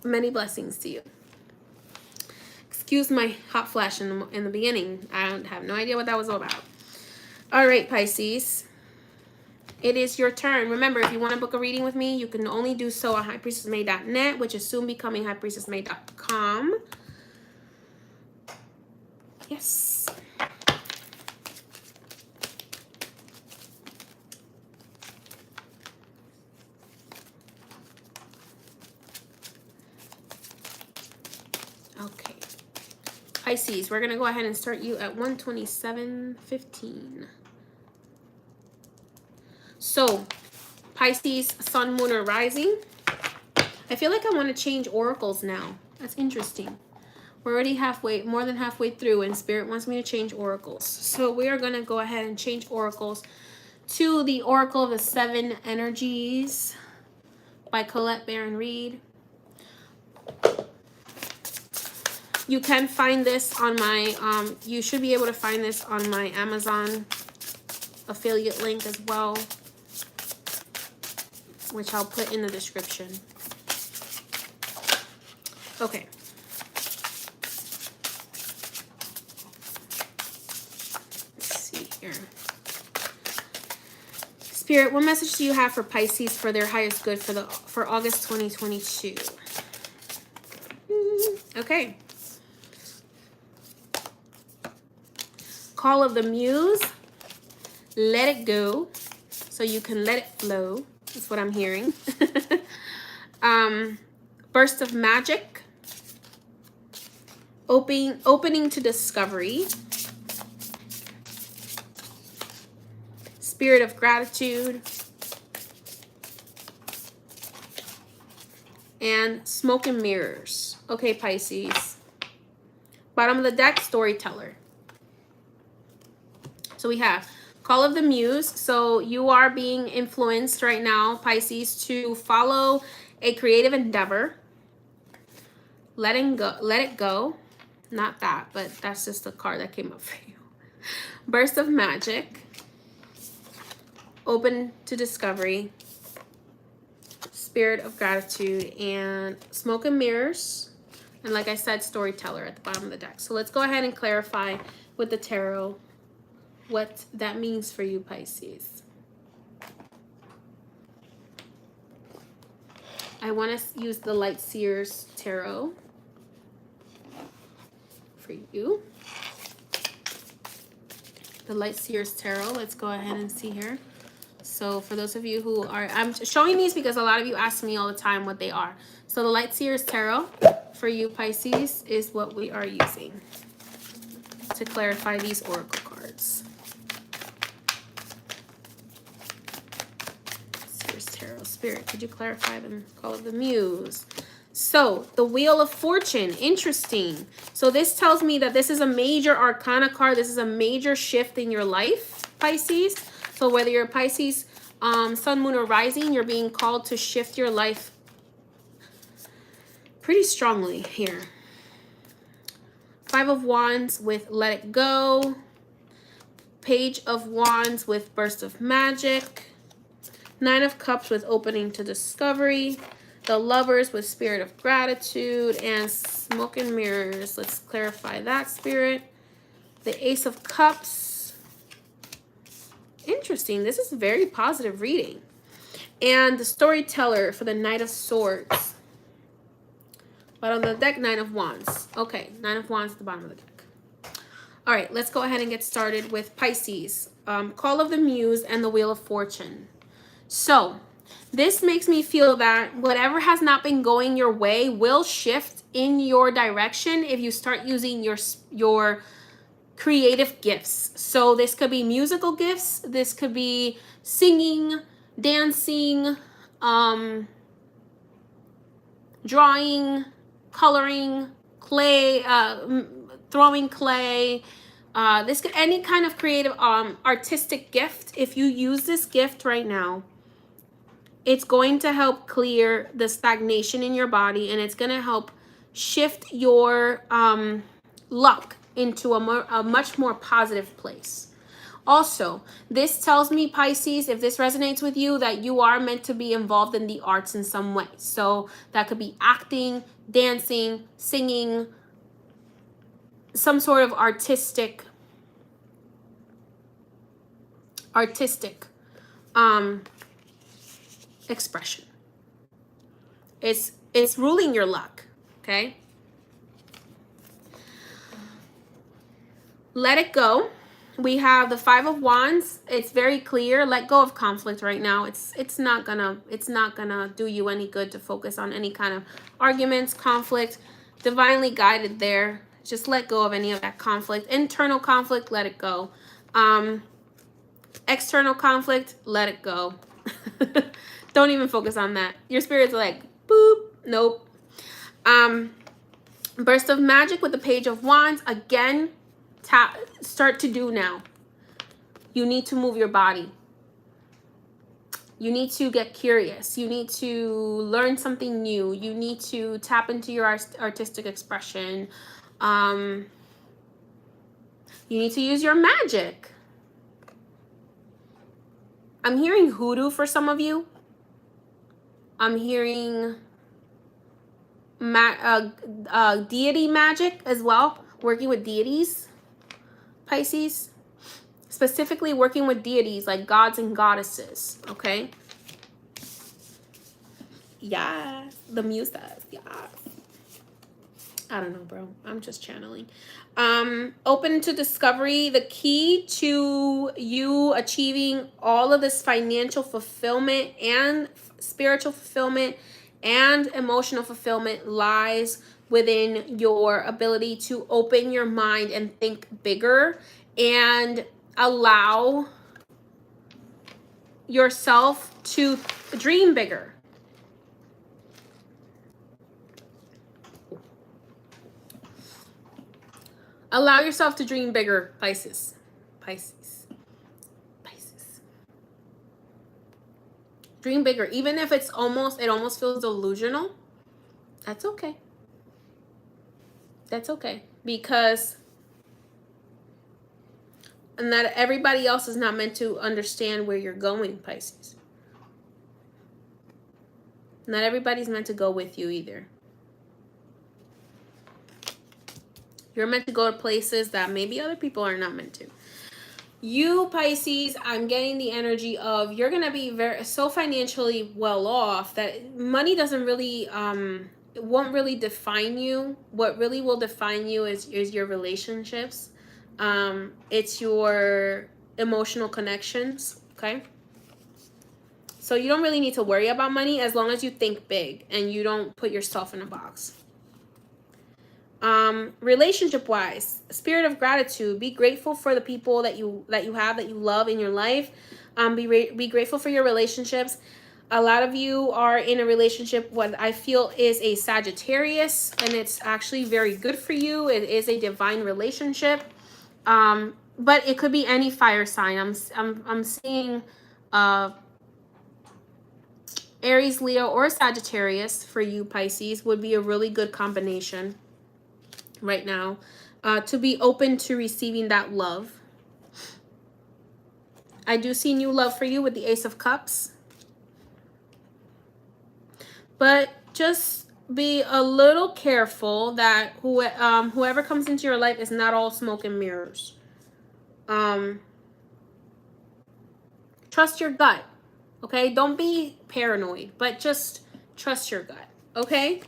Many blessings to you. Excuse my hot flash in the beginning. I have no idea what that was all about. All right, Pisces. It is your turn. Remember, if you want to book a reading with me, you can only do so at highpriestessmay.net, which is soon becoming highpriestessmay.com. Yes. Okay. Pisces, we're going to go ahead and start you at 127.15. So, Pisces, Sun, Moon, or Rising. I feel like I want to change oracles now. That's interesting. We're already more than halfway through, and Spirit wants me to change oracles. So we are going to go ahead and change oracles to the Oracle of the Seven Energies by Colette Baron Reed. You can find this on my, you should be able to find this on my Amazon affiliate link as well, which I'll put in the description. Okay. Let's see here. Spirit, what message do you have for Pisces for their highest good for August 2022? Okay. Call of the Muse. Let it go so you can let it flow. That's what I'm hearing. Burst of Magic. Opening to discovery. Spirit of Gratitude. And Smoke and Mirrors. Okay, Pisces. Bottom of the deck, Storyteller. So we have Call of the Muse. So you are being influenced right now, Pisces, to follow a creative endeavor. Let it go. Not that, but that's just the card that came up for you. Burst of Magic. Open to discovery. Spirit of Gratitude, and Smoke and Mirrors. And like I said, Storyteller at the bottom of the deck. So let's go ahead and clarify with the tarot what that means for you, Pisces. I want to use the Light Seers Tarot for you. The Light Seers Tarot. Let's go ahead and see here. So for those of you who are, I'm showing these because a lot of you ask me all the time what they are. So the Light Seers Tarot for you, Pisces, is what we are using. to clarify these oracle cards. Sears Tarot Spirit, could you clarify them? Call of the Muse. So, the Wheel of Fortune, interesting. So this tells me that this is a major arcana card. This is a major shift in your life, Pisces. So whether you're Pisces, sun, moon, or rising, you're being called to shift your life pretty strongly here. Five of Wands with Let It Go. Page of Wands with Burst of Magic. Nine of Cups with Opening to Discovery. The Lovers with Spirit of Gratitude. And Smoke and Mirrors. Let's clarify that, Spirit. The Ace of Cups. Interesting. This is a very positive reading. And the Storyteller for the Knight of Swords. Bottom of the deck, Nine of Wands. Okay, Nine of Wands at the bottom of the deck. All right, let's go ahead and get started with Pisces. Call of the Muse and the Wheel of Fortune. So, this makes me feel that whatever has not been going your way will shift in your direction if you start using your creative gifts. So this could be musical gifts. This could be singing, dancing, drawing, coloring, clay, throwing clay. This could any kind of creative, artistic gift. If you use this gift right now, it's going to help clear the stagnation in your body, and it's going to help shift your luck into a much more positive place. Also, this tells me, Pisces, if this resonates with you, that you are meant to be involved in the arts in some way. So that could be acting, dancing, singing, some sort of artistic expression. It's ruling your luck, okay? Let it go. We have the Five of Wands. It's very clear. Let go of conflict right now. It's not gonna do you any good to focus on any kind of arguments, conflict. Divinely guided there. Just let go of any of that conflict. Internal conflict, let it go. External conflict, let it go. Don't even focus on that. Your spirit's like, boop, nope. Burst of Magic with the Page of Wands. Again, start to do now. You need to move your body. You need to get curious. You need to learn something new. You need to tap into your artistic expression. You need to use your magic. I'm hearing hoodoo for some of you. I'm hearing deity magic as well. Working with deities, Pisces. Specifically working with deities like gods and goddesses, okay? Yeah, the muse does, yeah. I don't know, bro. I'm just channeling. Open to discovery. The key to you achieving all of this financial fulfillment and spiritual fulfillment and emotional fulfillment lies within your ability to open your mind and think bigger and allow yourself to dream bigger. Allow yourself to dream bigger, Pisces. Pisces. Pisces. Dream bigger. Even if it almost feels delusional. That's okay. That's okay. Because not everybody else is not meant to understand where you're going, Pisces. Not everybody's meant to go with you either. You're meant to go to places that maybe other people are not meant to. You, Pisces, I'm getting the energy of you're going to be so financially well off that money doesn't really, it won't really define you. What really will define you is your relationships. It's your emotional connections, okay? So you don't really need to worry about money as long as you think big and you don't put yourself in a box. Relationship wise, spirit of gratitude. Be grateful for the people that you have, that you love in your life. Be grateful for your relationships. A lot of you are in a relationship what I feel is a Sagittarius, and it's actually very good for you. It is a divine relationship. But it could be any fire sign. I'm seeing Aries, Leo, or Sagittarius for you, Pisces, would be a really good combination right now, to be open to receiving that love. I do see new love for you with the Ace of Cups. But just be a little careful that whoever comes into your life is not all smoke and mirrors. Trust your gut, okay? Don't be paranoid, but just trust your gut, okay?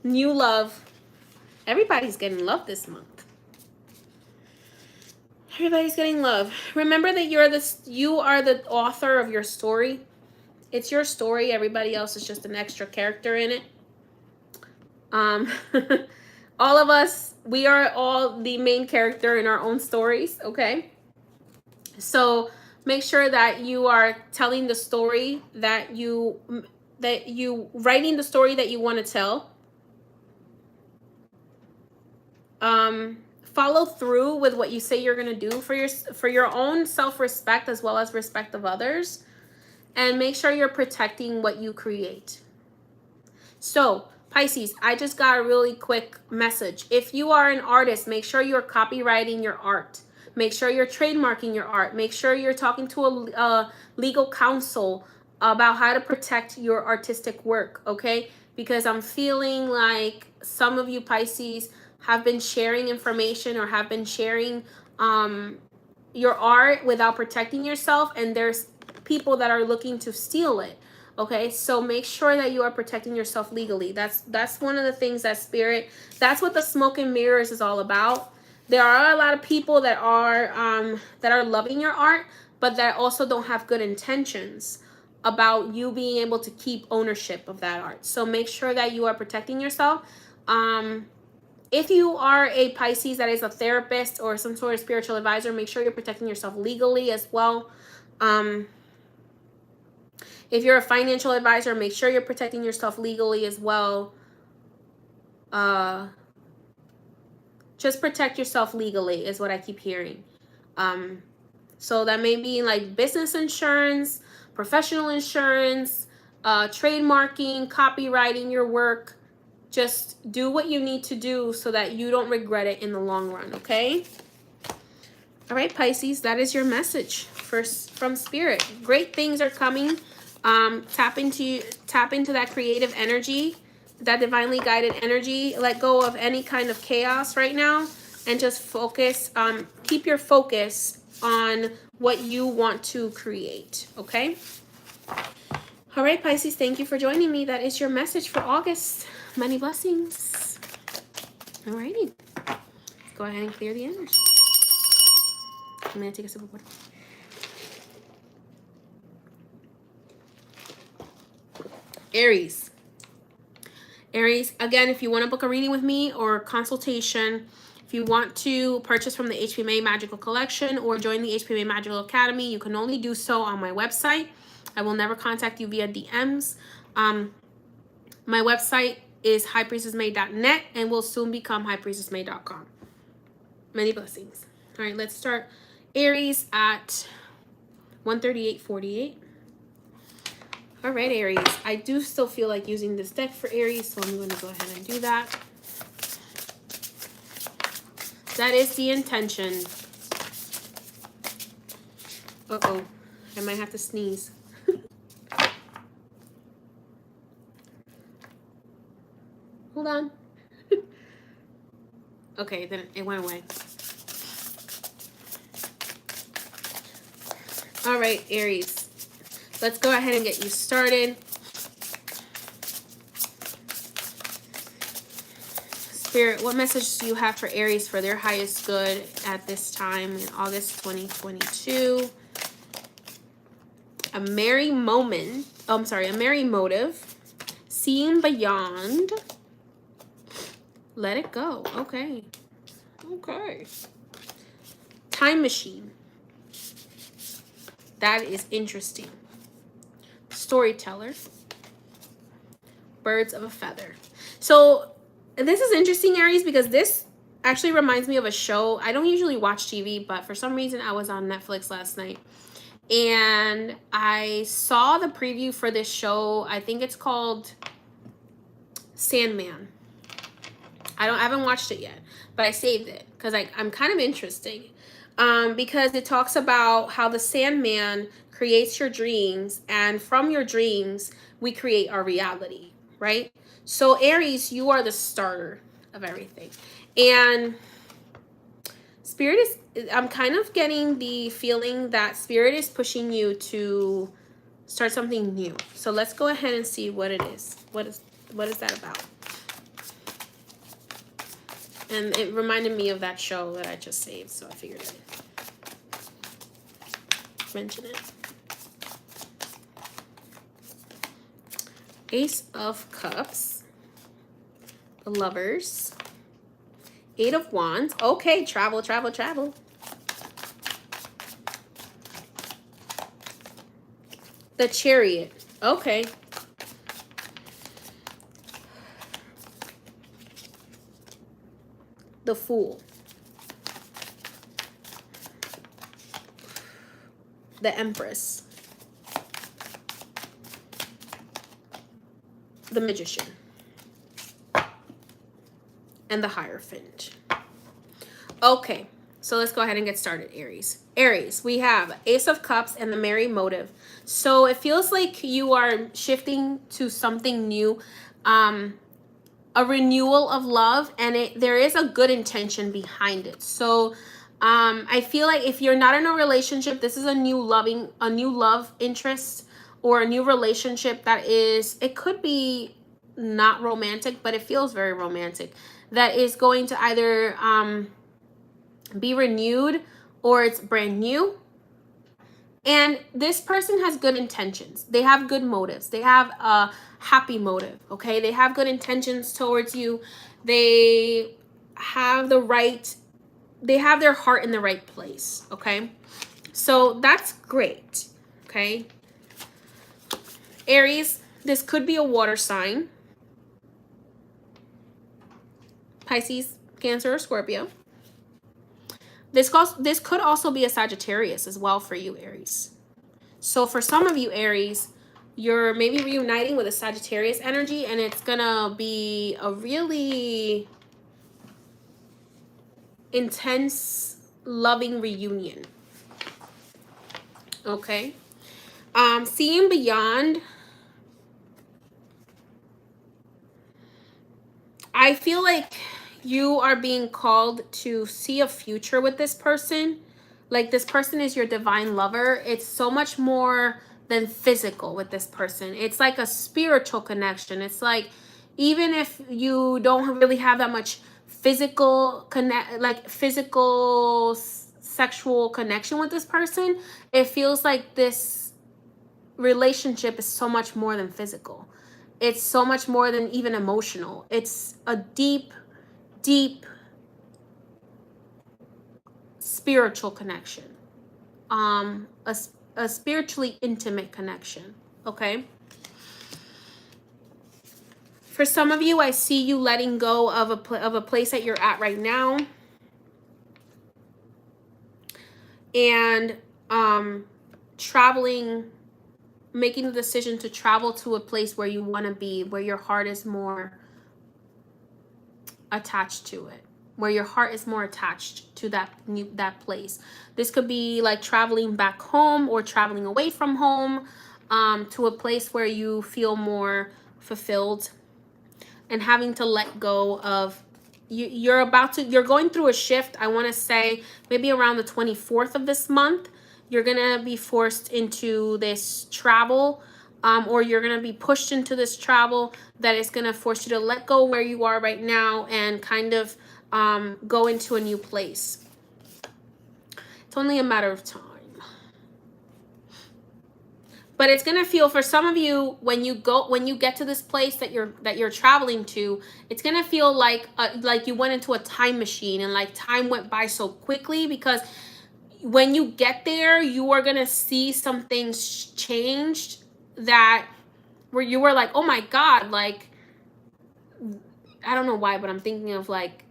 New love. Everybody's getting love this month. Everybody's getting love. Remember that you are the author of your story. It's your story. Everybody else is just an extra character in it. All of us, we are all the main character in our own stories, okay? So make sure that you are telling the story that you writing the story that you want to tell. Follow through with what you say you're going to do for your own self-respect as well as respect of others, and make sure you're protecting what you create. So Pisces, I just got a really quick message. If you are an artist, make sure you're copywriting your art. Make sure you're trademarking your art. Make sure you're talking to a legal counsel about how to protect your artistic work, okay? Because I'm feeling like some of you Pisces have been sharing information or have been sharing your art without protecting yourself, and there's people that are looking to steal it. Okay, so make sure that you are protecting yourself legally. That's one of the things that spirit, that's what the smoke and mirrors is all about. There are a lot of people that are loving your art, but that also don't have good intentions about you being able to keep ownership of that art. So make sure that you are protecting yourself. If you are a Pisces that is a therapist or some sort of spiritual advisor, make sure you're protecting yourself legally as well. If you're a financial advisor, make sure you're protecting yourself legally as well. Just protect yourself legally is what I keep hearing. So that may be like business insurance, professional insurance, trademarking, copywriting your work. Just do what you need to do so that you don't regret it in the long run, okay? All right, Pisces, that is your message from Spirit. Great things are coming. Tap into that creative energy, that divinely guided energy. Let go of any kind of chaos right now and just focus. Keep your focus on what you want to create, okay? All right, Pisces, thank you for joining me. That is your message for August. Many blessings. All righty. Let's go ahead and clear the energy. I'm going to take a sip of water. Aries. Aries, again, if you want to book a reading with me or a consultation, if you want to purchase from the HPMA Magical Collection or join the HPMA Magical Academy, you can only do so on my website. I will never contact you via DMs. My website is highpriestessmay.net and will soon become highpriestessmay.com. Many blessings. All right, let's start Aries at 138.48. All right, Aries. I do still feel like using this deck for Aries, so I'm going to go ahead and do that. That is the intention. Uh-oh. I might have to sneeze. Hold on. Okay, then it went away. All right, Aries. Let's go ahead and get you started. Spirit, what message do you have for Aries for their highest good at this time in August 2022? A merry moment. Oh, I'm sorry, a merry motive. Seeing beyond. Let it go. Okay. Okay. Time machine. That is interesting. Storyteller. Birds of a feather. So this is interesting, Aries, because this actually reminds me of a show. I don't usually watch TV, but for some reason I was on Netflix last night and I saw the preview for this show. I think it's called Sandman. I haven't watched it yet, but I saved it because I'm kind of interested. Because it talks about how the Sandman creates your dreams, and from your dreams we create our reality, right? So Aries, you are the starter of everything. And Spirit is, I'm kind of getting the feeling that Spirit is pushing you to start something new. So let's go ahead and see what it is. What is that about? And it reminded me of that show that I just saved, so I figured I'd mention it. Ace of Cups. The Lovers. Eight of Wands. Okay, travel, travel, travel. The Chariot. Okay. The Fool. The Empress. The Magician. And the Hierophant. Okay, so let's go ahead and get started, Aries. Aries, we have Ace of Cups and the Merry Motive. So it feels like you are shifting to something new, a renewal of love, and there is a good intention behind it. So I feel like if you're not in a relationship, this is a new love interest or a new relationship that is, it could be not romantic, but it feels very romantic, that is going to either be renewed or it's brand new. And this person has good intentions. They have good motives. They have a happy motive, okay? They have good intentions towards you. They have their heart in the right place, okay? So that's great, okay? Aries, this could be a water sign. Pisces, Cancer, or Scorpio. This could also be a Sagittarius as well for you, Aries. So for some of you, Aries, you're maybe reuniting with a Sagittarius energy, and it's gonna be a really intense, loving reunion. Okay. Seeing beyond. I feel like you are being called to see a future with this person. Like this person is your divine lover. It's so much more than physical with this person. It's like a spiritual connection. It's like, even if you don't really have that much physical sexual connection with this person, it feels like this relationship is so much more than physical. It's so much more than even emotional. It's a deep, deep spiritual connection. A spiritually intimate connection, okay? For some of you, I see you letting go of a place that you're at right now. And traveling, making the decision to travel to a place where you want to be, where your heart is more attached to it, where your heart is more attached to that place. This could be like traveling back home or traveling away from home, to a place where you feel more fulfilled, and having to let go of you're going through a shift. I want to say maybe around the 24th of this month, you're gonna be forced into this travel, or you're gonna be pushed into this travel that is gonna force you to let go where you are right now and kind of go into a new place. It's only a matter of time. But it's gonna feel for some of you when you get to this place that you're traveling to, it's gonna feel like you went into a time machine and like time went by so quickly, because when you get there, you are gonna see some things changed that where you were like, oh my God, like I don't know why, but I'm thinking of like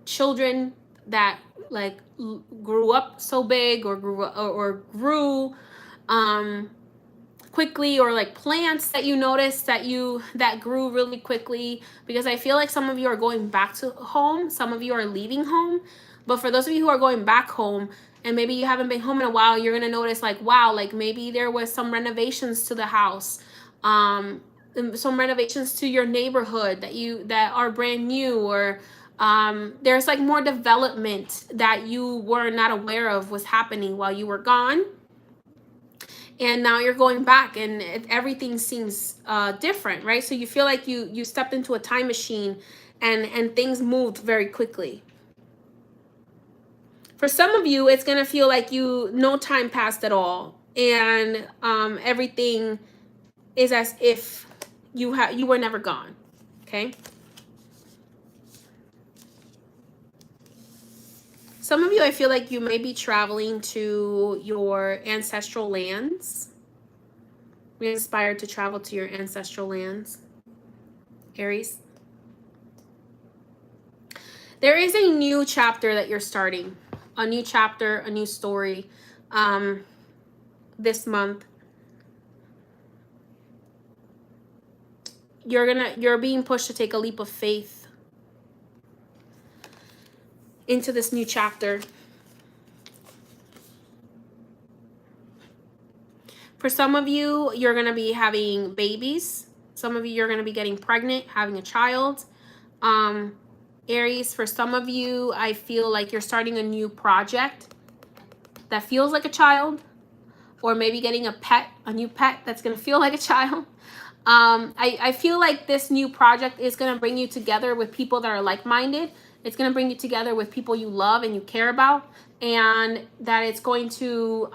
children that like grew up so big or grew quickly, or like plants that you noticed that grew really quickly, because I feel like some of you are going back to home, some of you are leaving home. But for those of you who are going back home and maybe you haven't been home in a while, you're going to notice like, wow, like maybe there was some renovations to the house, some renovations to your neighborhood that are brand new, or there's like more development that you were not aware of was happening while you were gone. And now you're going back and everything seems different, right? So you feel like you stepped into a time machine and things moved very quickly. For some of you, it's going to feel like no time passed at all. And everything is as if you were never gone. Okay. Some of you, I feel like you may be traveling to your ancestral lands. Be inspired to travel to your ancestral lands, Aries. There is a new chapter that you're starting. A new chapter, a new story this month. You're being pushed to take a leap of faith into this new chapter. For some of you, you're going to be having babies. Some of you, you're going to be getting pregnant, having a child. Aries, for some of you, I feel like you're starting a new project that feels like a child, or maybe getting a new pet that's going to feel like a child. I feel like this new project is going to bring you together with people that are like-minded. It's going to bring you together with people you love and you care about, and that it's going to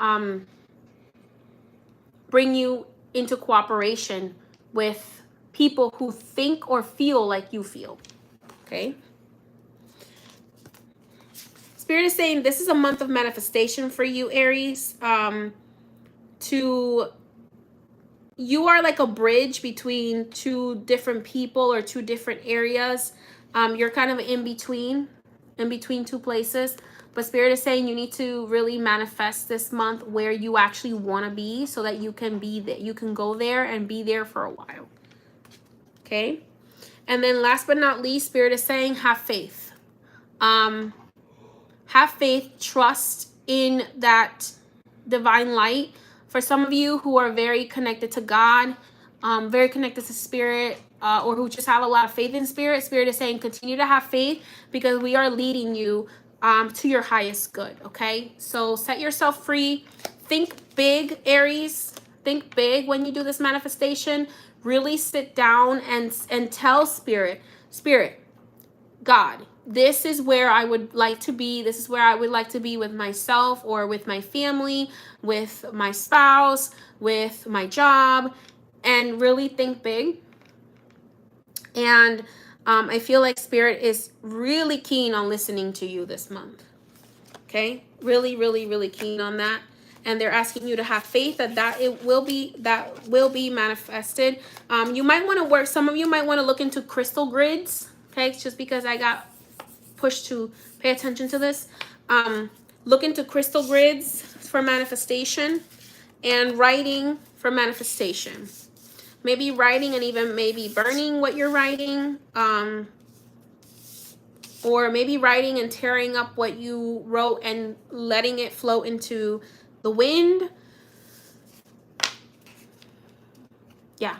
bring you into cooperation with people who think or feel like you feel. Okay. Spirit is saying this is a month of manifestation for you, Aries. You are like a bridge between two different people or two different areas. You're kind of in between two places. But Spirit is saying you need to really manifest this month where you actually want to be, so that you can be there. You can go there and be there for a while. Okay. And then last but not least, Spirit is saying have faith. Have faith, trust in that divine light. For some of you who are very connected to God, very connected to Spirit, or who just have a lot of faith in Spirit, Spirit is saying continue to have faith, because we are leading you to your highest good. Okay, so set yourself free. Think big, Aries. Think big when you do this manifestation. Really sit down and tell Spirit, God, this is where I would like to be. This is where I would like to be with myself, or with my family, with my spouse, with my job, and really think big. And I feel like Spirit is really keen on listening to you this month. Okay, really, really, really keen on that. And they're asking you to have faith that will be manifested. You might want to work. Some of you might want to look into crystal grids. Okay, it's just because I got pushed to pay attention to this. Look into crystal grids for manifestation, and writing for manifestation. Maybe writing and even maybe burning what you're writing. Or maybe writing and tearing up what you wrote and letting it float into the wind. Yeah.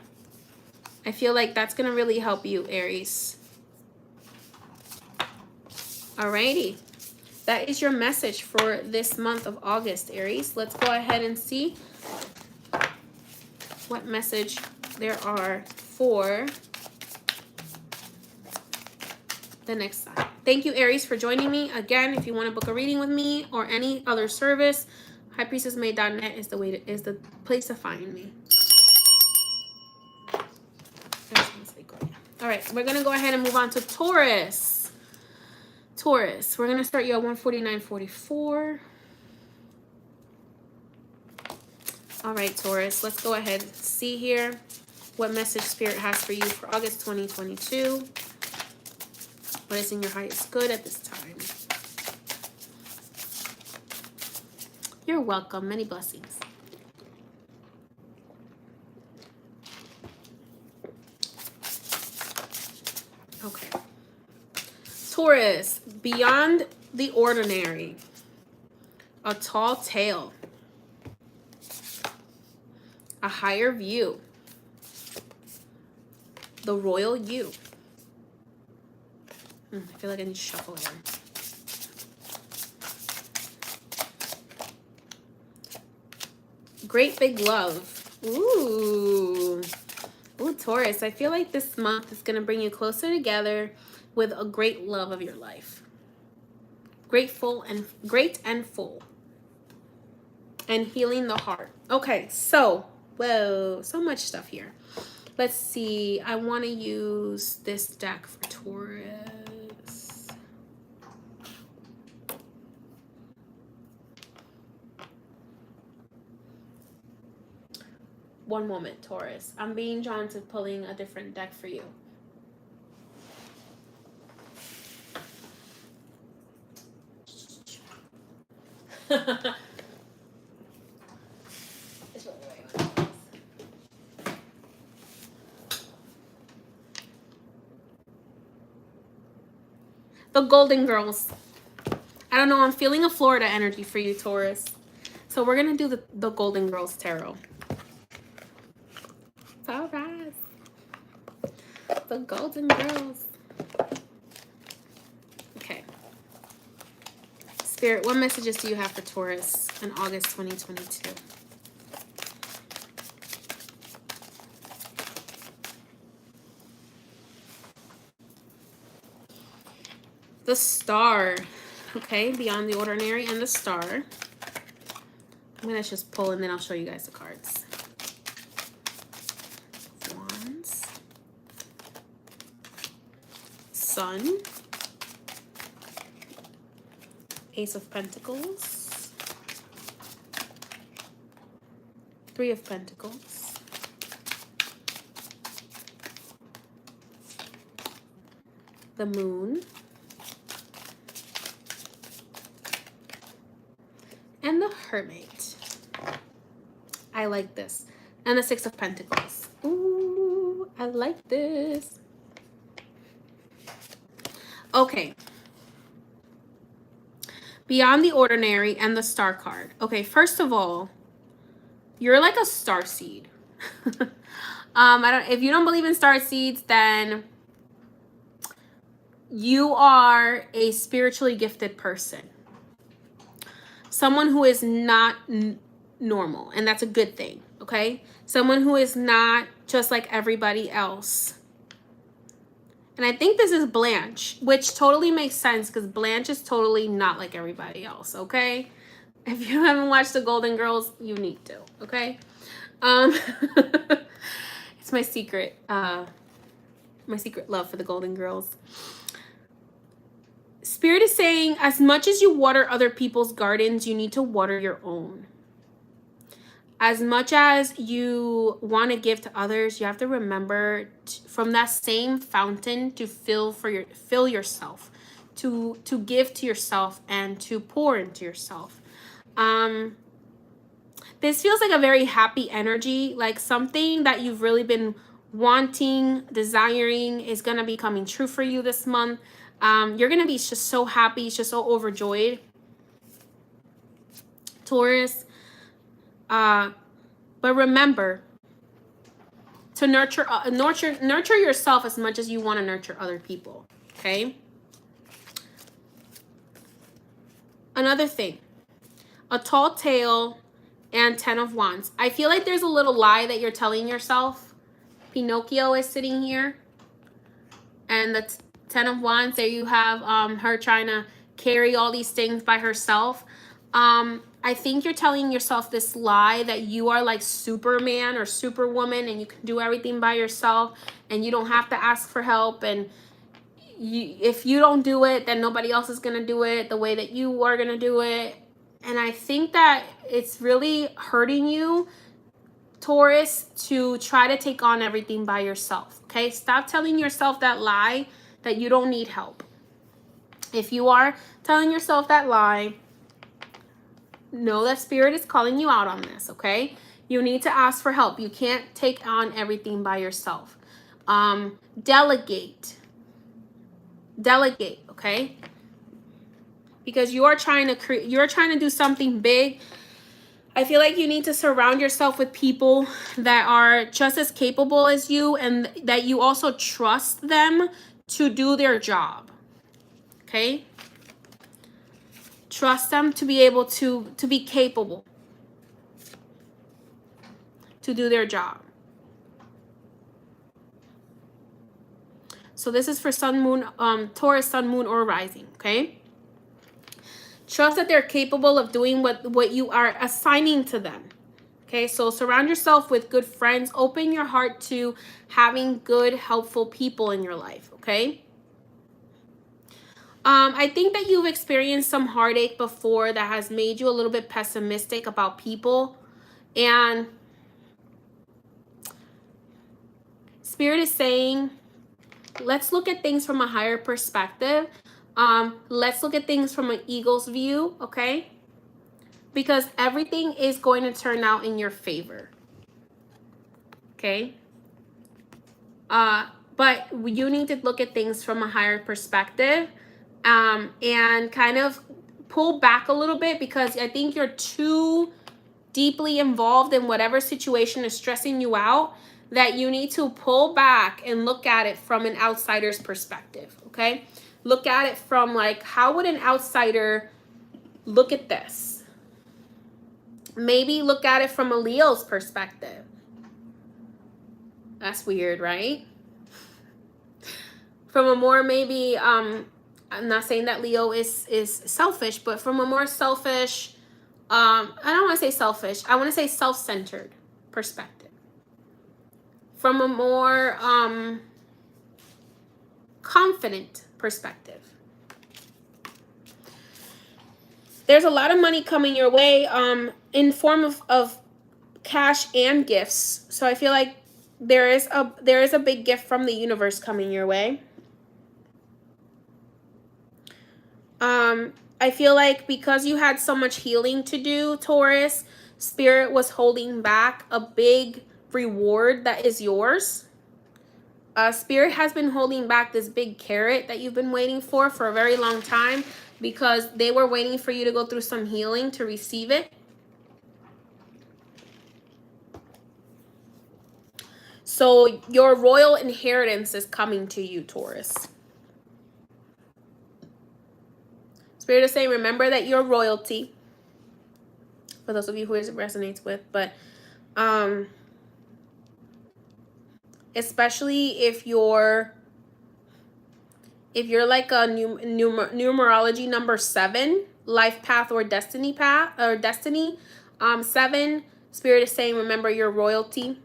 I feel like that's going to really help you, Aries. Alrighty. That is your message for this month of August, Aries. Let's go ahead and see what message there are for the next side. Thank you, Aries, for joining me. Again, if you want to book a reading with me or any other service, highpriestessmay.net is the place to find me. All right, we're gonna go ahead and move on to Taurus. Taurus, we're gonna start you at 149.44. All right, Taurus, let's go ahead and see here what message Spirit has for you for August 2022. What is in your highest good at this time? You're welcome. Many blessings. Okay. Taurus, beyond the ordinary. A tall tale. A higher view. The royal you. I feel like I need to shuffle here. Great big love. Ooh. Ooh, Taurus. I feel like this month is going to bring you closer together with a great love of your life. Great and full. And healing the heart. Okay, so, whoa, so much stuff here. Let's see. I want to use this deck for Taurus. One moment, Taurus. I'm being drawn to pulling a different deck for you. The Golden Girls. I don't know. I'm feeling a Florida energy for you, Taurus. So we're going to do the Golden Girls Tarot. All right. The Golden Girls. Okay. Spirit, what messages do you have for Taurus in August 2022? The Star. Okay, beyond the ordinary and the Star. I'm going to just pull and then I'll show you guys the cards. Wands. Sun. Ace of Pentacles. Three of Pentacles. The Moon. And the Hermit. I like this. And the Six of Pentacles. Ooh, I like this. Okay. Beyond the ordinary and the Star card. Okay, first of all, you're like a star seed. If you don't believe in star seeds, then you are a spiritually gifted person. Someone who is not normal, and that's a good thing, okay? Someone who is not just like everybody else. And I think this is Blanche, which totally makes sense because Blanche is totally not like everybody else, okay? If you haven't watched The Golden Girls, you need to, okay? It's my secret love for The Golden Girls. Spirit is saying, as much as you water other people's gardens, you need to water your own. As much as you want to give to others, you have to remember from that same fountain to fill yourself, to give to yourself and to pour into yourself. This feels like a very happy energy, like something that you've really been wanting, desiring is going to be coming true for you this month. You're going to be just so happy, just so overjoyed. Taurus. But remember to nurture yourself as much as you want to nurture other people. Okay. Another thing, a tall tale and 10 of Wands. I feel like there's a little lie that you're telling yourself. Pinocchio is sitting here, and the 10 of Wands. There you have her trying to carry all these things by herself. I I think you're telling yourself this lie that you are like Superman or Superwoman and you can do everything by yourself and you don't have to ask for help, and if you don't do it, then nobody else is going to do it the way that you are going to do it. And I think that it's really hurting you, Taurus, to try to take on everything by yourself. Okay, stop telling yourself that lie that you don't need help. If you are telling yourself that lie, know that Spirit is calling you out on this. Okay, you need to ask for help. You can't take on everything by yourself. Delegate, okay, because you are trying to do something big. I feel like you need to surround yourself with people that are just as capable as you, and that you also trust them to do their job. Okay? Trust them to be able to be capable to do their job. So this is for Sun, Moon, Taurus, Sun, Moon, or Rising. Okay? Trust that they're capable of doing what you are assigning to them. Okay, so surround yourself with good friends. Open your heart to having good, helpful people in your life. Okay. I think that you've experienced some heartache before that has made you a little bit pessimistic about people. And Spirit is saying, let's look at things from a higher perspective. Let's look at things from an eagle's view, okay? Because everything is going to turn out in your favor, okay? But you need to look at things from a higher perspective, and kind of pull back a little bit, because I think you're too deeply involved in whatever situation is stressing you out, that you need to pull back and look at it from an outsider's perspective, okay? Look at it from like, how would an outsider look at this? Maybe look at it from a Leo's perspective. That's weird, right? From a more maybe, I'm not saying that Leo is selfish, but from a more selfish, I don't want to say selfish, I want to say self-centered perspective. From a more confident perspective. There's a lot of money coming your way in form of cash and gifts. So I feel like there is a big gift from the universe coming your way. I feel like because you had so much healing to do, Taurus, Spirit was holding back a big reward that is yours. Spirit has been holding back this big carrot that you've been waiting for a very long time, because they were waiting for you to go through some healing to receive it. So your royal inheritance is coming to you, Taurus. Spirit is saying, remember that you're royalty. For those of you who it resonates with, but especially if you're like a numerology number 7, life path or destiny path or destiny 7, Spirit is saying, remember your royalty.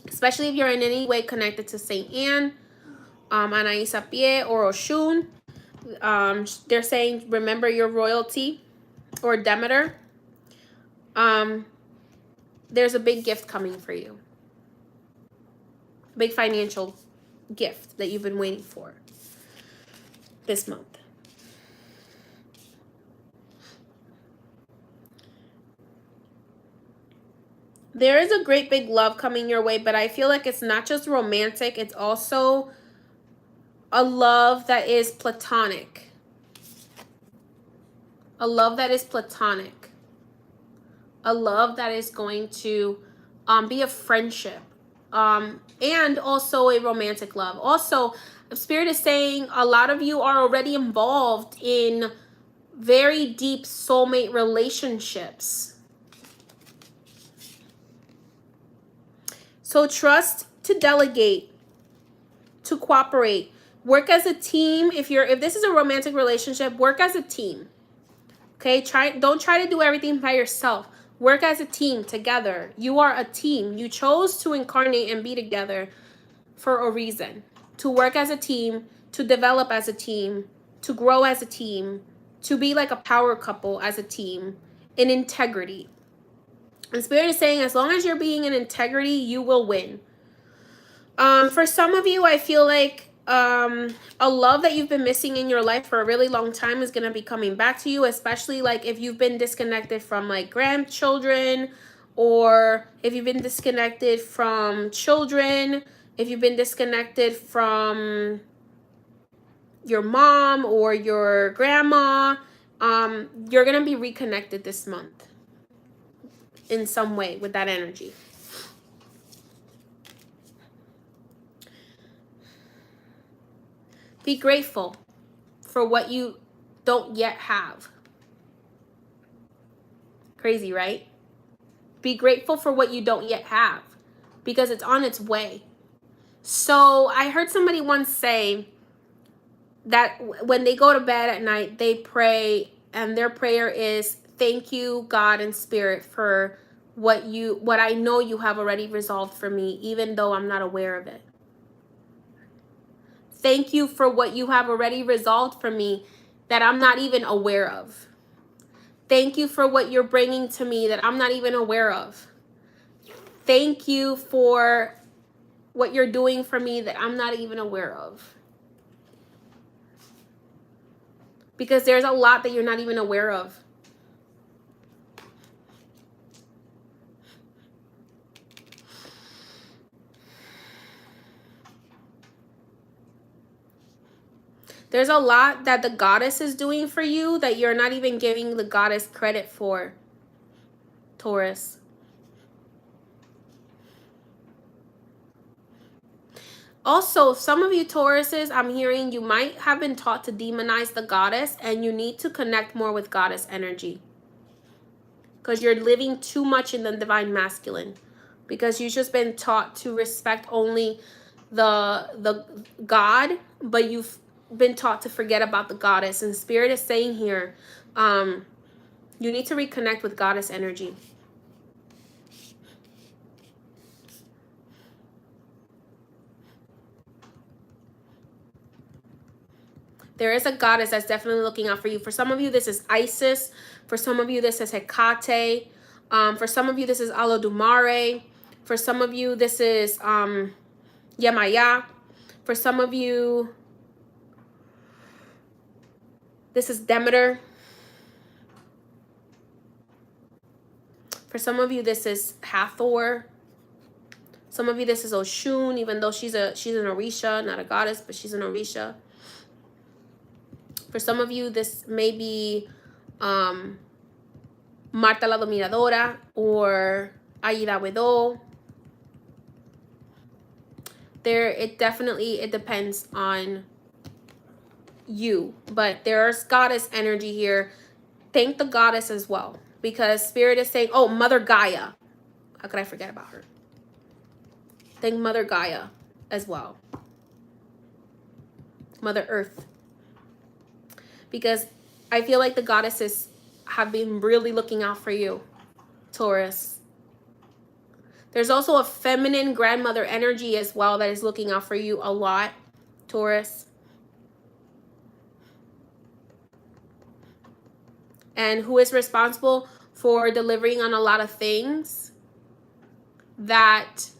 Especially if you're in any way connected to Saint Anne, Anaïs Pie, or Oshun. They're saying, remember your royalty, or Demeter. There's a big gift coming for you. Big financial gift that you've been waiting for this month. There is a great big love coming your way, but I feel like it's not just romantic, it's also a love that is platonic. A love that is platonic. A love that is going to be a friendship. And also a romantic love. Also, Spirit is saying a lot of you are already involved in very deep soulmate relationships. So trust to delegate, to cooperate, work as a team. If this is a romantic relationship, work as a team. Okay, don't try to do everything by yourself. Work as a team together. You are a team. You chose to incarnate and be together for a reason. To work as a team, to develop as a team, to grow as a team, to be like a power couple as a team in integrity. And Spirit is saying, as long as you're being in integrity, you will win. For some of you, I feel like a love that you've been missing in your life for a really long time is going to be coming back to you, especially like if you've been disconnected from like grandchildren, or if you've been disconnected from children, if you've been disconnected from your mom or your grandma. You're going to be reconnected this month in some way with that energy. Be grateful for what you don't yet have. Crazy, right? Be grateful for what you don't yet have, because it's on its way. So I heard somebody once say that when they go to bed at night, they pray, and their prayer is, thank you, God and Spirit, for what I know you have already resolved for me, even though I'm not aware of it. Thank you for what you have already resolved for me that I'm not even aware of. Thank you for what you're bringing to me that I'm not even aware of. Thank you for what you're doing for me that I'm not even aware of. Because there's a lot that you're not even aware of. There's a lot that the goddess is doing for you that you're not even giving the goddess credit for, Taurus. Also, some of you Tauruses, I'm hearing you might have been taught to demonize the goddess, and you need to connect more with goddess energy. Because you're living too much in the divine masculine. Because you've just been taught to respect only the God, but you've been taught to forget about the goddess. And Spirit is saying here, you need to reconnect with goddess energy. There is a goddess that's definitely looking out for you. For some of you, this is Isis. For some of you, this is Hecate. For some of you, this is Alodumare. For some of you, this is Yemaya. For some of you, this is Demeter. For some of you, this is Hathor. Some of you, this is Oshun, even though she's an Orisha, not a goddess, but she's an Orisha. For some of you, this may be Marta la Dominadora or Aida Wedo. It depends on you, but there's goddess energy here. Thank the goddess as well, because Spirit is saying, oh, Mother Gaia. How could I forget about her? Thank Mother Gaia as well. Mother Earth. Because I feel like the goddesses have been really looking out for you, Taurus. There's also a feminine grandmother energy as well that is looking out for you a lot, Taurus. And who is responsible for delivering on a lot of things that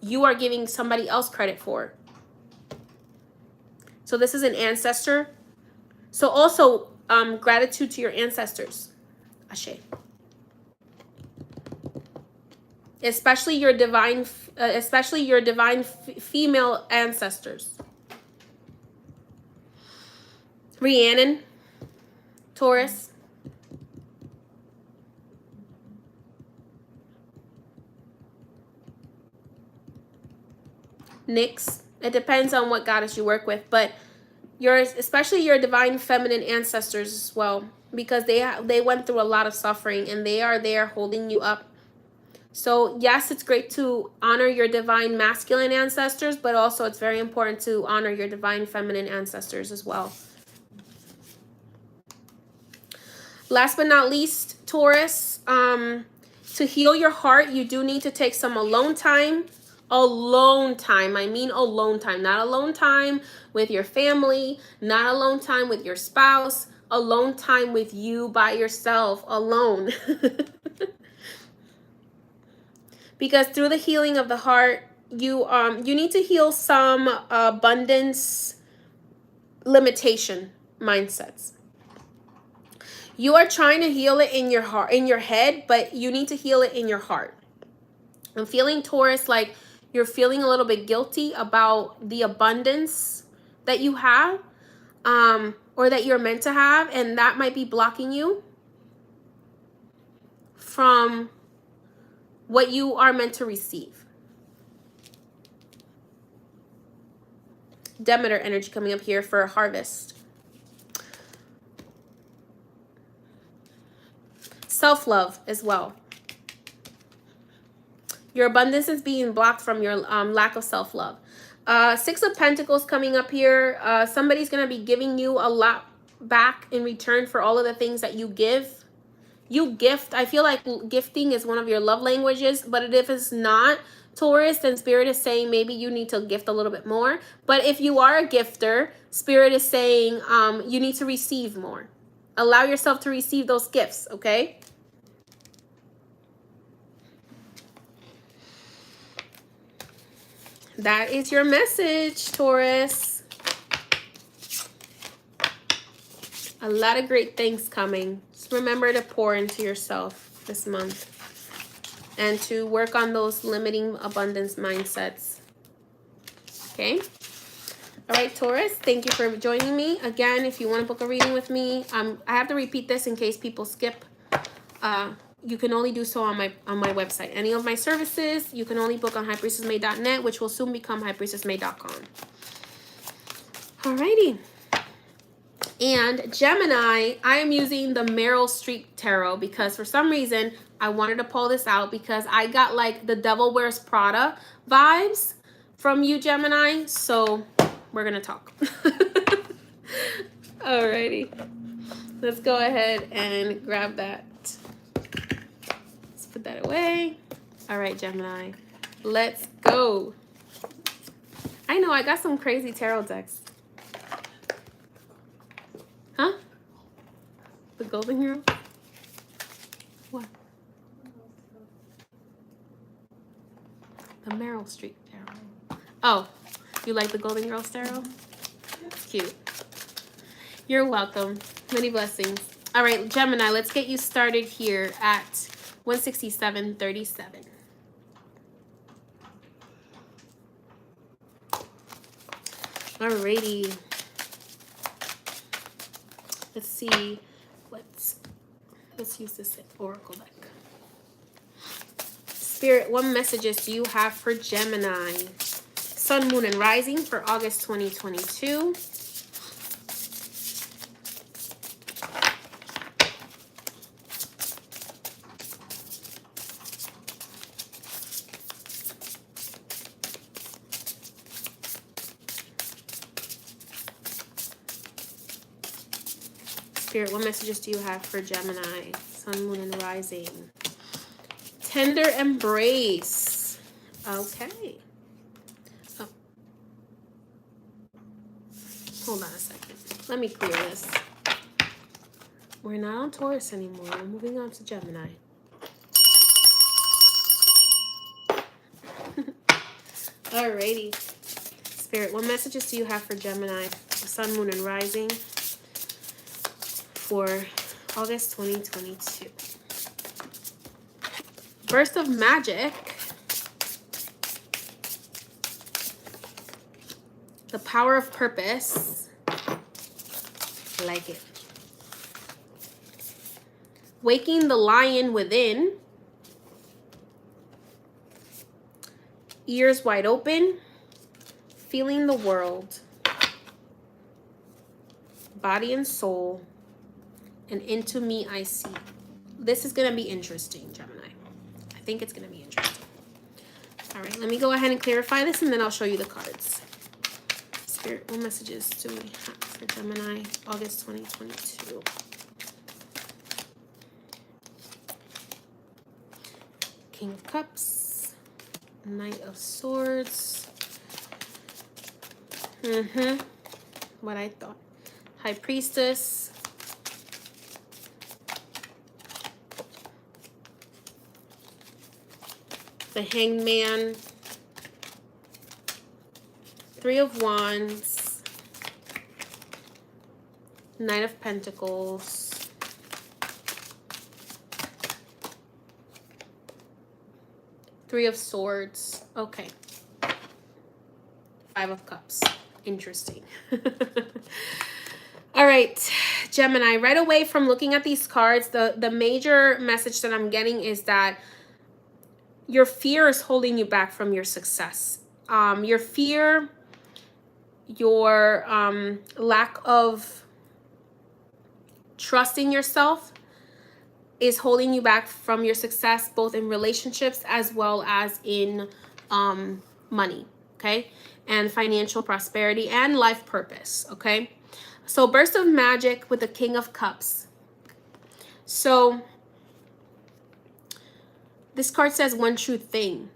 you are giving somebody else credit for. So this is an ancestor. So also gratitude to your ancestors. Ashe. Especially your divine female ancestors. Rhiannon, Taurus. Nyx. It depends on what goddess you work with, but especially your divine feminine ancestors as well, because they went through a lot of suffering and they are there holding you up. So yes, it's great to honor your divine masculine ancestors, but also it's very important to honor your divine feminine ancestors as well. Last but not least, Taurus, to heal your heart, you do need to take some alone time. Alone time. I mean alone time. Not alone time with your family. Not alone time with your spouse. Alone time with you by yourself. Alone. Because through the healing of the heart, you need to heal some abundance limitation mindsets. You are trying to heal it in your heart, in your head, but you need to heal it in your heart. I'm feeling, Taurus, like you're feeling a little bit guilty about the abundance that you have, or that you're meant to have, and that might be blocking you from what you are meant to receive. Demeter energy coming up here for harvest. Self-love as well. Your abundance is being blocked from your lack of self-love. Six of Pentacles coming up here. Somebody's going to be giving you a lot back in return for all of the things that you give. You gift. I feel like gifting is one of your love languages, but if it's not, Taurus, then Spirit is saying maybe you need to gift a little bit more. But if you are a gifter, Spirit is saying you need to receive more. Allow yourself to receive those gifts, okay? That is your message, Taurus. A lot of great things coming. Just remember to pour into yourself this month and to work on those limiting abundance mindsets. Okay? All right, Taurus, thank you for joining me. Again, if you want to book a reading with me, I have to repeat this in case people skip. You can only do so on my website. Any of my services, you can only book on highpriestessmay.net, which will soon become highpriestessmay.com. Alrighty. And Gemini, I am using the Meryl Streep Tarot because for some reason I wanted to pull this out because I got like the Devil Wears Prada vibes from you, Gemini. So we're going to talk. Alrighty. Let's go ahead and grab that. Let's put that away. All right, Gemini. Let's go. I know, I got some crazy tarot decks. Huh? The Golden Girl? What? The Meryl Streep Tarot. Oh, you like the Golden Girls Tarot? It's cute. You're welcome. Many blessings. All right, Gemini, let's get you started here at 167.37. Alrighty. Let's see. Let's use this oracle deck. Spirit, what messages do you have for Gemini? Sun, Moon, and Rising for August 2022. Spirit, what messages do you have for Gemini? Sun, Moon, and Rising. Tender embrace. Okay. Oh. Hold on a second. Let me clear this. We're not on Taurus anymore. We're moving on to Gemini. Alrighty. Spirit, what messages do you have for Gemini? Sun, Moon, and Rising for August 2022. Burst of Magic. The Power of Purpose. I like it. Waking the Lion Within. Ears Wide Open. Feeling the World. Body and Soul. And Into Me I See. This is going to be interesting, Gemini. I think it's going to be interesting. All right, let me go ahead and clarify this, and then I'll show you the cards. Spirit, what messages do we have for Gemini, August 2022? King of Cups, Knight of Swords. What I thought. High Priestess. The Hangman. Three of Wands. Knight of Pentacles. Three of Swords. Okay. Five of Cups. Interesting. All right, Gemini, right away from looking at these cards, the major message that I'm getting is that your fear is holding you back from your success. Your fear, your lack of trusting yourself is holding you back from your success, both in relationships as well as in money, okay? And financial prosperity and life purpose, okay? So burst of magic with the King of Cups. So this card says one true thing.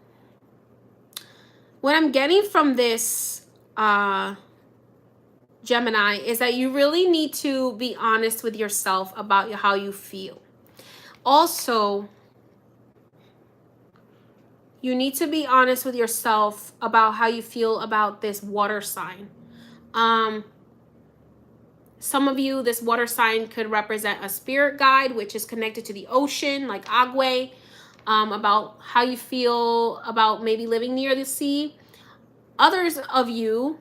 What I'm getting from this Gemini is that you really need to be honest with yourself about how you feel. Also, you need to be honest with yourself about how you feel about this water sign. Some of you, this water sign could represent a spirit guide, which is connected to the ocean, like Agua, about how you feel about maybe living near the sea. Others of you,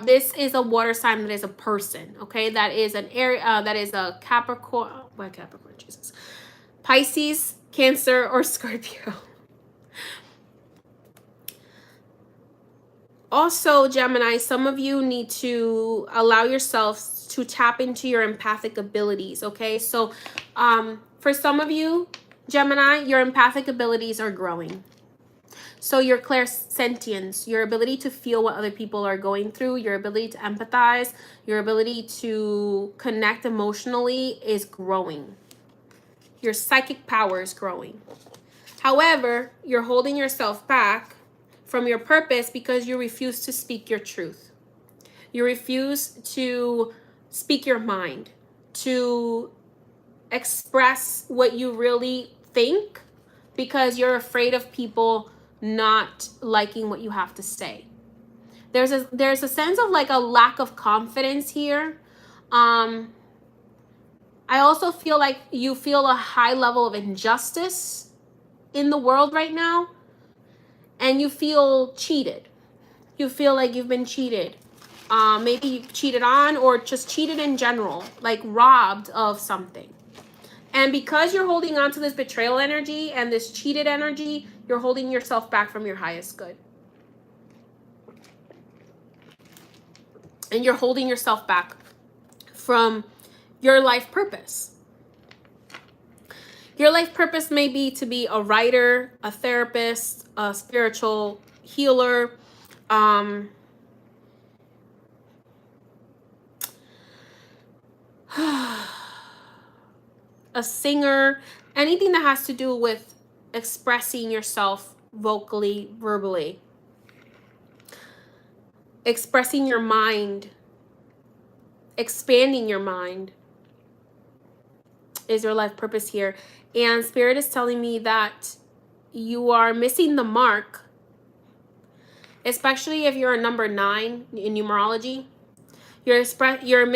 this is a water sign that is a person, okay? That is an area, that is a Capricorn, Capricorn, Jesus. Pisces, Cancer, or Scorpio. Also, Gemini, some of you need to allow yourselves to tap into your empathic abilities, okay? So for some of you, Gemini, your empathic abilities are growing. So your clairsentience, your ability to feel what other people are going through, your ability to empathize, your ability to connect emotionally is growing. Your psychic power is growing. However, you're holding yourself back from your purpose because you refuse to speak your truth. You refuse to speak your mind, to express what you really think because you're afraid of people not liking what you have to say. There's a sense of like a lack of confidence here. I also feel like you feel a high level of injustice in the world right now, and you feel cheated. You feel like you've been cheated. Maybe you cheated on, or just cheated in general, like robbed of something. And because you're holding on to this betrayal energy and this cheated energy, you're holding yourself back from your highest good. And you're holding yourself back from your life purpose. Your life purpose may be to be a writer, a therapist, a spiritual healer, a singer, anything that has to do with expressing yourself vocally, verbally. Expressing your mind, expanding your mind is your life purpose here. And Spirit is telling me that you are missing the mark, especially if you're a number 9 in numerology. You're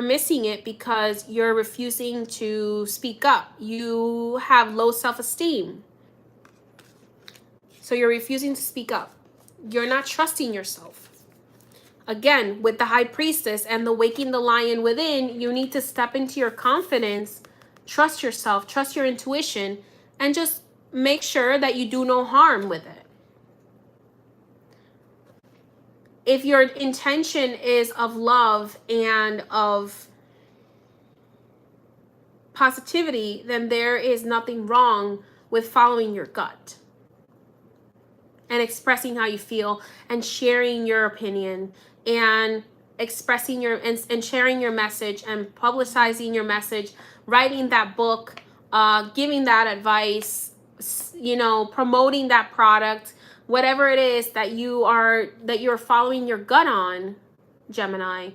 missing it because you're refusing to speak up. You have low self-esteem. So you're refusing to speak up. You're not trusting yourself. Again, with the High Priestess and the Waking the Lion within, you need to step into your confidence, trust yourself, trust your intuition, and just make sure that you do no harm with it. If your intention is of love and of positivity, then there is nothing wrong with following your gut and expressing how you feel and sharing your opinion and expressing your and sharing your message and publicizing your message, writing that book, giving that advice, you know, promoting that product, whatever it is that you're following your gut on, Gemini,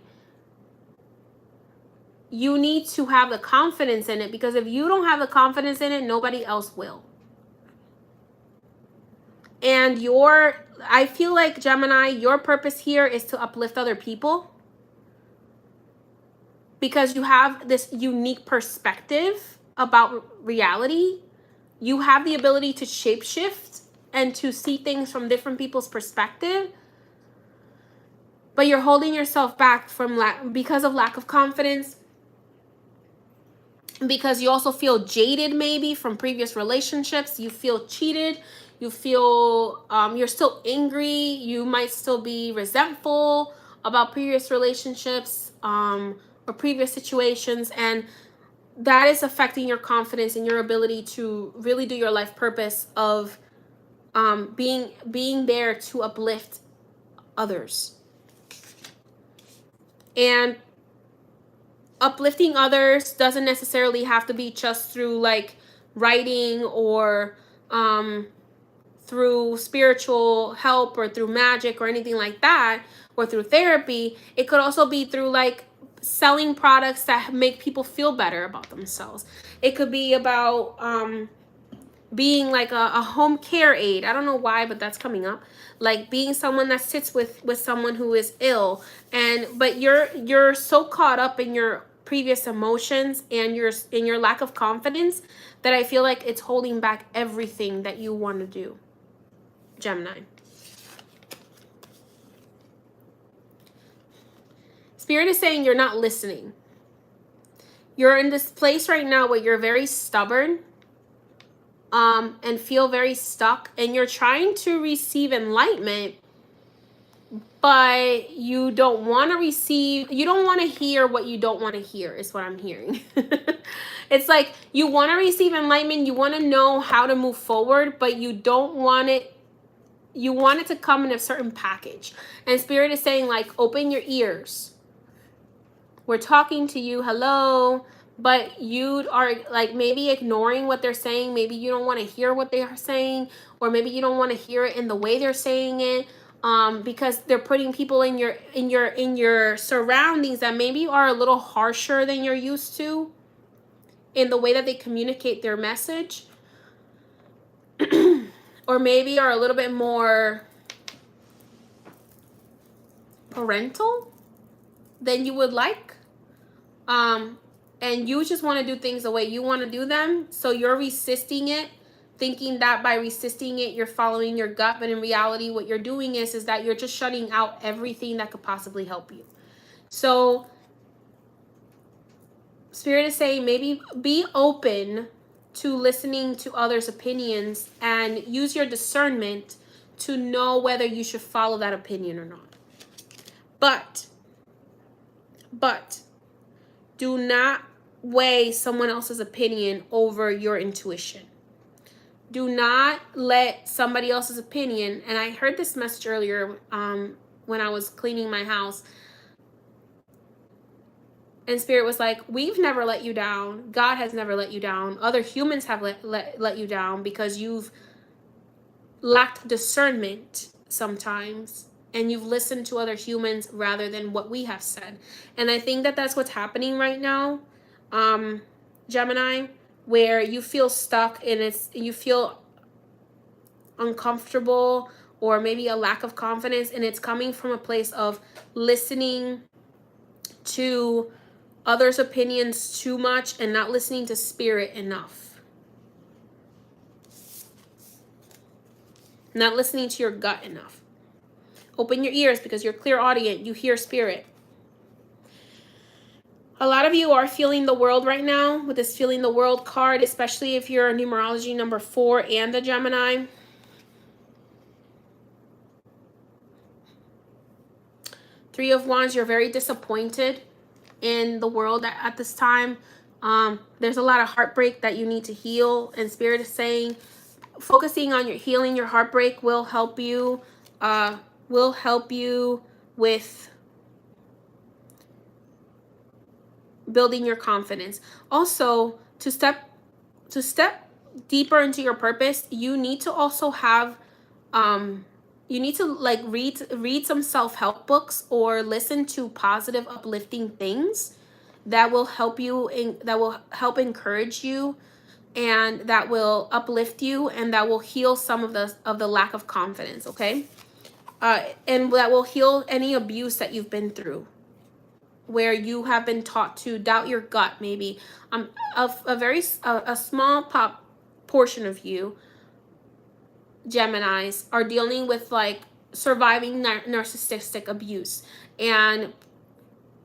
you need to have the confidence in it, because if you don't have the confidence in it, nobody else will. And I feel like, Gemini, your purpose here is to uplift other people, because you have this unique perspective about reality. You have the ability to shapeshift and to see things from different people's perspective, but you're holding yourself back because of lack of confidence, because you also feel jaded maybe from previous relationships. You feel cheated. You feel you're still angry. You might still be resentful about previous relationships or previous situations, and that is affecting your confidence and your ability to really do your life purpose of being there to uplift others. And uplifting others doesn't necessarily have to be just through like writing or through spiritual help or through magic or anything like that, or through therapy. It could also be through like selling products that make people feel better about themselves. It could be about being like a home care aide. I don't know why, but that's coming up. Like being someone that sits with someone who is ill, but you're so caught up in your previous emotions and your lack of confidence that I feel like it's holding back everything that you want to do, Gemini. Spirit is saying you're not listening. You're in this place right now where you're very stubborn and feel very stuck, and you're trying to receive enlightenment, but you don't want to hear what you don't want to hear, is what I'm hearing. It's like you want to receive enlightenment, you want to know how to move forward, but you don't want it. You want it to come in a certain package. And Spirit is saying, like, open your ears. We're talking to you, hello, but you are like maybe ignoring what they're saying. Maybe you don't want to hear what they are saying, or maybe you don't want to hear it in the way they're saying it, because they're putting people in your surroundings that maybe are a little harsher than you're used to in the way that they communicate their message, or maybe are a little bit more parental than you would like. And you just want to do things the way you want to do them. So you're resisting it, thinking that by resisting it, you're following your gut. But in reality, what you're doing is that you're just shutting out everything that could possibly help you. So Spirit is saying maybe be open to listening to others' opinions and use your discernment to know whether you should follow that opinion or not. But do not weigh someone else's opinion over your intuition. Do not let somebody else's opinion, and I heard this message earlier when I was cleaning my house, and Spirit was like, we've never let you down. God has never let you down. Other humans have let you down because you've lacked discernment sometimes, and you've listened to other humans rather than what we have said. And I think that that's what's happening right now, Gemini, where you feel stuck and you feel uncomfortable, or maybe a lack of confidence, and it's coming from a place of listening to others' opinions too much and not listening to Spirit enough. Not listening to your gut enough. Open your ears, because you're clairaudient. You hear Spirit. A lot of you are feeling the world right now with this feeling the world card, especially if you're a numerology number 4 and a Gemini. Three of Wands, you're very disappointed in the world at this time. There's a lot of heartbreak that you need to heal, and Spirit is saying focusing on your healing your heartbreak will help you with building your confidence. Also, to step deeper into your purpose, you need to also have you need to like read some self-help books or listen to positive uplifting things that will help you that will help encourage you, and that will uplift you, and that will heal some of the lack of confidence, okay? And that will heal any abuse that you've been through, where you have been taught to doubt your gut, maybe. A small portion of you, Geminis, are dealing with like surviving narcissistic abuse, and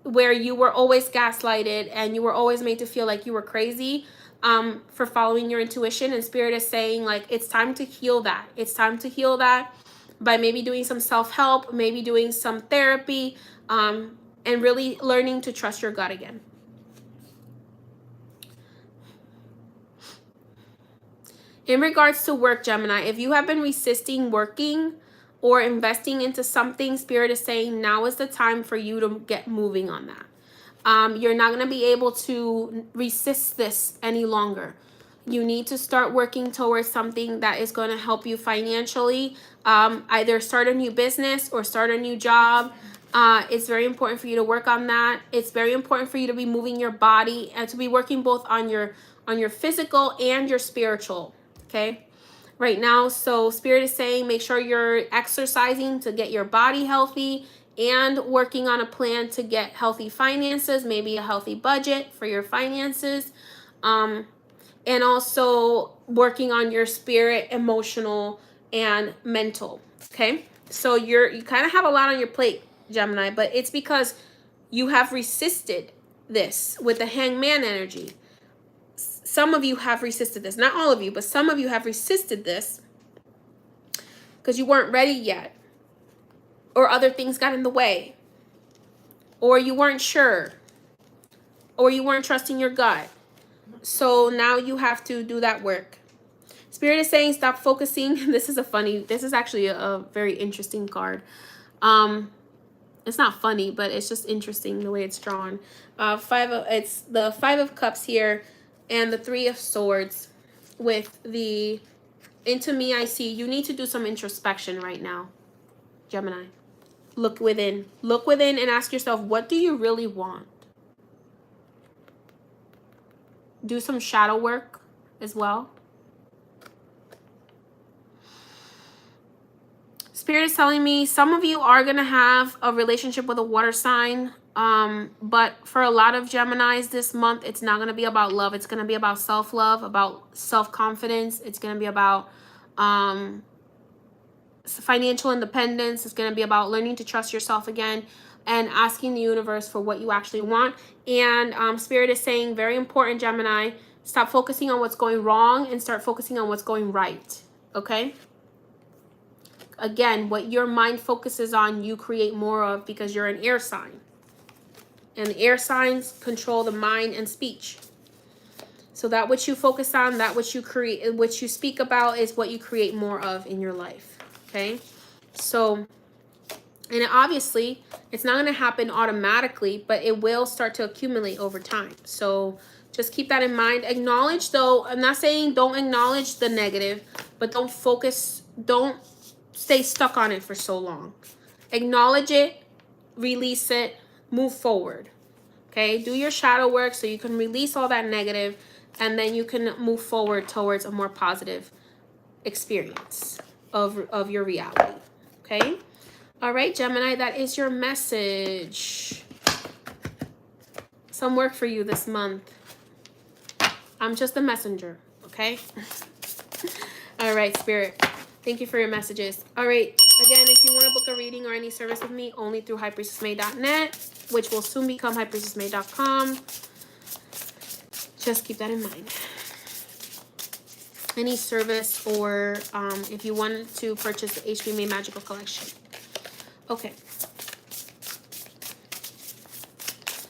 where you were always gaslighted and you were always made to feel like you were crazy for following your intuition. And Spirit is saying like it's time to heal that. It's time to heal that by maybe doing some self-help, maybe doing some therapy, and really learning to trust your gut again. In regards to work, Gemini, if you have been resisting working or investing into something, Spirit is saying now is the time for you to get moving on that. You're not going to be able to resist this any longer. You need to start working towards something that is going to help you financially. Either start a new business or start a new job. It's very important for you to work on that. It's very important for you to be moving your body and to be working both on your physical and your spiritual. Okay, right now. So Spirit is saying make sure you're exercising to get your body healthy and working on a plan to get healthy finances, maybe a healthy budget for your finances, and also working on your spirit, emotional, and mental. Okay, so you kind of have a lot on your plate, Gemini, but it's because you have resisted this with the Hangman energy. Some of you have resisted this. Not all of you, but some of you have resisted this because you weren't ready yet, or other things got in the way, or you weren't sure, or you weren't trusting your gut. So now you have to do that work. Spirit is saying stop focusing. This is actually a very interesting card. It's not funny, but it's just interesting the way it's drawn. It's the 5 of Cups here, and the 3 of Swords with the into me I see. You need to do some introspection right now, Gemini. Look within and ask yourself, what do you really want? Do some shadow work as well. Spirit is telling me some of you are going to have a relationship with a water sign. But for a lot of Geminis this month, it's not going to be about love. It's going to be about self-love, about self-confidence. It's going to be about financial independence. It's going to be about learning to trust yourself again and asking the universe for what you actually want. And Spirit is saying, very important, Gemini, stop focusing on what's going wrong and start focusing on what's going right. Okay? Again, what your mind focuses on, you create more of, because you're an air sign. And the air signs control the mind and speech. So that which you focus on, that which you create, which you speak about, is what you create more of in your life. Okay? So, and obviously, it's not going to happen automatically, but it will start to accumulate over time. So just keep that in mind. Acknowledge, though, I'm not saying don't acknowledge the negative, but don't stay stuck on it for so long. Acknowledge it, release it, move forward. Okay, do your shadow work so you can release all that negative, and then you can move forward towards a more positive experience of your reality. Okay, all right, Gemini, that is your message. Some work for you this month. I'm just a messenger. Okay. All right, Spirit, thank you for your messages. All right, again, if you want to book a reading or any service with me, only through highpriestessmay.net, which will soon become highpriestessmay.com. Just keep that in mind. Any service, or if you want to purchase the HP May Magical Collection. Okay.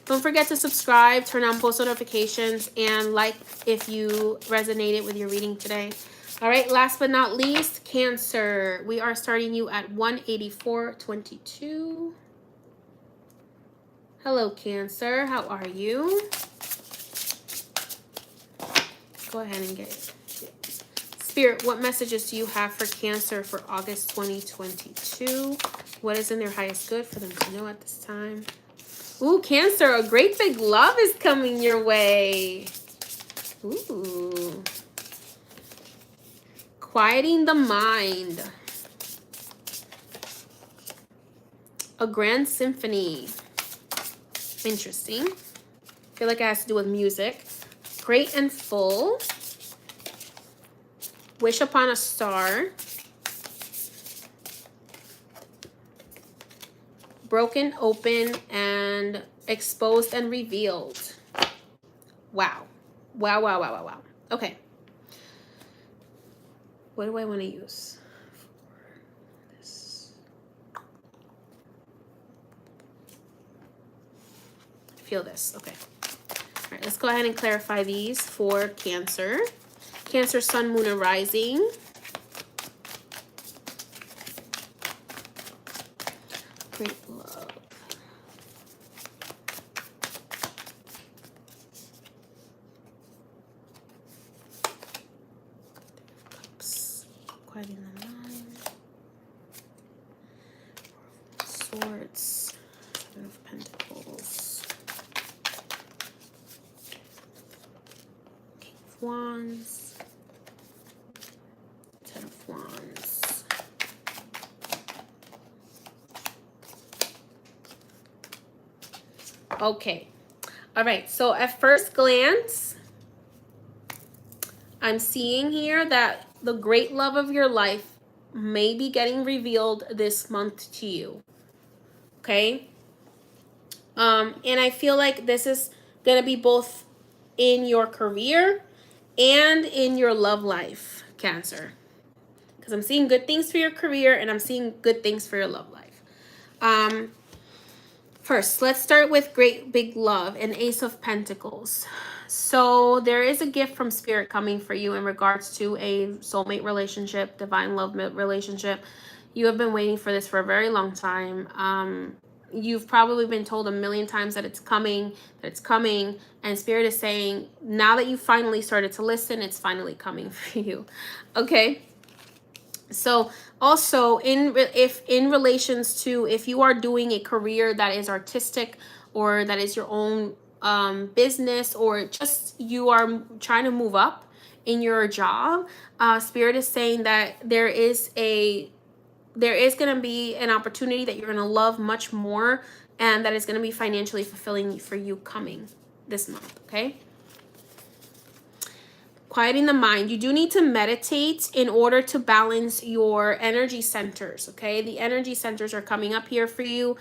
Don't forget to subscribe, turn on post notifications, and like if you resonated with your reading today. All right, last but not least, Cancer. We are starting you at 184.22. Hello, Cancer. How are you? Go ahead and get Spirit, what messages do you have for Cancer for August 2022? What is in their highest good for them to know at this time? Ooh, Cancer, a great big love is coming your way. Ooh. Quieting the mind. A grand symphony. Interesting. I feel like it has to do with music. Great and full. Wish upon a star. Broken open and exposed and revealed. Wow. Wow, wow, wow, wow, wow. Okay. What do I want to use for this? Feel this. Okay. All right, let's go ahead and clarify these for Cancer. Cancer, Sun, Moon, and Rising. Great love. Cups. Quieting the mind. Swords. Seven of Pentacles. King of Wands. Ten of Wands. Okay. All right. So at first glance, I'm seeing here that the great love of your life may be getting revealed this month to you. Okay. And I feel like this is going to be both in your career and in your love life, Cancer. Because I'm seeing good things for your career and I'm seeing good things for your love life. First, let's start with great big love and Ace of Pentacles. So there is a gift from Spirit coming for you in regards to a soulmate relationship, divine love relationship. You have been waiting for this for a very long time. You've probably been told a million times that it's coming, and Spirit is saying, now that you finally started to listen, it's finally coming for you. Okay? So also if in relations to if you are doing a career that is artistic or that is your own business, or just you are trying to move up in your job, Spirit is saying that there is going to be an opportunity that you're going to love much more, and that is going to be financially fulfilling for you coming this month. Okay. Quieting the mind. You do need to meditate in order to balance your energy centers, okay? The energy centers are coming up here for you.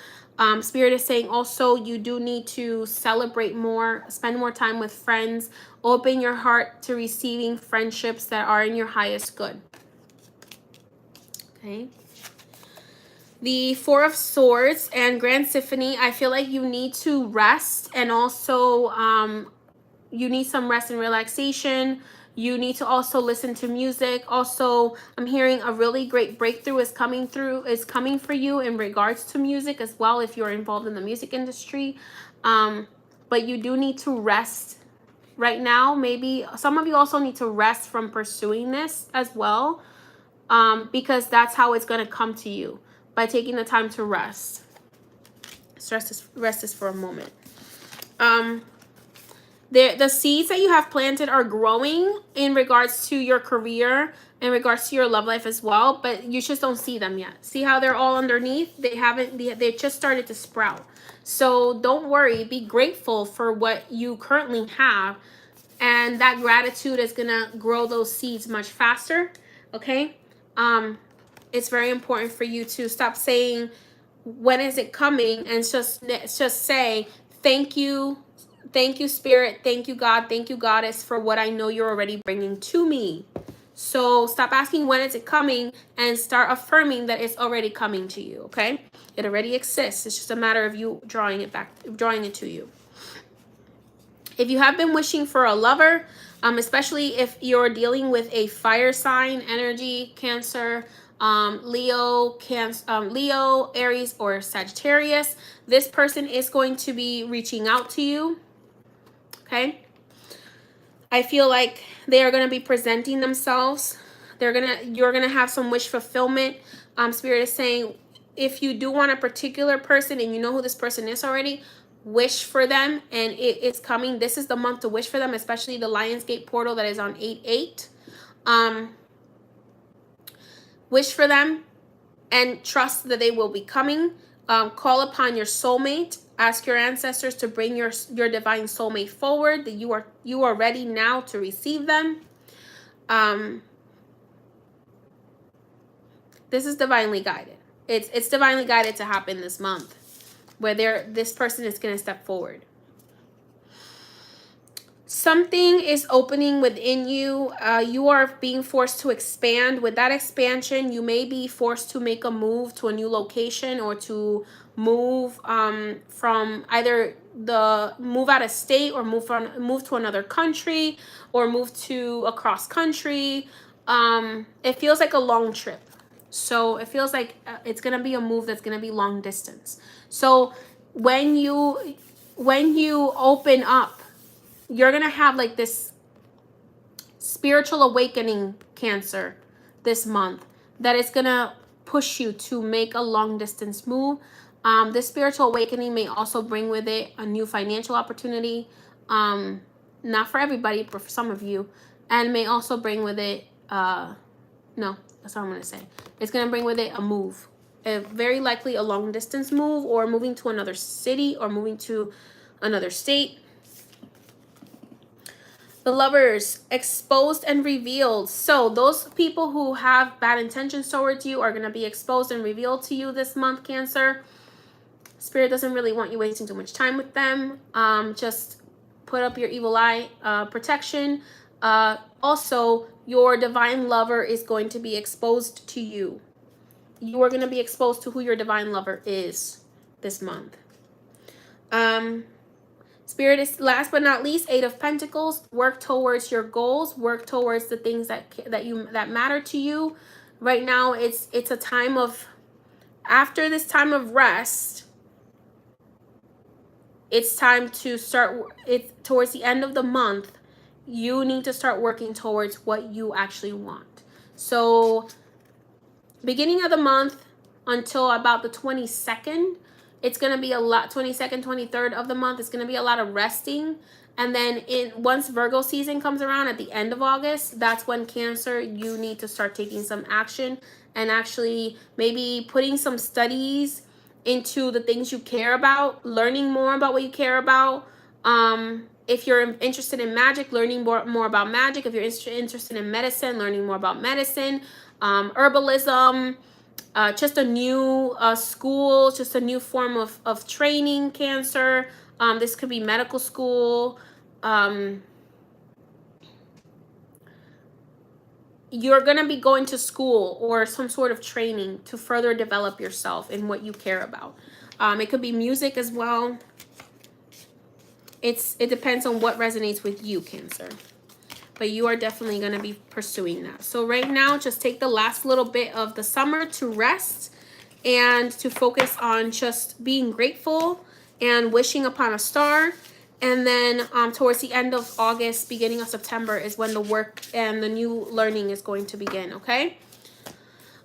Spirit is saying also you do need to celebrate more, spend more time with friends, open your heart to receiving friendships that are in your highest good, okay? The Four of Swords and Grand Symphony, I feel like you need to rest, and also you need some rest and relaxation. You need to also listen to music. Also, I'm hearing a really great breakthrough is coming for you in regards to music as well, if you're involved in the music industry. But you do need to rest right now. Maybe some of you also need to rest from pursuing this as well, because that's how it's going to come to you, by taking the time to rest. Rest is for a moment. The seeds that you have planted are growing in regards to your career, in regards to your love life as well, but you just don't see them yet. See how they're all underneath? They just started to sprout. So don't worry, be grateful for what you currently have, and that gratitude is gonna grow those seeds much faster. Okay? It's very important for you to stop saying, when is it coming? And just say, thank you. Thank you, Spirit. Thank you, God. Thank you, Goddess, for what I know you're already bringing to me. So stop asking when is it coming, and start affirming that it's already coming to you, okay? It already exists. It's just a matter of you drawing it to you. If you have been wishing for a lover, especially if you're dealing with a fire sign energy, Cancer, Leo, Aries, or Sagittarius, this person is going to be reaching out to you. Okay, I feel like they are going to be presenting themselves. You're gonna have some wish fulfillment. Spirit is saying, if you do want a particular person and you know who this person is already, wish for them, and it's coming. This is the month to wish for them, especially the Lionsgate portal that is on 8/8. Wish for them and trust that they will be coming. Call upon your soulmate. Ask your ancestors to bring your divine soulmate forward, that you are ready now to receive them. This is divinely guided. It's divinely guided to happen this month, where this person is going to step forward. Something is opening within you. You are being forced to expand. With that expansion, you may be forced to make a move to a new location, or to move from either move out of state, or move to another country, or move to across country. It feels like a long trip. So it feels like it's going to be a move that's going to be long distance. So when you open up, you're going to have like this spiritual awakening, Cancer, this month, that is going to push you to make a long distance move. This spiritual awakening may also bring with it a new financial opportunity. Not for everybody, but for some of you. And may also bring with it, no, that's what I'm going to say. It's going to bring with it a move. Very likely a long distance move, or moving to another city, or moving to another state. The Lovers, exposed and revealed. So those people who have bad intentions towards you are going to be exposed and revealed to you this month, Cancer. Spirit doesn't really want you wasting too much time with them. Just put up your evil eye protection. Also, your divine lover is going to be exposed to you. You are going to be exposed to who your divine lover is this month. Spirit is, last but not least, 8 of Pentacles. Work towards your goals. Work towards the things that matter to you. Right now, it's a time of, after this time of rest, it's time to start. It's towards the end of the month. You need to start working towards what you actually want. So, beginning of the month until about the 22nd. It's going to be a lot, 22nd, 23rd of the month. It's going to be a lot of resting. And then once Virgo season comes around at the end of August, that's when, Cancer, you need to start taking some action and actually maybe putting some studies into the things you care about, learning more about what you care about. If you're interested in magic, learning more about magic. If you're interested in medicine, learning more about medicine, herbalism, just a new school, just a new form of training, Cancer. This could be medical school. You're going to be going to school or some sort of training to further develop yourself in what you care about. It could be music as well. It depends on what resonates with you, Cancer. But you are definitely going to be pursuing that. So right now, just take the last little bit of the summer to rest and to focus on just being grateful and wishing upon a star. And then towards the end of August, beginning of September is when the work and the new learning is going to begin, okay?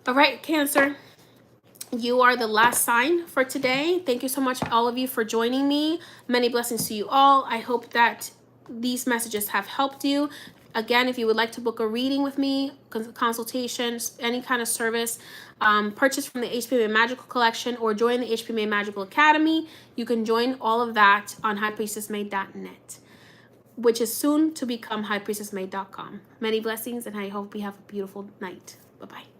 All right, Cancer. You are the last sign for today. Thank you so much, all of you, for joining me. Many blessings to you all. I hope that these messages have helped you. Again, if you would like to book a reading with me, consultations, any kind of service, purchase from the HPMA Magical Collection or join the HPMA Magical Academy, you can join all of that on highpriestessmade.net, which is soon to become highpriestessmade.com. Many blessings, and I hope you have a beautiful night. Bye-bye.